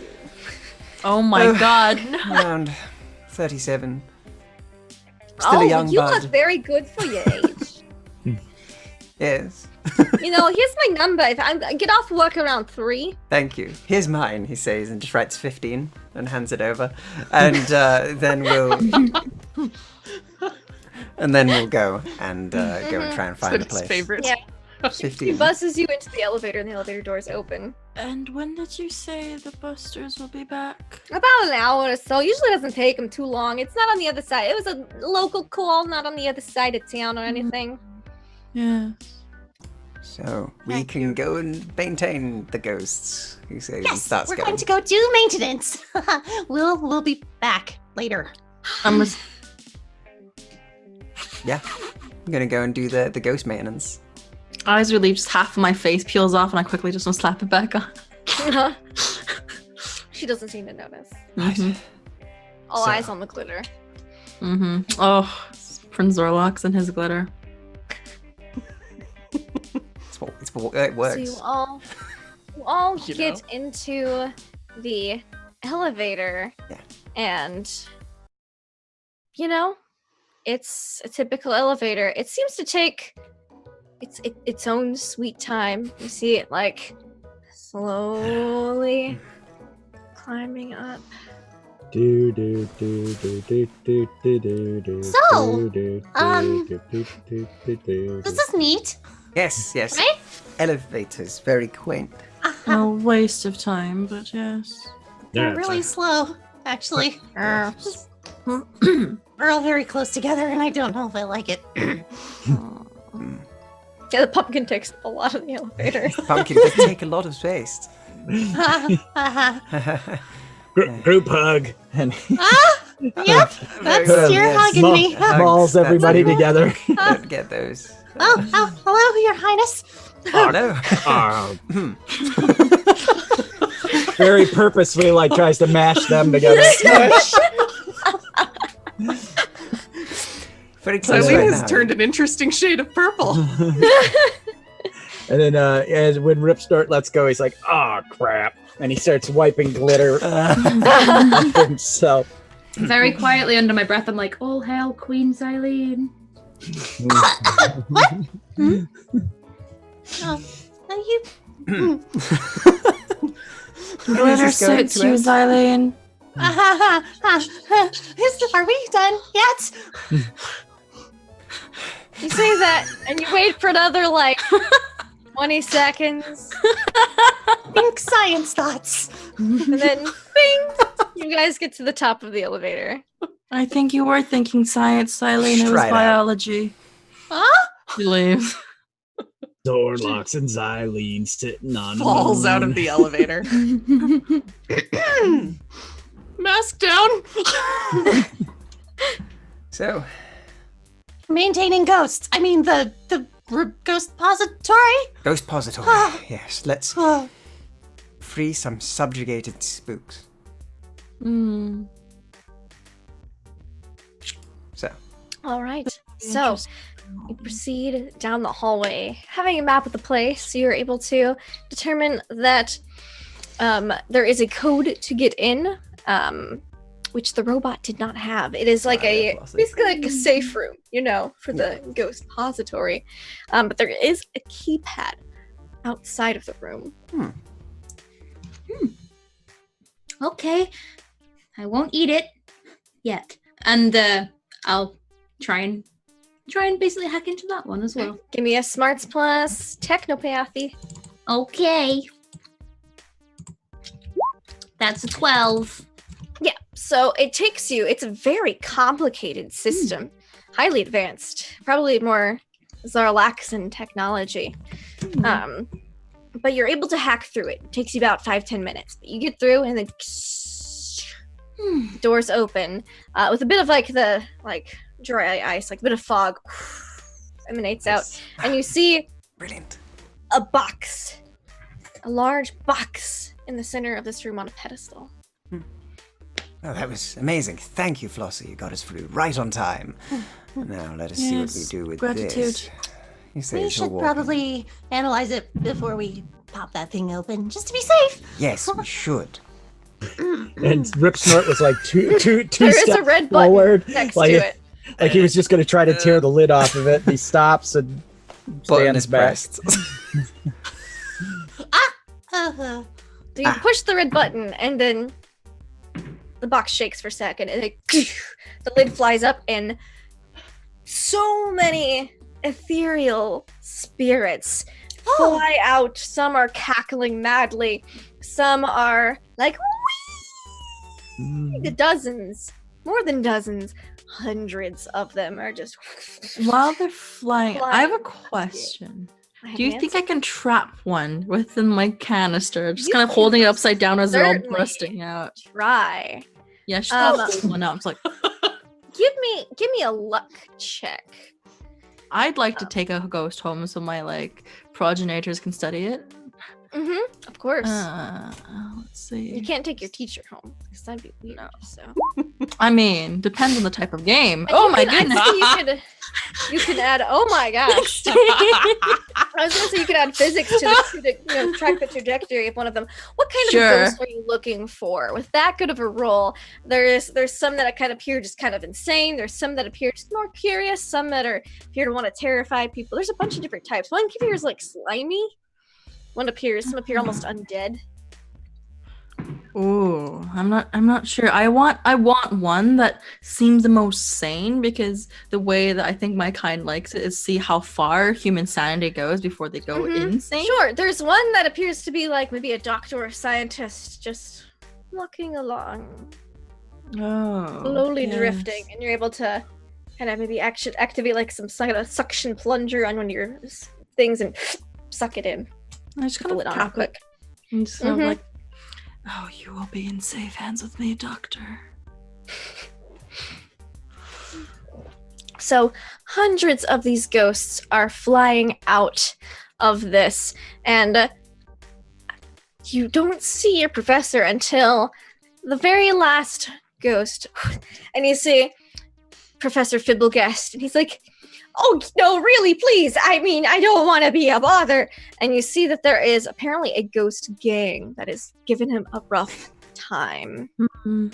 Oh my god. Around 37. Still a young you bud. look very good for your age. Yes. Here's my number. If I get off work around 3. Thank you. Here's mine, he says, and just writes 15 and hands it over. And then we'll go and try and find a His place. favorite. Yeah. He 15. buzzes you into the elevator, and the elevator doors open. And when did you say the busters will be back? About an hour or so. Usually doesn't take them too long. It's not on the other side. It was a local call, not on the other side of town or anything. Yeah. So we Thank can go and maintain the ghosts, he says. and Yes, starts we're going. going to go do maintenance. We'll be back later. I'm Yeah. I'm gonna go and do the ghost maintenance. eyes relieved, just half of my face peels off, and I quickly just want to slap it back on. She doesn't seem to notice. Right. Mhm. All So- eyes on the glitter. Mm-hmm. Oh, Prince Zorlox and his glitter. It works. So you all You get know? into the elevator. Yeah. And it's a typical elevator. It seems to take its own sweet time. You see it like slowly climbing up. Do, do, do, do, do, do, do, do, do, So, do, do, um, do, do, do, do, This do. is neat. Yes, yes. Right? Elevators, very quaint. A waste of time, but yes. Yeah, They're really slow, actually. Yes. We're all very close together, and I don't know if I like it. Yeah, the pumpkin takes up a lot of the elevator. Pumpkin does take a lot of space. Group hug. And Yep, that's Very you're good. hugging Small- me. malls That's everybody good. together. Don't get those. Hello, Your Highness. Oh no. Very purposefully, like tries to mash them together. Very close Eileen right has now. turned an interesting shade of purple. And then as when Ripstart lets go, he's like, "Oh crap!" And he starts wiping glitter on himself. Very quietly under my breath, I'm like, all hail Queen Eileen. You Glitter this going suits to you, end? Xylene. Are we done yet? You say that, and you wait for another 20 seconds, Think science thoughts. and then bing! You guys get to the top of the elevator. I think you were thinking science, Xylene. It was Try it out. biology. Huh? She leaves. Zorlox and Xylene sitting on the Falls out of moon. the elevator. Mask down. So, Maintaining ghosts. I mean, the ghost pository. ghost pository. Yes, let's Oh, free some subjugated spooks. Mm. So, All right. So you proceed down the hallway. Having a map of the place, you're able to determine that there is a code to get in, which the robot did not have. It is like basically like a safe room, for the ghost pository. But there is a keypad outside of the room. Okay, I won't eat it yet. And I'll try and basically hack into that one as well. Give me a smarts plus technopathy. Okay. That's a 12. Yeah, so it takes you, it's a very complicated system, highly advanced, probably more Zorloxian technology. But you're able to hack through it. It takes you about 5-10 minutes. But you get through and then doors open with a bit of the dry ice, like a bit of fog emanates out. And you see brilliant. a box, a large box in the center of this room on a pedestal. Oh, that was amazing. Thank you, Flossie. You got us through right on time. Now let us see what we Yes, do with gratitude. this. You say we it's all should walking. probably analyze it before we pop that thing open, just to be safe. Yes, we should. And Rip Snort was like two There is steps a red forward, button next like, to it. like he was just going to try to tear the lid off of it. He stops and Button stands is back. pressed. Uh-huh. So you push the red button, and then the box shakes for a second, and the lid flies up, and so many ethereal spirits fly out. Some are cackling madly. Some are like dozens, more than dozens, hundreds of them are just. While they're flying, I have a Flying. question. I have Do you an think answer. I can trap one within my canister? Just You kind of can holding it upside down as they're all certainly bursting out. Try. Yeah, she's Um, not holding one out. I'm just like, Give me a luck check. I'd like to take a ghost home so my progenitors can study it. Mm-hmm. Of course. Let's see. You can't take your teacher home because that'd be weird. No. So. I mean, depends on the type of game. And Oh you my can- goodness. I'd say you can add. Oh my gosh! I was gonna say you could add physics to the track the trajectory of one of them. What kind Sure. of ghost are you looking for? With that good of a roll, there's some that kind of appear just kind of insane. There's some that appear just more curious. Some that appear to want to terrify people. There's a bunch of different types. One appears like slimy. Some appear almost undead. Ooh, I'm not sure. I want one that seems the most sane, because the way that I think my kind likes it is see how far human sanity goes before they go insane. Sure, there's one that appears to be like maybe a doctor or a scientist just walking along, Oh. slowly yes. drifting, and you're able to kind of maybe activate like some kind of suction plunger on one of your things and suck it in. I just kind Pull of it on cap quick. it and just kind of Mhm. like, oh, you will be in safe hands with me, doctor. So hundreds of these ghosts are flying out of this, and you don't see your professor until the very last ghost. And you see Professor Fibbleguest, and he's like, "Oh, no, really, please. I mean, I don't want to be a bother." And you see that there is apparently a ghost gang that is giving him a rough time. Mm-hmm.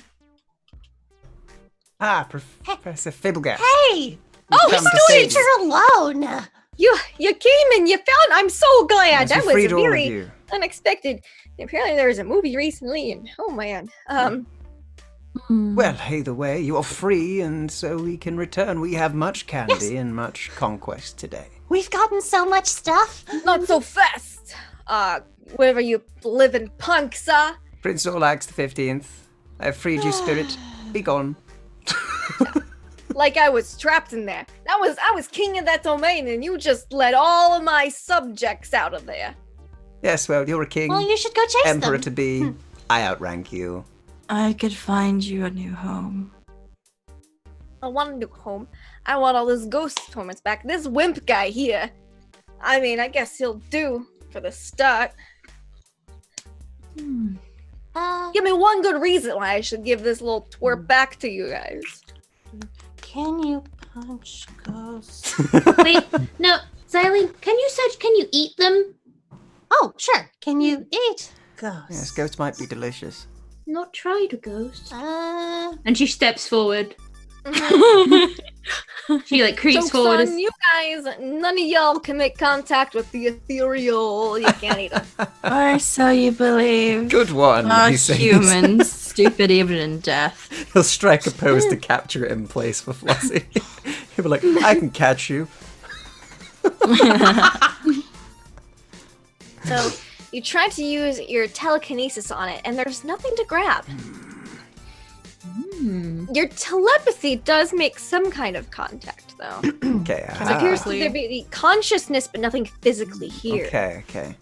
Ah, Professor Fibbleguest. Hey, Oh, Come he's to save teacher alone. You came and you found. I'm so glad. Yes, That we was freed all of very you. unexpected. Apparently, there was a movie recently, and oh man, Well, either way, you're free, and so we can return. We have much candy and much conquest today. We've gotten so much stuff. not so fast. Wherever you live in punks, Prince Zorlox the 15th, I have freed you, spirit. Be gone. like I was trapped in there. I was king of that domain, and you just let all of my subjects out of there. Yes, well, you're a king, Well, you should go chase emperor them. to be. I outrank you. I could find you a new home. I want a new home. I want all this ghost torments back. This wimp guy here. I mean, I guess he'll do for the start. Give me one good reason why I should give this little twerp back to you guys. Can you punch ghosts? Wait, no, Xylene, can you eat them? Oh, sure. Can you eat ghosts? Yes, ghosts might be delicious. Not tried a ghost. Uh, And she steps forward. Mhm. She like creeps Joke's forward. on you guys. None of y'all can make contact with the ethereal. You can't eat them. Or so you believe. Good one, he says. Humans, stupid even in death. He'll strike a pose to capture it in place for Flossie. He'll be like, I can catch you. So you try to use your telekinesis on it, and there's nothing to grab. Your telepathy does make some kind of contact, though. Okay. It appears to there be the consciousness, but nothing physically here. Okay.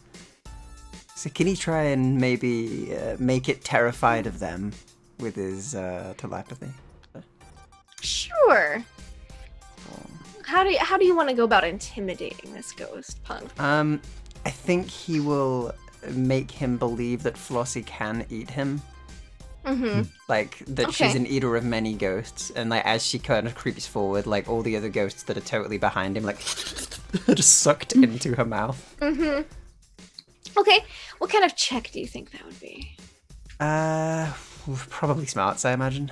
So can he try and maybe make it terrified of them with his telepathy? Sure. How do you want to go about intimidating this ghost, Punk? I think he will make him believe that Flossie can eat him. Mm-hmm. Like, that she's Okay. an eater of many ghosts, and like as she kind of creeps forward, like all the other ghosts that are totally behind him, like are just sucked into her mouth. Mm-hmm. Okay. What kind of check do you think that would be? Probably smarts, I imagine.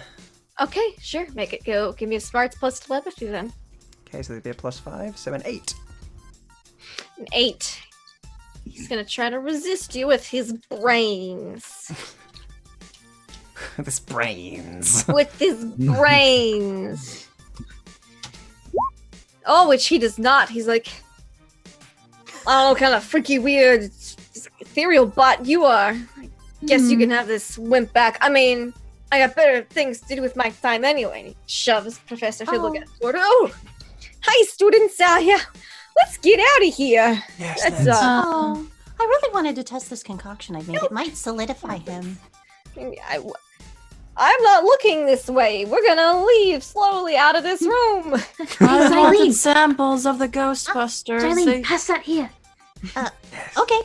Okay, sure. Make it go. Give me a smarts plus telepathy then. Okay, so there'd be a +5, so an 8. An 8. He's gonna try to resist you with his brains. This brains. With his brains. Oh, which he does not. He's like, I don't know, kind of freaky, weird, ethereal bot you are. I guess you can have this wimp back. I mean, I got better things to do with my time anyway. And he shoves Professor Fibbleguest toward. Oh, hi, students. Yeah, let's get out of here. Yes, That's let's. oh, I really wanted to test this concoction I made. It might solidify him. I'm not looking this way. We're gonna leave slowly out of this room. I Xylene. wanted samples of the Ghostbusters. Xylene, They- pass that here. Okay.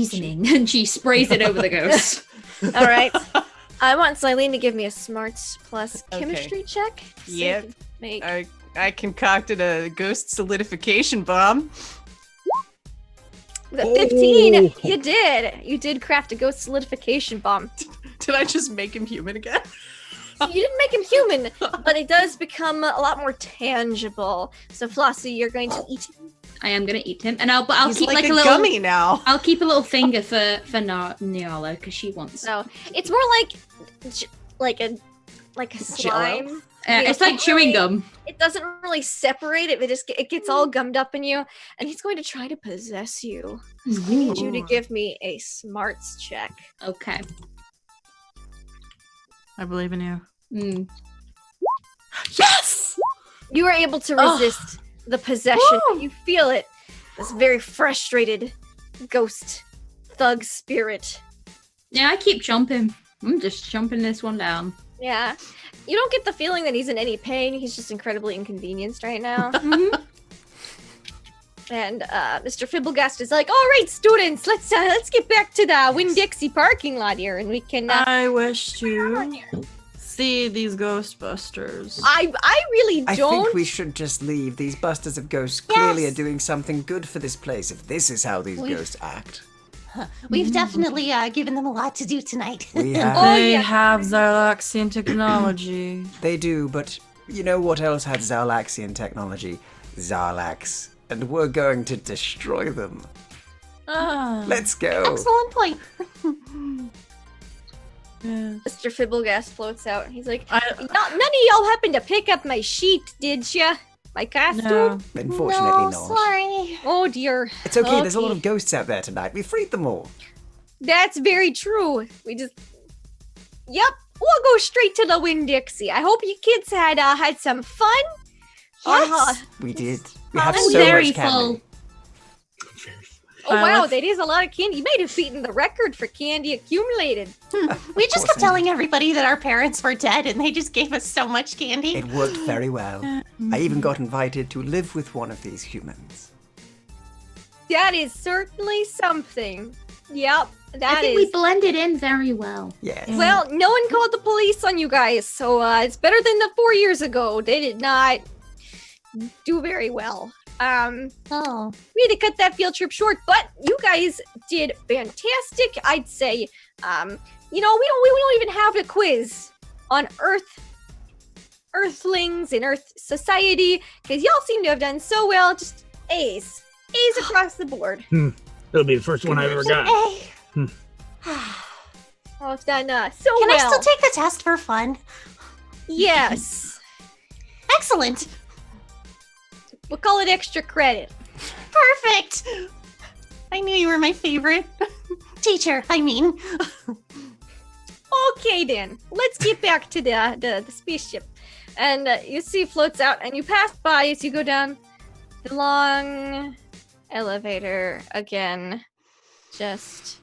seasoning, and she sprays it over the ghost. All right. I want Xylene to give me a smarts plus chemistry check. So you Yep. can Make I concocted a ghost solidification bomb. the 15. You did. You did craft a ghost solidification bomb. Did I just make him human again? You didn't make him human, but it does become a lot more tangible. So Flossie, you're going to eat him. I am gonna eat him, and I'll He's keep like like a a little gummy now. I'll keep a little finger for Nyala because she wants. So it's more like a slime. It's like chewing gum. It doesn't really separate it. It gets all gummed up in you, and he's going to try to possess you. So I need you to give me a smarts check. Okay. I believe in you. Mm. Yes! You are able to resist the possession. You feel it. This very frustrated ghost thug spirit. Yeah, I keep chomping. I'm just chomping this one down. Yeah. You don't get the feeling that he's in any pain. He's just incredibly inconvenienced right now. And Mr. Fibblegast is like, "All right, students, let's get back to the Winn-Dixie parking lot here, and we can." I wish to see these Ghostbusters. I really I don't. think we should just leave. These busters of ghosts clearly are doing something good for this place if this is how these ghosts act. We've definitely given them a lot to do tonight. We have. They have Zarlaxian technology. They do, but you know what else had Zarlaxian technology? Zarlax. And we're going to destroy them. Let's go. Excellent point. Yeah. Mr. Fibblegast floats out, and he's like, None of y'all happened to pick up my sheet, did ya? My costume? No. Unfortunately No, not. sorry. Oh dear. It's okay, there's a lot Okay. of ghosts out there tonight. We freed them all. That's very true. Yep, we'll go straight to the Winn-Dixie. I hope you kids had some fun. Yes. We did. We have I'm so very much candy. full. Oh wow, that is a lot of candy. You might have beaten the record for candy accumulated. We just course kept I telling everybody that our parents were dead, and they just gave us so much candy. It worked very well. I even got invited to live with one of these humans. That is certainly something. Yep, I that think is. we blended in very well. Yes. Well, no one called the police on you guys, so it's better than the 4 years ago. They did not do very well. Oh. We had to cut that field trip short, but you guys did fantastic. I'd say, we don't even have a quiz on Earthlings and Earth Society because y'all seem to have done so well. Just A's across the board. It'll be the first one I've ever got. Hey, Well, it's done so can well. I still take the test for fun? Yes, Excellent. we'll call it extra credit. Perfect. I knew you were my favorite teacher. I mean, Okay, then let's get back to the spaceship. And you see floats out, and you pass by as you go down the long elevator again. Just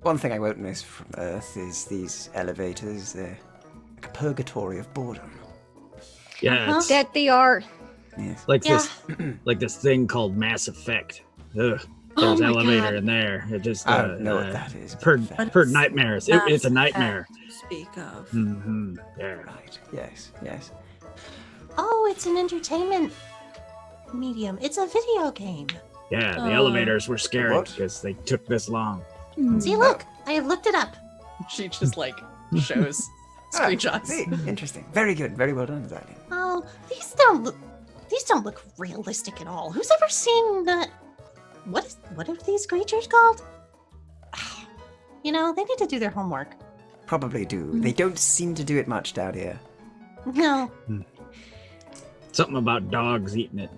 One thing I won't miss from Earth is these elevators. They're like a purgatory of boredom. Yeah, it's that they are. Yes. like this thing called Mass Effect. Ugh. There's an elevator in there. It just I don't know what that is. per But nightmares. It's a nightmare. Speak of. Mm-hmm. Yeah. Right. Yes. oh, it's an entertainment medium. It's a video game. Yeah, the elevators were scary What? because they took this long. See, look, I have looked it up. She just shows screenshots. See, interesting. Very good. Very well done, Zadie. Oh, these don't look realistic at all. Who's ever seen the what are these creatures called? They need to do their homework. Probably do. They don't seem to do it much down here. No. Something about dogs eating it.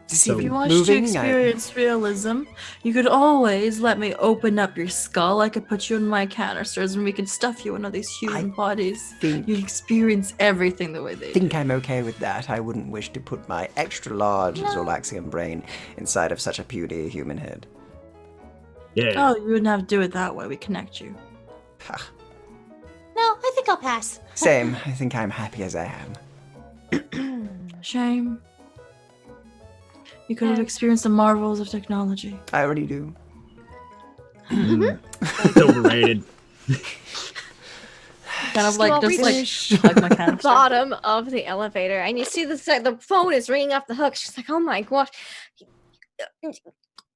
Just So- If even you want moving. to experience realism, you could always let me open up your skull. I could put you in my canisters and we could stuff you in one of these human bodies. think You'd experience everything the way they think I'm okay with that. I wouldn't wish to put my extra large Zorlaxian brain inside of such a puny human head. Yeah. Oh, you wouldn't have to do it that way. We connect you. Ha. No, I think I'll pass. Same. I think I'm happy as I am. Shame. You could have experienced the marvels of technology. I already do. It's overrated. Kind of like Well, just like my kind of stuff. Bottom of the elevator, and you see the phone is ringing off the hook. She's like, "Oh my gosh,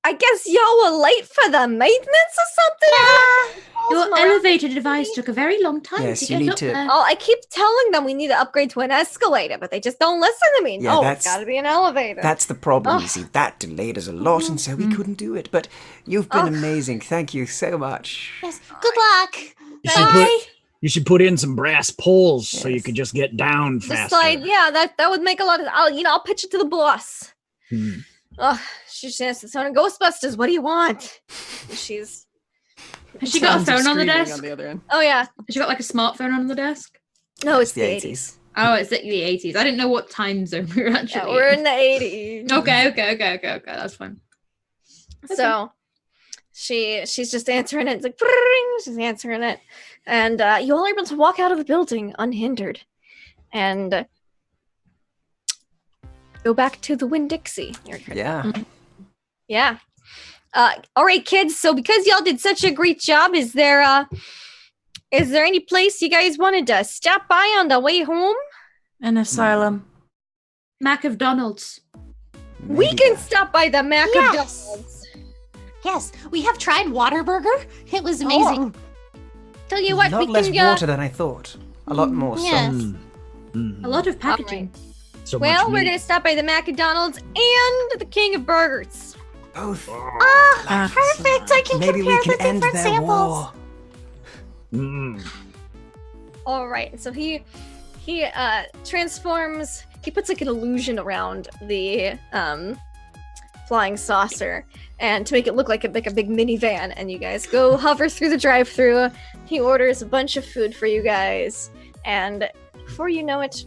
I guess y'all were late for the maintenance or something." Your elevator device took a very long time Yes, to you get need up to- there. Oh, I keep telling them we need to upgrade to an escalator, but they just don't listen to me. Yeah, No, that's- it's got to be an elevator. That's the problem, Ugh. you see. That delayed us a lot, and so we couldn't do it. But you've been amazing. Thank you so much. Yes. Good luck. You should, you should put in some brass poles so you Yes. could just get down Just faster. like, yeah, that would make a lot of. I'll pitch it to the boss. Hmm. Oh, she's answered the phone. Ghostbusters, what do you want? She's. Has she got a Sounds of phone on the screaming desk? On the other end. Oh yeah. Has she got like a smartphone on the desk? No, it's the the 80s. 80s. Oh, it's the 80s. I didn't know what time zone we were actually Yeah, we're in the 80s. Okay. That's fine. So she's just answering it. It's like "Brrring," she's answering it, and you all are able to walk out of the building unhindered, and go back to the Winn-Dixie. Yeah. Yeah. All right, kids. So because y'all did such a great job, is there any place you guys wanted to stop by on the way home? An asylum. Mac of Donald's. We Maybe can that. stop by the Mac of Yes. Donald's. Yes, we have tried Waterburger. It was amazing. Tell you what, a lot we less can. water than I thought. A lot more Yes. salt. Mm. A lot of packaging. So Well, much we're meat. gonna stop by the McDonald's and the King of Burgers. Both. Ah, perfect. I can Maybe compare we can the end different their samples. war. Mm. All right, so he transforms. He puts like an illusion around the flying saucer, and to make it look like a big minivan. And you guys go hover through the drive-through. He orders a bunch of food for you guys, and before you know it,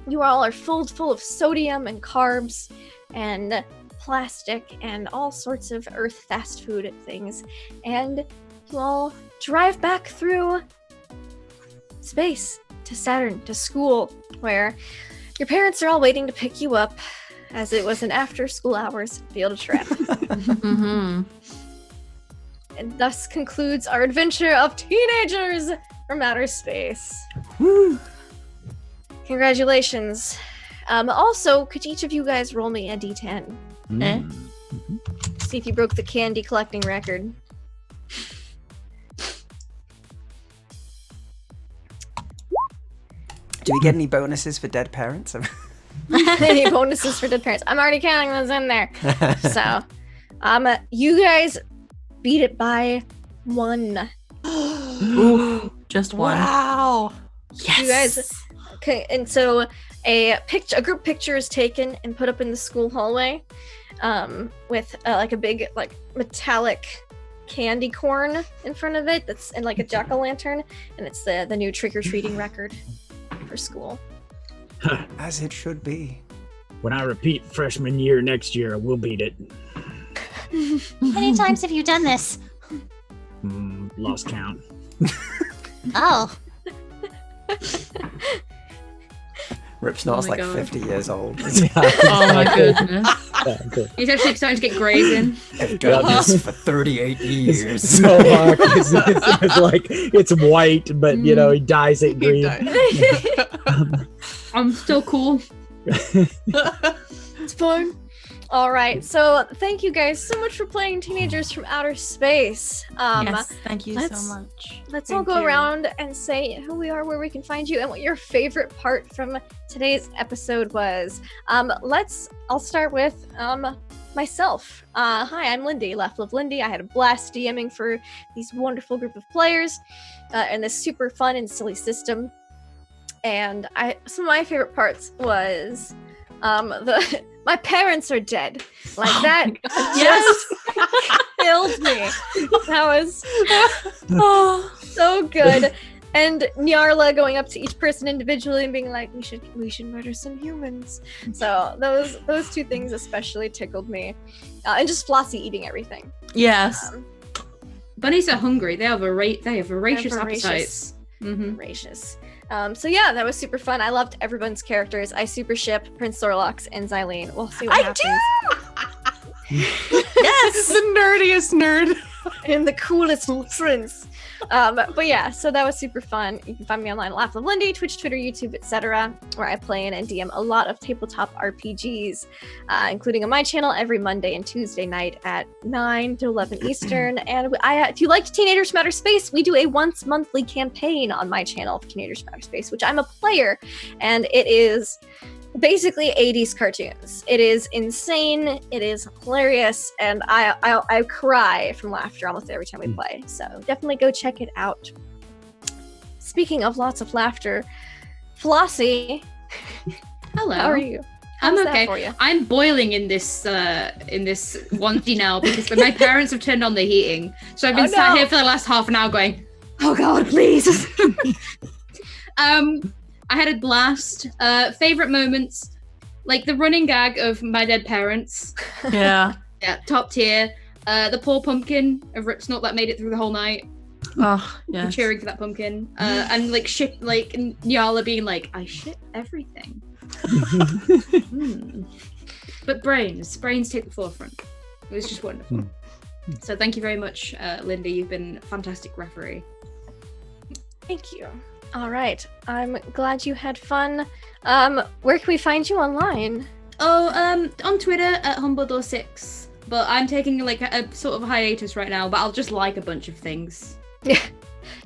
you all are full of sodium and carbs and plastic and all sorts of earth fast food things, and you all drive back through space to Saturn, to school, where your parents are all waiting to pick you up, as it was an after school hours field trip. Mm-hmm. And thus concludes our adventure of teenagers from outer space. Woo. Congratulations. Also, could each of you guys roll me a d10? Mm. See if you broke the candy collecting record. Do we get any bonuses for dead parents? Any bonuses for dead parents? I'm already counting those in there. So, you guys beat it by 1. Ooh, just one. Wow. Yes. You guys, okay, and so a group picture is taken and put up in the school hallway, with like a big like metallic candy corn in front of it. That's in like a jack-o'-lantern, and it's the new trick-or-treating record for school. As it should be. When I repeat freshman year next year, I will beat it. How many times have you done this? Lost count. Oh. Rip Snort's Oh my like God. 50 years old. Oh my goodness. He's actually starting to get grays in. I've done this for 38 years. So it's like it's white, but you know he dyes it He green. died. I'm still cool. It's fun. All right, so thank you guys so much for playing Teenagers from Outer Space. Yes, thank you so let's- much. Let's all Thank go you. around and say who we are, where we can find you, and what your favorite part from today's episode was. I'll start with myself. Hi, I'm Lindy, LaughLoveLindy. I had a blast DMing for these wonderful group of players and this super fun and silly system. And some of my favorite parts was my parents are dead. Like that just killed me. That was so good. And Nyarla going up to each person individually and being like, we should murder some humans. So those two things especially tickled me. And just Flossie eating everything. Yes. Bunnies are hungry. They have voracious They're voracious. appetites. Mm-hmm. Gracious. So yeah, that was super fun. I loved everyone's characters. I super ship Prince Zorlox and Xylene. We'll see what happens. Yes. The nerdiest nerd. And the coolest prince. But yeah, so that was super fun. You can find me online at LaughLoveLindy, Twitch, Twitter, YouTube, etc., where I play and DM a lot of tabletop RPGs, including on my channel every Monday and Tuesday night at 9 to 11 Eastern. And if you like Teenagers from Outer Space, we do a once monthly campaign on my channel of Teenagers from Outer Space, which I'm a player, and it is basically 80s cartoons. It is insane, it is hilarious, and I cry from laughter almost every time we play. So definitely go check it out. Speaking of lots of laughter, Flossie, Hello. how are you? I'm How's that okay. for you? I'm boiling in this onesie now because my parents have turned on the heating. So I've been sat here for the last half an hour going, "Oh God, please." I had a blast. Favorite moments, like the running gag of my dead parents. Yeah. Yeah, top tier. The poor pumpkin of Ripsnort that made it through the whole night. Oh, yeah. Cheering for that pumpkin. And like shit, like Nyala being like, "I shit everything." But brains take the forefront. It was just wonderful. So thank you very much, Linda. You've been a fantastic referee. Thank you. All right, I'm glad you had fun. Where can we find you online? Oh, on Twitter at Humbledore6. But I'm taking like a sort of hiatus right now, but I'll just like a bunch of things.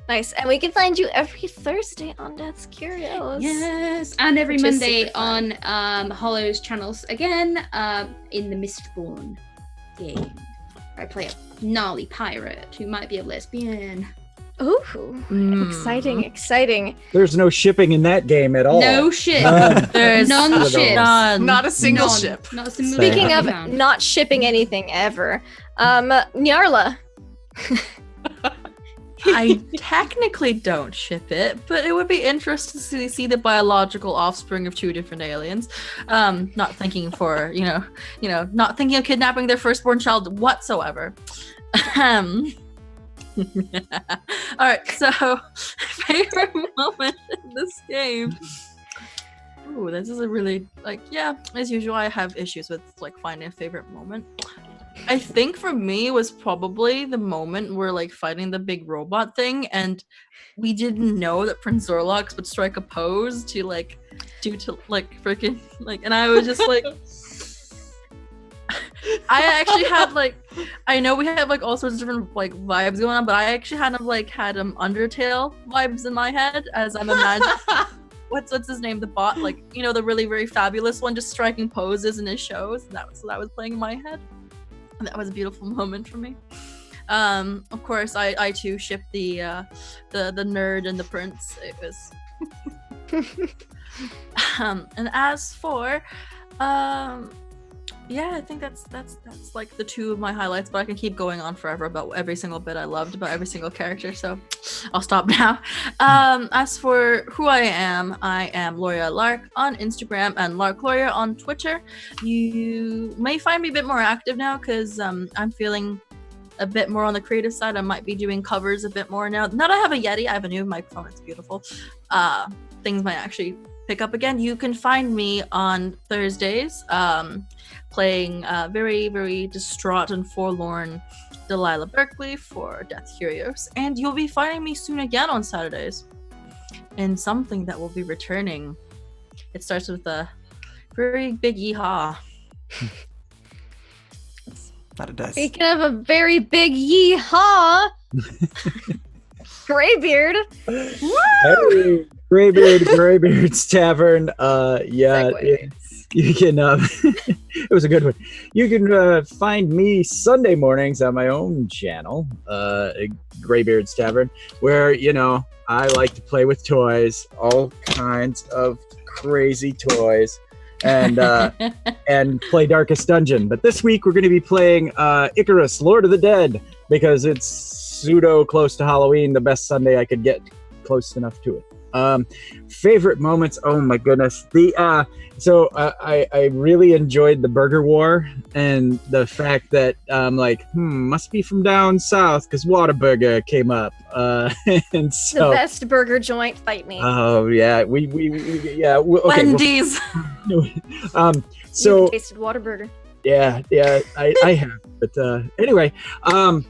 Nice. And we can find you every Thursday on Death's Curios. Yes, and every Which is Monday super fun. on Hollow's channels again, in the Mistborn game. Where I play a gnarly pirate who might be a lesbian. Ooh, exciting. There's no shipping in that game at all. No shit. There's None shit. none. Not a single None. ship. Not a single Speaking ship of found. not shipping anything ever, Nyarla. I technically don't ship it, but it would be interesting to see the biological offspring of two different aliens. Not thinking for, not thinking of kidnapping their firstborn child whatsoever. All right, so favorite moment in this game. Ooh, this is a really as usual. I have issues with finding a favorite moment. I think for me it was probably the moment we're fighting the big robot thing, and we didn't know that Prince Zorlox would strike a pose to freaking and I was just I actually had I know we have all sorts of different vibes going on, but I actually had Undertale vibes in my head as I'm imagining what's his name, the bot, the really very fabulous one, just striking poses in his shows. And that was playing in my head. And that was a beautiful moment for me. Of course, I too shipped the nerd and the prince. It was. And as for I think that's the two of my highlights, but I can keep going on forever about every single bit I loved about every single character, so I'll stop now. As for who I am Lauria Lark on Instagram and LaughLoria on Twitter. You may find me a bit more active now because I'm feeling a bit more on the creative side. I might be doing covers a bit more now. Now that I have a Yeti, I have a new microphone. It's beautiful. Things might actually pick up again. You can find me on Thursdays playing very, very distraught and forlorn Delilah Berkeley for Death Curios. And you'll be finding me soon again on Saturdays in something that will be returning. It starts with a very big yeehaw. That it does. Speaking of a very big yeehaw, Greybeard. Hey, Greybeard's Tavern. You can. It was a good one. You can find me Sunday mornings on my own channel, Greybeard's Tavern, where I like to play with toys, all kinds of crazy toys, and and play Darkest Dungeon. But this week we're going to be playing Icarus, Lord of the Dead, because it's pseudo close to Halloween. The best Sunday I could get close enough to it. Favorite moments, oh my goodness, I really enjoyed the burger war and the fact that must be from down south because Whataburger came up, and so The best burger joint, fight me. oh yeah, okay, Wendy's. so Tasted Whataburger. Yeah, I have. But anyway, so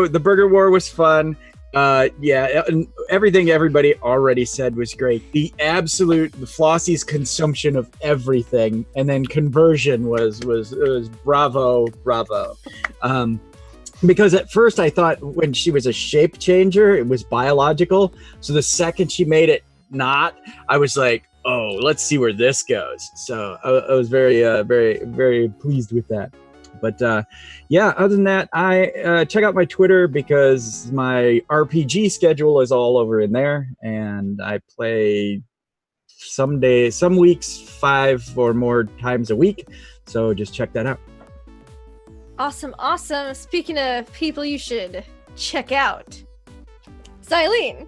the burger war was fun. And everything everybody already said was great. The Flossie's consumption of everything and then conversion was bravo. Because at first I thought when she was a shape changer, it was biological. So the second she made it not, I was like, oh, let's see where this goes. So I was very, very pleased with that. But other than that, I check out my Twitter because my RPG schedule is all over in there, and I play some weeks 5 or more times a week. So just check that out. Awesome. Speaking of people you should check out, Xylene.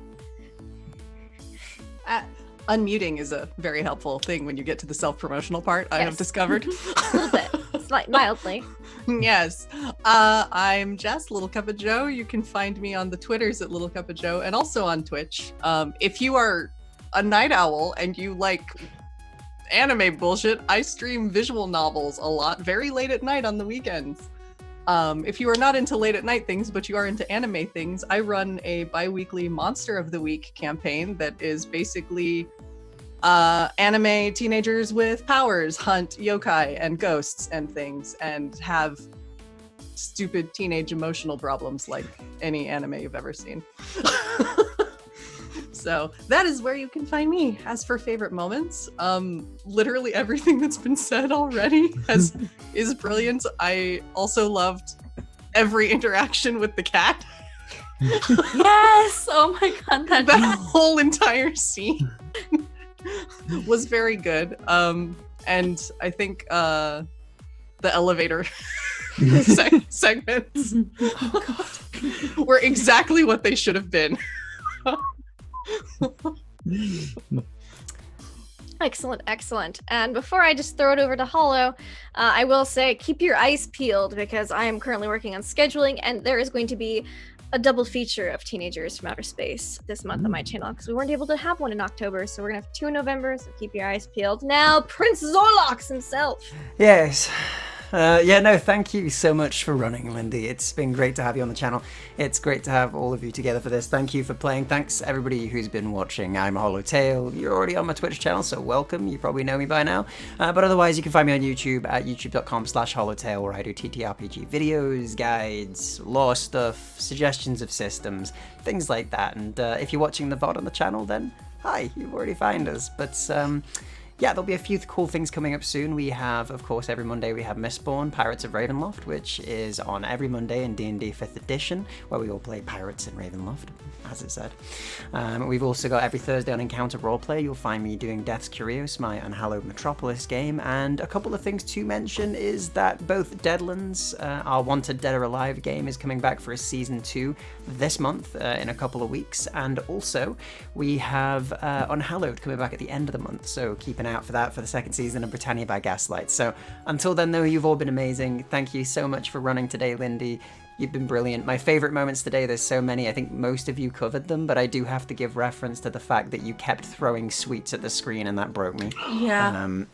Unmuting is a very helpful thing when you get to the self-promotional part, I have discovered. A little bit, mildly. Yes. I'm Jess, Little Cup of Joe. You can find me on the Twitters at Little Cup of Joe and also on Twitch. If you are a night owl and you like anime bullshit, I stream visual novels a lot, very late at night on the weekends. If you are not into late at night things, but you are into anime things, I run a bi-weekly Monster of the Week campaign that is basically anime teenagers with powers hunt yokai and ghosts and things and have stupid teenage emotional problems like any anime you've ever seen. So that is where you can find me. As for favorite moments, literally everything that's been said already is brilliant. I also loved every interaction with the cat. Yes! Oh my god, that whole entire scene was very good. And I think the elevator segments were exactly what they should have been. Excellent. And before I just throw it over to Hollow, I will say keep your eyes peeled because I am currently working on scheduling, and there is going to be a double feature of Teenagers from Outer Space this month on my channel because we weren't able to have one in October, so we're gonna have 2 in November. So keep your eyes peeled. Now, Prince Zorlox himself. Yes. Thank you so much for running, Lindy. It's been great to have you on the channel. It's great to have all of you together for this. Thank you for playing. Thanks everybody who's been watching. I'm Hollowtail. You're already on my Twitch channel, so welcome. You probably know me by now. But otherwise, you can find me on YouTube at youtube.com/Hollowtail, where I do TTRPG videos, guides, lore stuff, suggestions of systems, things like that. And if you're watching the VOD on the channel, then hi, you've already found us. But there'll be a few cool things coming up soon. We have, of course, every Monday we have Mistborn, Pirates of Ravenloft, which is on every Monday in D&D 5th edition, where we all play pirates in Ravenloft, as it said. We've also got every Thursday on Encounter Roleplay. You'll find me doing Death's Curios, my unhallowed Metropolis game. And a couple of things to mention is that both Deadlands, our Wanted Dead or Alive game, is coming back for a Season 2 this month in a couple of weeks. And also, we have Unhallowed coming back at the end of the month, so keep an eye out for that for the second season of Britannia by Gaslight. So until then, though, you've all been amazing. Thank you so much for running today, Lindy. You've been brilliant. My favorite moments today, there's so many. I think most of you covered them, but I do have to give reference to the fact that you kept throwing sweets at the screen, and that broke me. Yeah. And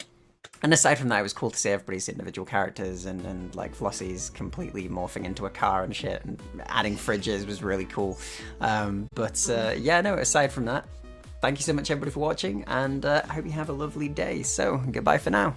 aside from that, it was cool to see everybody's individual characters and like Flossie's completely morphing into a car and shit, and adding fridges was really cool. Aside from that, thank you so much, everybody, for watching, and I hope you have a lovely day. So, goodbye for now.